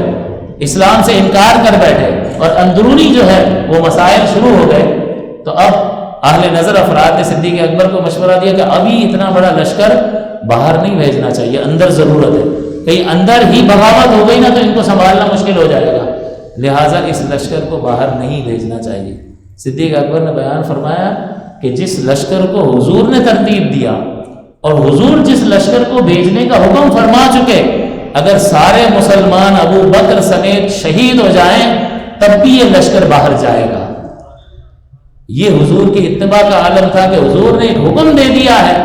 اسلام سے انکار کر بیٹھے، اور اندرونی جو ہے وہ مسائل شروع ہو گئے۔ تو اب اہل نظر افراد نے صدیق اکبر کو مشورہ دیا کہ ابھی اتنا بڑا لشکر باہر نہیں بھیجنا چاہیے، اندر ضرورت ہے، کہیں اندر ہی بغاوت ہو گئی نا تو ان کو سنبھالنا مشکل ہو جائے گا، لہٰذا اس لشکر کو باہر نہیں بھیجنا چاہیے۔ صدیق اکبر نے بیان فرمایا کہ جس لشکر کو حضور نے ترتیب دیا اور حضور جس لشکر کو بھیجنے کا حکم فرما چکے، اگر سارے مسلمان ابو بکر سمیت شہید ہو جائیں تب بھی یہ لشکر باہر جائے گا۔ یہ حضور کی اتباع کا عالم تھا کہ حضور نے ایک حکم دے دیا ہے،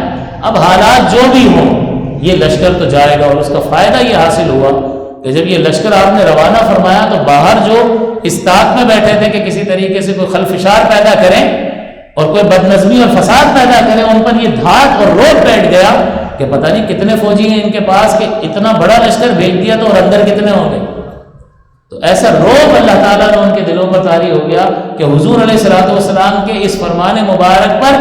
اب حالات جو بھی ہوں یہ لشکر تو جائے گا۔ اور اس کا فائدہ یہ حاصل ہوا کہ جب یہ لشکر آپ نے روانہ فرمایا تو باہر جو استاد میں بیٹھے تھے کہ کسی طریقے سے کوئی خلفشار پیدا کریں اور کوئی بدنظمی اور فساد پیدا کریں، ان پر یہ دھاک اور روب بیٹھ گیا کہ پتہ نہیں کتنے فوجی ہیں ان کے پاس کہ اتنا بڑا لشکر بھیج دیا تو اور اندر کتنے ہوں گے۔ تو ایسا روب اللہ تعالیٰ نے ان کے دلوں پر طاری ہو گیا کہ حضور علیہ الصلوۃ والسلام کے اس فرمان مبارک پر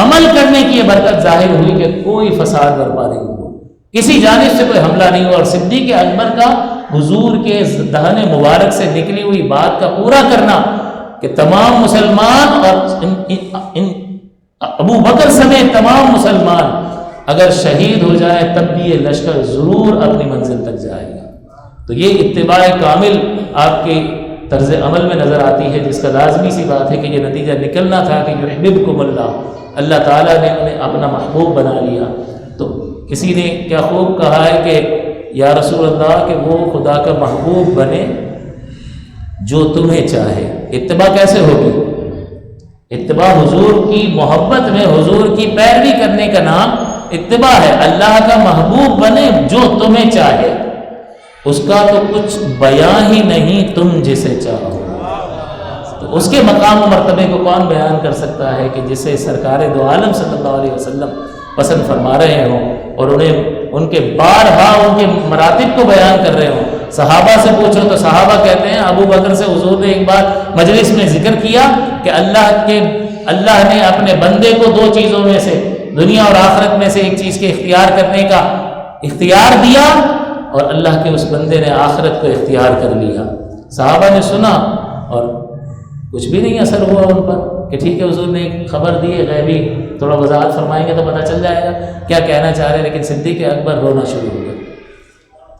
عمل کرنے کی یہ برکت ظاہر ہوئی کہ کوئی فساد برپا نہیں ہوا، کسی جانب سے کوئی حملہ نہیں ہوا، اور صدیق اکبر کا حضور کے دہن مبارک سے نکلی ہوئی بات کا پورا کرنا کہ تمام مسلمان اور ابو بکر سمیت تمام مسلمان اگر شہید ہو جائے تب بھی یہ لشکر ضرور اپنی منزل تک جائے گا۔ تو یہ اتباع کامل آپ کے طرز عمل میں نظر آتی ہے، جس کا لازمی سی بات ہے کہ یہ نتیجہ نکلنا تھا کہ یحببکم اللہ، اللہ تعالیٰ نے انہیں اپنا محبوب بنا لیا۔ تو کسی نے کیا خوب کہا ہے کہ یا رسول اللہ کہ وہ خدا کا محبوب بنے جو تمہیں چاہے۔ اتباع کیسے ہوگی؟ اتباع حضور کی محبت میں حضور کی پیروی کرنے کا نام اتباع ہے۔ اللہ کا محبوب بنے جو تمہیں چاہے، اس کا تو کچھ بیان ہی نہیں، تم جسے چاہو۔ تو اس کے مقام و مرتبے کو کون بیان کر سکتا ہے کہ جسے سرکار دو عالم صلی اللہ علیہ وسلم پسند فرما رہے ہوں اور انہیں ان کے بارہا ان کے مراتب کو بیان کر رہے ہوں۔ صحابہ سے پوچھو تو صحابہ کہتے ہیں ابو بکر سے حضور نے ایک بار مجلس میں ذکر کیا کہ اللہ نے اپنے بندے کو دو چیزوں میں سے، دنیا اور آخرت میں سے ایک چیز کے اختیار کرنے کا اختیار دیا، اور اللہ کے اس بندے نے آخرت کو اختیار کر لیا۔ صحابہ نے سنا اور کچھ بھی نہیں اثر ہوا ان پر کہ ٹھیک ہے حضور نے ایک خبر دی ہے غیبی، تھوڑا وضاحت فرمائیں گے تو پتہ چل جائے گا کیا کہنا چاہ رہے ہیں، لیکن صدیق اکبر رونا شروع ہو گیا۔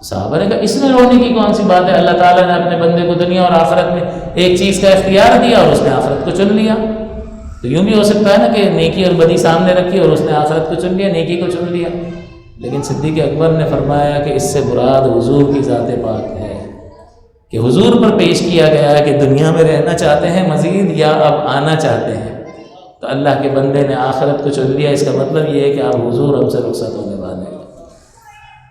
صحابہ نے کہا اس میں رونے کی کون سی بات ہے، اللہ تعالیٰ نے اپنے بندے کو دنیا اور آخرت میں ایک چیز کا اختیار دیا اور اس نے آخرت کو چن لیا۔ تو یوں بھی ہو سکتا ہے نا کہ نیکی اور بدی سامنے رکھی اور اس نے آخرت کو چن لیا، نیکی کو چن لیا۔ لیکن صدیق اکبر نے فرمایا کہ اس سے مراد حضور کی ذات پاک ہے، کہ حضور پر پیش کیا گیا ہے کہ دنیا میں رہنا چاہتے ہیں مزید یا اب آنا چاہتے ہیں، تو اللہ کے بندے نے آخرت کو چن لیا۔ اس کا مطلب یہ ہے کہ اب حضور ہم سے رخصت ہونے والے ہیں۔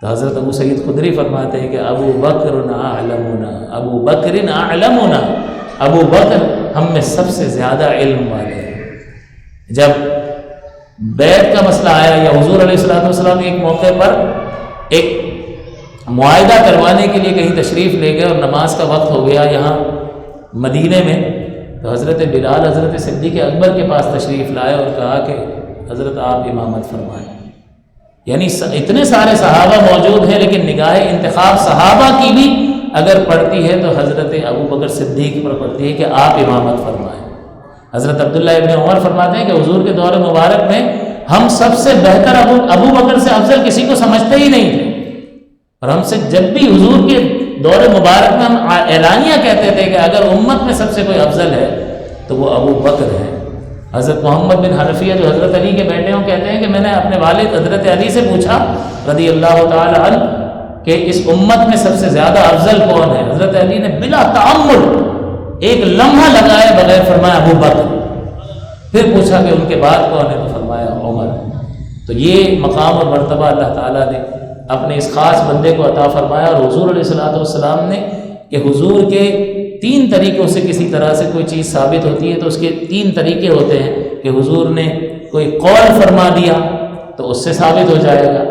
تو حضرت ابو سعید خدری فرماتے ہیں کہ ابو بکر اعلمنا، ابو بکر اعلمنا، ابو بکر ہم میں سب سے زیادہ علم والے ہیں۔ جب بیعت کا مسئلہ آیا یا حضور علیہ السلام ایک موقع پر ایک معاہدہ کروانے کے لیے کہیں تشریف لے گئے اور نماز کا وقت ہو گیا یہاں مدینے میں، تو حضرت بلال حضرت صدیق اکبر کے پاس تشریف لائے اور کہا کہ حضرت آپ امامت فرمائیں۔ یعنی اتنے سارے صحابہ موجود ہیں لیکن نگاہ انتخاب صحابہ کی بھی اگر پڑتی ہے تو حضرت ابو بکر صدیق پر پڑتی ہے کہ آپ امامت فرمائیں۔ حضرت عبداللہ ابن عمر فرماتے ہیں کہ حضور کے دور مبارک میں ہم سب سے بہتر ابو بکر سے افضل کسی کو سمجھتے ہی نہیں تھے، اور ہم سے جب بھی حضور کے دور مبارک میں ہم اعلانیہ کہتے تھے کہ اگر امت میں سب سے کوئی افضل ہے تو وہ ابو بکر ہے۔ حضرت محمد بن حنفیہ جو حضرت علی کے بیٹے ہوں کہتے ہیں کہ میں نے اپنے والد حضرت علی سے پوچھا رضی اللہ تعالی عنہ کہ اس امت میں سب سے زیادہ افضل کون ہے؟ حضرت علی نے بلا تعمل ایک لمحہ لگائے بغیر فرمایا ابو بکر، پھر پوچھا کہ ان کے بعد کون ہے تو فرمایا عمر۔ تو یہ مقام اور مرتبہ اللہ تعالیٰ نے اپنے اس خاص بندے کو عطا فرمایا، اور حضور علیہ السلام نے کہ حضور کے 3 طریقوں سے کسی طرح سے کوئی چیز ثابت ہوتی ہے تو اس کے 3 طریقے ہوتے ہیں کہ حضور نے کوئی قول فرما دیا تو اس سے ثابت ہو جائے گا۔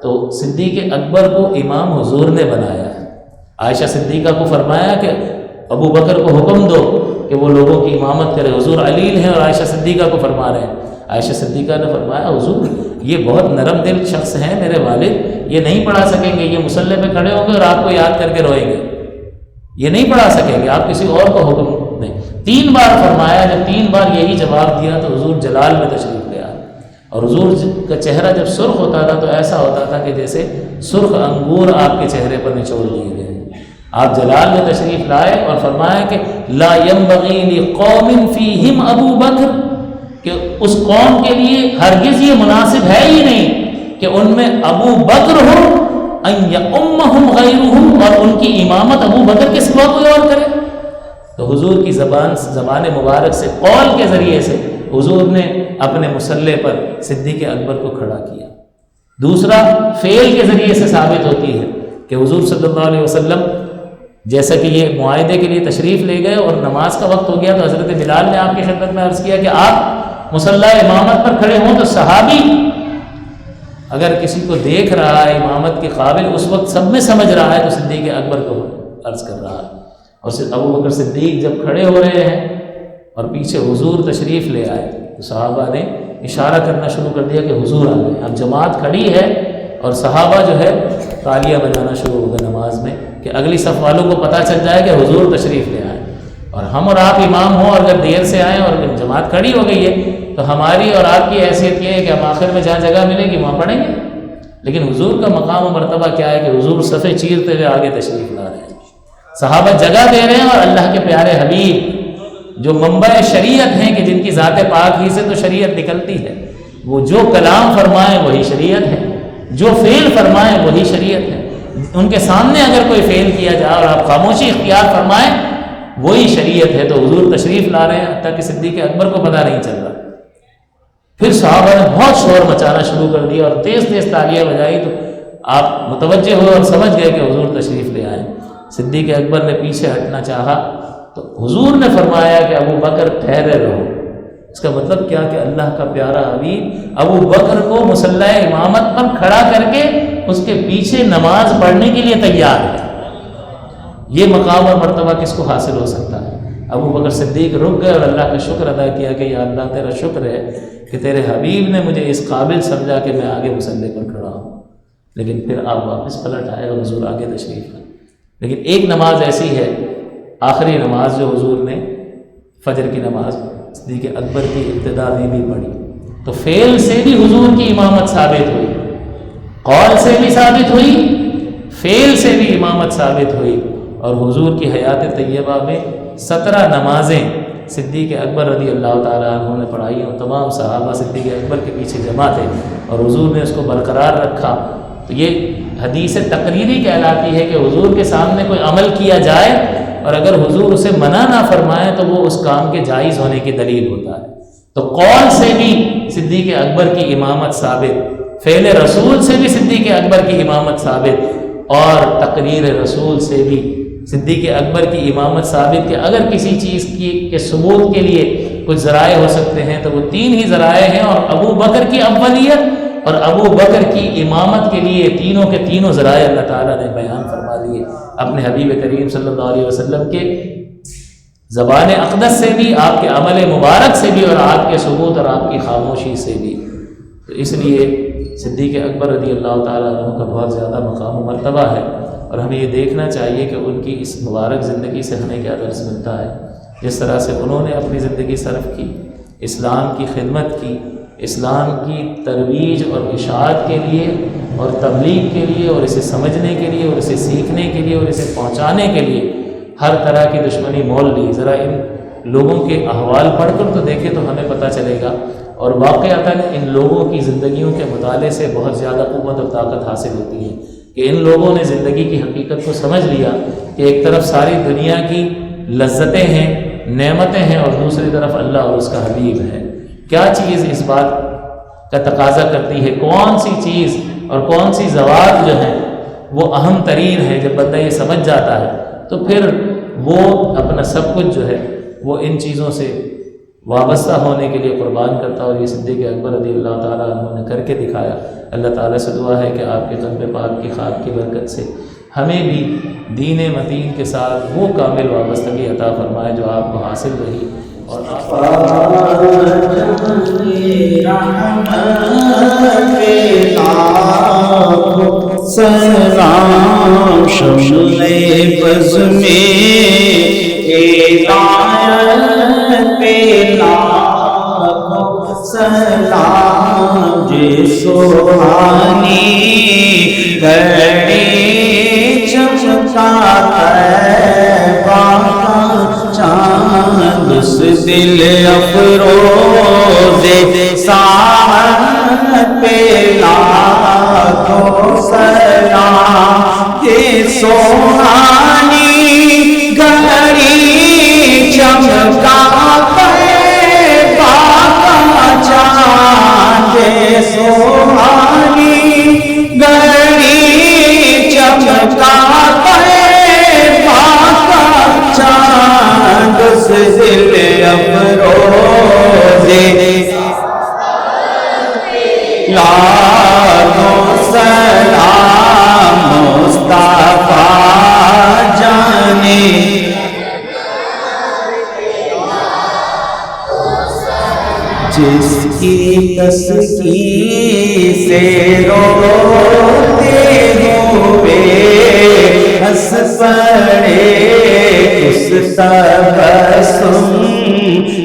تو صدیق اکبر کو امام حضور نے بنایا ہے، عائشہ صدیقہ کو فرمایا کہ ابو بکر کو حکم دو کہ وہ لوگوں کی امامت کرے، حضور علیل ہیں اور عائشہ صدیقہ کو فرما رہے ہیں۔ عائشہ صدیقہ نے فرمایا حضور یہ بہت نرم دل شخص ہیں میرے والد، یہ نہیں پڑھا سکیں گے، یہ مصلی پہ کھڑے ہوں گے اور آپ کو یاد کر کے روئیں گے، یہ نہیں پڑھا سکیں گے، آپ کسی اور کو حکم دیں۔ 3 بار فرمایا، جب 3 بار یہی جواب دیا تو حضور جلال میں تشریف لے آئے، اور حضور کا چہرہ جب سرخ ہوتا تھا تو ایسا ہوتا تھا کہ جیسے سرخ انگور آپ کے چہرے پر نچوڑ لیے گئے۔ آپ جلال میں تشریف لائے اور فرمایا کہ لا ينبغي لقوم فيهم ابو بکر، کہ اس قوم کے لیے ہرگز یہ مناسب ہے ہی نہیں کہ ان میں ابو بکر ہو، ان یؤمہم غیرہم، اور ان کی امامت ابو بکر کے سوا کوئی اور کرے۔ تو حضور کی زبان مبارک سے قول کے ذریعے سے حضور نے اپنے مصلی پر صدیق اکبر کو کھڑا کیا۔ دوسرا فعل کے ذریعے سے ثابت ہوتی ہے کہ حضور صلی اللہ علیہ وسلم جیسا کہ یہ معاہدے کے لیے تشریف لے گئے اور نماز کا وقت ہو گیا تو حضرت بلال نے آپ کی خدمت میں عرض کیا کہ آپ مصلی امامت پر کھڑے ہوں تو صحابی اگر کسی کو دیکھ رہا ہے امامت کے قابل اس وقت سب میں سمجھ رہا ہے تو صدیق اکبر کو عرض کر رہا ہے۔ اور ابو بکر صدیق جب کھڑے ہو رہے ہیں اور پیچھے حضور تشریف لے آئے تو صحابہ نے اشارہ کرنا شروع کر دیا کہ حضور آ گئے۔ اب جماعت کھڑی ہے اور صحابہ جو ہے تالیاں بجانا شروع ہو گئے نماز میں کہ اگلی صف والوں کو پتہ چل جائے کہ حضور تشریف لے آئے، اور ہم اور آپ امام ہوں اور اگر دیر سے آئیں اور جماعت کھڑی ہو گئی ہے تو ہماری اور آپ کی حیثیت یہ ہے کہ ہم آخر میں جہاں جگہ ملے گی وہاں پڑھیں گے، لیکن حضور کا مقام و مرتبہ کیا ہے کہ حضور صفیں چیرتے ہوئے آگے تشریف لا رہے ہیں، صحابہ جگہ دے رہے ہیں، اور اللہ کے پیارے حبیب جو منبع شریعت ہیں کہ جن کی ذات پاک ہی سے تو شریعت نکلتی ہے، وہ جو کلام فرمائیں وہی شریعت ہے، جو فعل فرمائیں وہی شریعت ہے، ان کے سامنے اگر کوئی فعل کیا جائے اور آپ خاموشی اختیار فرمائیں وہی شریعت ہے۔ تو حضور تشریف لا رہے ہیں حتیٰ کہ صدیق اکبر کو پتہ نہیں چل رہا۔ پھر صحابہ نے بہت شور مچانا شروع کر دیا اور تیز تیز تالیاں بجائی تو آپ متوجہ ہوئے اور سمجھ گئے کہ حضور تشریف لے آئے۔ صدیق اکبر نے پیچھے ہٹنا چاہا تو حضور نے فرمایا کہ ابو بکر ٹھہرے رہو۔ اس کا مطلب کیا کہ اللہ کا پیارا حبیب ابو بکر کو مصلی امامت پر کھڑا کر کے اس کے پیچھے نماز پڑھنے کے لیے تیار ہے۔ یہ مقام اور مرتبہ کس کو حاصل ہو سکتا ہے؟ ابو بکر صدیق رک گئے اور اللہ کا شکر ادا کیا کہ یا اللہ تیرا شکر ہے کہ تیرے حبیب نے مجھے اس قابل سمجھا کہ میں آگے مصلی پر کھڑا ہوں۔ لیکن پھر آپ واپس پلٹ آئے اور حضور آگے تشریف لائے۔ لیکن ایک نماز ایسی ہے، آخری نماز جو حضور نے فجر کی نماز صدیق اکبر کی ابتدا میں بھی پڑھی، تو فعل سے بھی حضور کی امامت ثابت ہوئی، قول سے بھی ثابت ہوئی، فعل سے بھی امامت ثابت ہوئی، اور حضور کی حیات طیبہ میں 17 نمازیں صدیق اکبر رضی اللہ تعالیٰ عنہ نے پڑھائی اور تمام صحابہ صدیق اکبر کے پیچھے جمع تھے اور حضور نے اس کو برقرار رکھا۔ تو یہ حدیث تقریری کہلاتی ہے کہ حضور کے سامنے کوئی عمل کیا جائے اور اگر حضور اسے منع نہ فرمائے تو وہ اس کام کے جائز ہونے کی دلیل ہوتا ہے۔ تو قول سے بھی صدیق اکبر کی امامت ثابت، فعل رسول سے بھی صدیق اکبر کی امامت ثابت، اور تقریر رسول سے بھی صدیق اکبر کی امامت ثابت کہ اگر کسی چیز کے ثبوت کے لیے کچھ ذرائع ہو سکتے ہیں تو وہ 3 ہی ذرائع ہیں، اور ابو بکر کی اولیت اور ابو بکر کی امامت کے لیے تینوں کے تینوں ذرائع اللہ تعالیٰ نے بیان فرما دیے اپنے حبیب کریم صلی اللہ علیہ وسلم کے زبان اقدس سے بھی، آپ کے عمل مبارک سے بھی، اور آپ کے ثبوت اور آپ کی خاموشی سے بھی۔ تو اس لیے صدیق اکبر رضی اللہ تعالیٰ عنہ کا بہت زیادہ مقام و مرتبہ ہے، اور ہمیں یہ دیکھنا چاہیے کہ ان کی اس مبارک زندگی سے ہمیں کیا درس ملتا ہے۔ جس طرح سے انہوں نے اپنی زندگی صرف کی، اسلام کی خدمت کی، اسلام کی ترویج اور اشاعت کے لیے اور تبلیغ کے لیے اور اسے سمجھنے کے لیے اور اسے سیکھنے کے لیے اور اسے پہنچانے کے لیے ہر طرح کی دشمنی مول لی۔ ذرا ان لوگوں کے احوال پڑھ کر تو دیکھیں تو ہمیں پتہ چلے گا، اور واقعتاً ان لوگوں کی زندگیوں کے مطالعے سے بہت زیادہ قوت اور طاقت حاصل ہوتی ہے کہ ان لوگوں نے زندگی کی حقیقت کو سمجھ لیا کہ ایک طرف ساری دنیا کی لذتیں ہیں، نعمتیں ہیں، اور دوسری طرف اللہ اور اس کا حبیب ہے۔ کیا چیز اس بات کا تقاضا کرتی ہے، کون سی چیز اور کون سی زوات جو ہیں وہ اہم ترین ہے؟ جب بندہ یہ سمجھ جاتا ہے تو پھر وہ اپنا سب کچھ جو ہے وہ ان چیزوں سے وابستہ ہونے کے لیے قربان کرتا ہے، اور یہ صدیق اکبر رضی اللہ تعالیٰ عنہ نے کر کے دکھایا۔ اللہ تعالیٰ سے دعا ہے کہ آپ کے قلب پاک کی خاک کی برکت سے ہمیں بھی دین متین کے ساتھ وہ کامل وابستگی عطا فرمائے جو آپ کو حاصل رہی۔ اور آپ سلام شمل بز میں ہدایت پہ لاکھوں سلام جے سبحانی گھڑی چمکا طیبہ کا چاند اس دل افروز ساحت پہ لاکھوں سلام یہ سبحانی گھڑی چمکا طیبہ کا چاند یہ سبحانی گھڑی چمکا طیبہ کا چاند اس دل افروز لاکھوں سلام مصطفیٰ جانے جس کی تسکین سے روتے ہوئے ہنس پڑے اس تبسم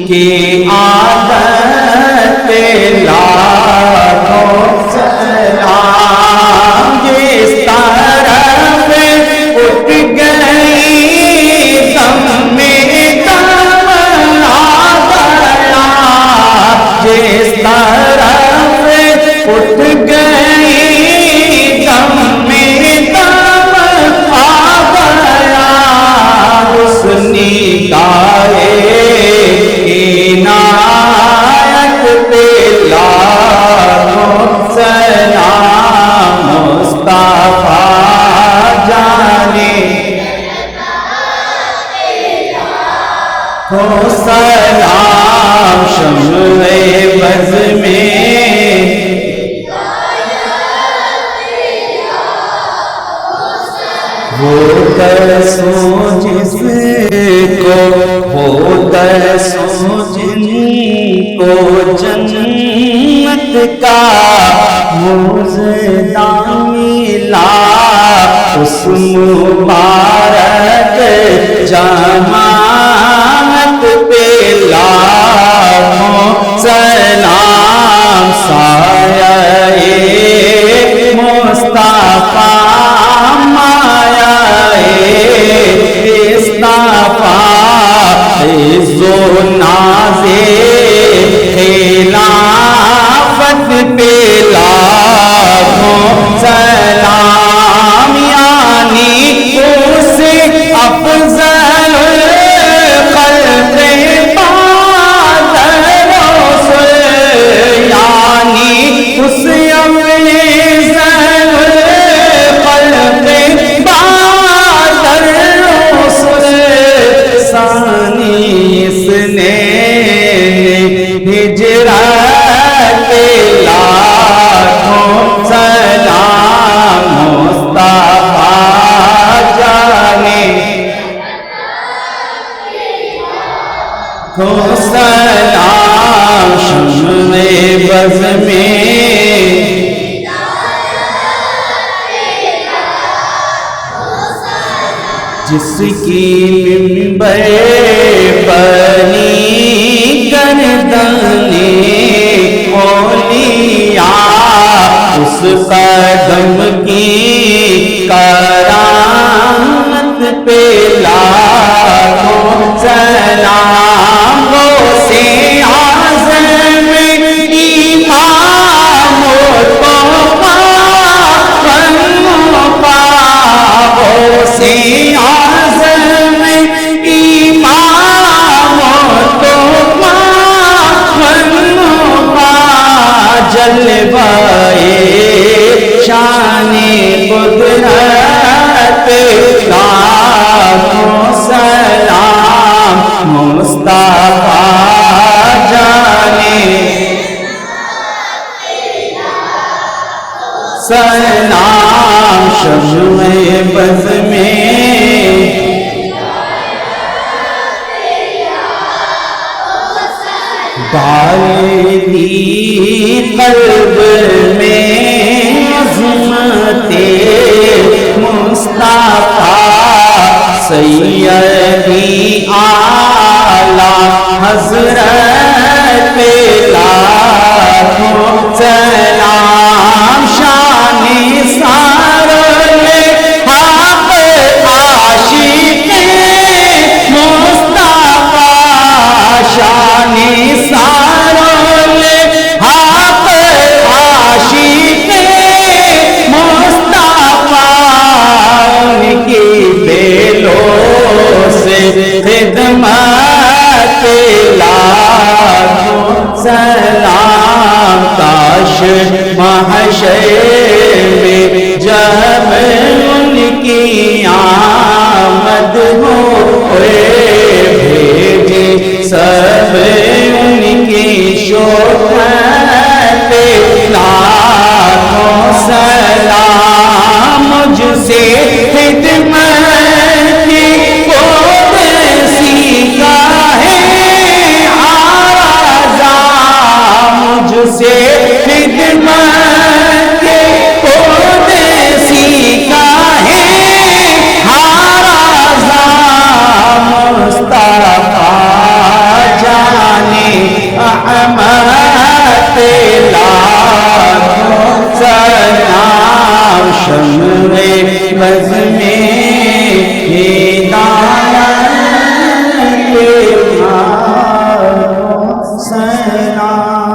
کی عادت پہ لاکھوں سلام جس طرف اٹھ گئی دم میں دم آ گیا جس طرف اٹھ گئی دم میں دم آ گیا اس نگاہ عنایت پہ لاکھوں سلام مصطفیٰ جانے کو سلام شمع بز میں وہ ترسوں جس کو وہ ترسوں جن کو جنت کا مزدہ ملا اس مبارک جماعت پہ لاکھوں سلام سایہ مصطفیٰ عز و ناز خلافت پہ لاکھوں سلام یعنی اس افضل خلق بعد رسول یعنی اس افضل خلق بعد رسول ثانی اس نے ہجرت پہ لاکھوں سلام مصطفیٰ جانے کو سلام شمع بز میں جس کی منبر بنی گردنِ اولیاء اس قدم کی کرامت پہ لاکھوں سلام غوثِ اعظم امام غوثِ اعظم جلوائے شان قدرت لاکھوں سلام مصطفیٰ جانے سلام شمع بز میں ڈال دی قلب میں عظمت مصطفیٰ سیدی اعلیٰ حضرت لاکھوں سلام شان سارے حق عاشق مصطفیٰ شان سارے حق عاشق مصطفیٰ ان کی بیلوں سے خدمت لاکھوں سلام کاش محشر میں جب ان کی آمد ہوئے بھیجے سب ان کی شوکت لاکھوں سلام مجھ سے خدمت کی خود سیکھا ہے آرزاں مجھ سے خدمت کی خود سیکھا ہے آرزاں مصطفیٰ جانے احمد لاکھوں سلام شمع بز میں ہدایت کے لاکھوں سلام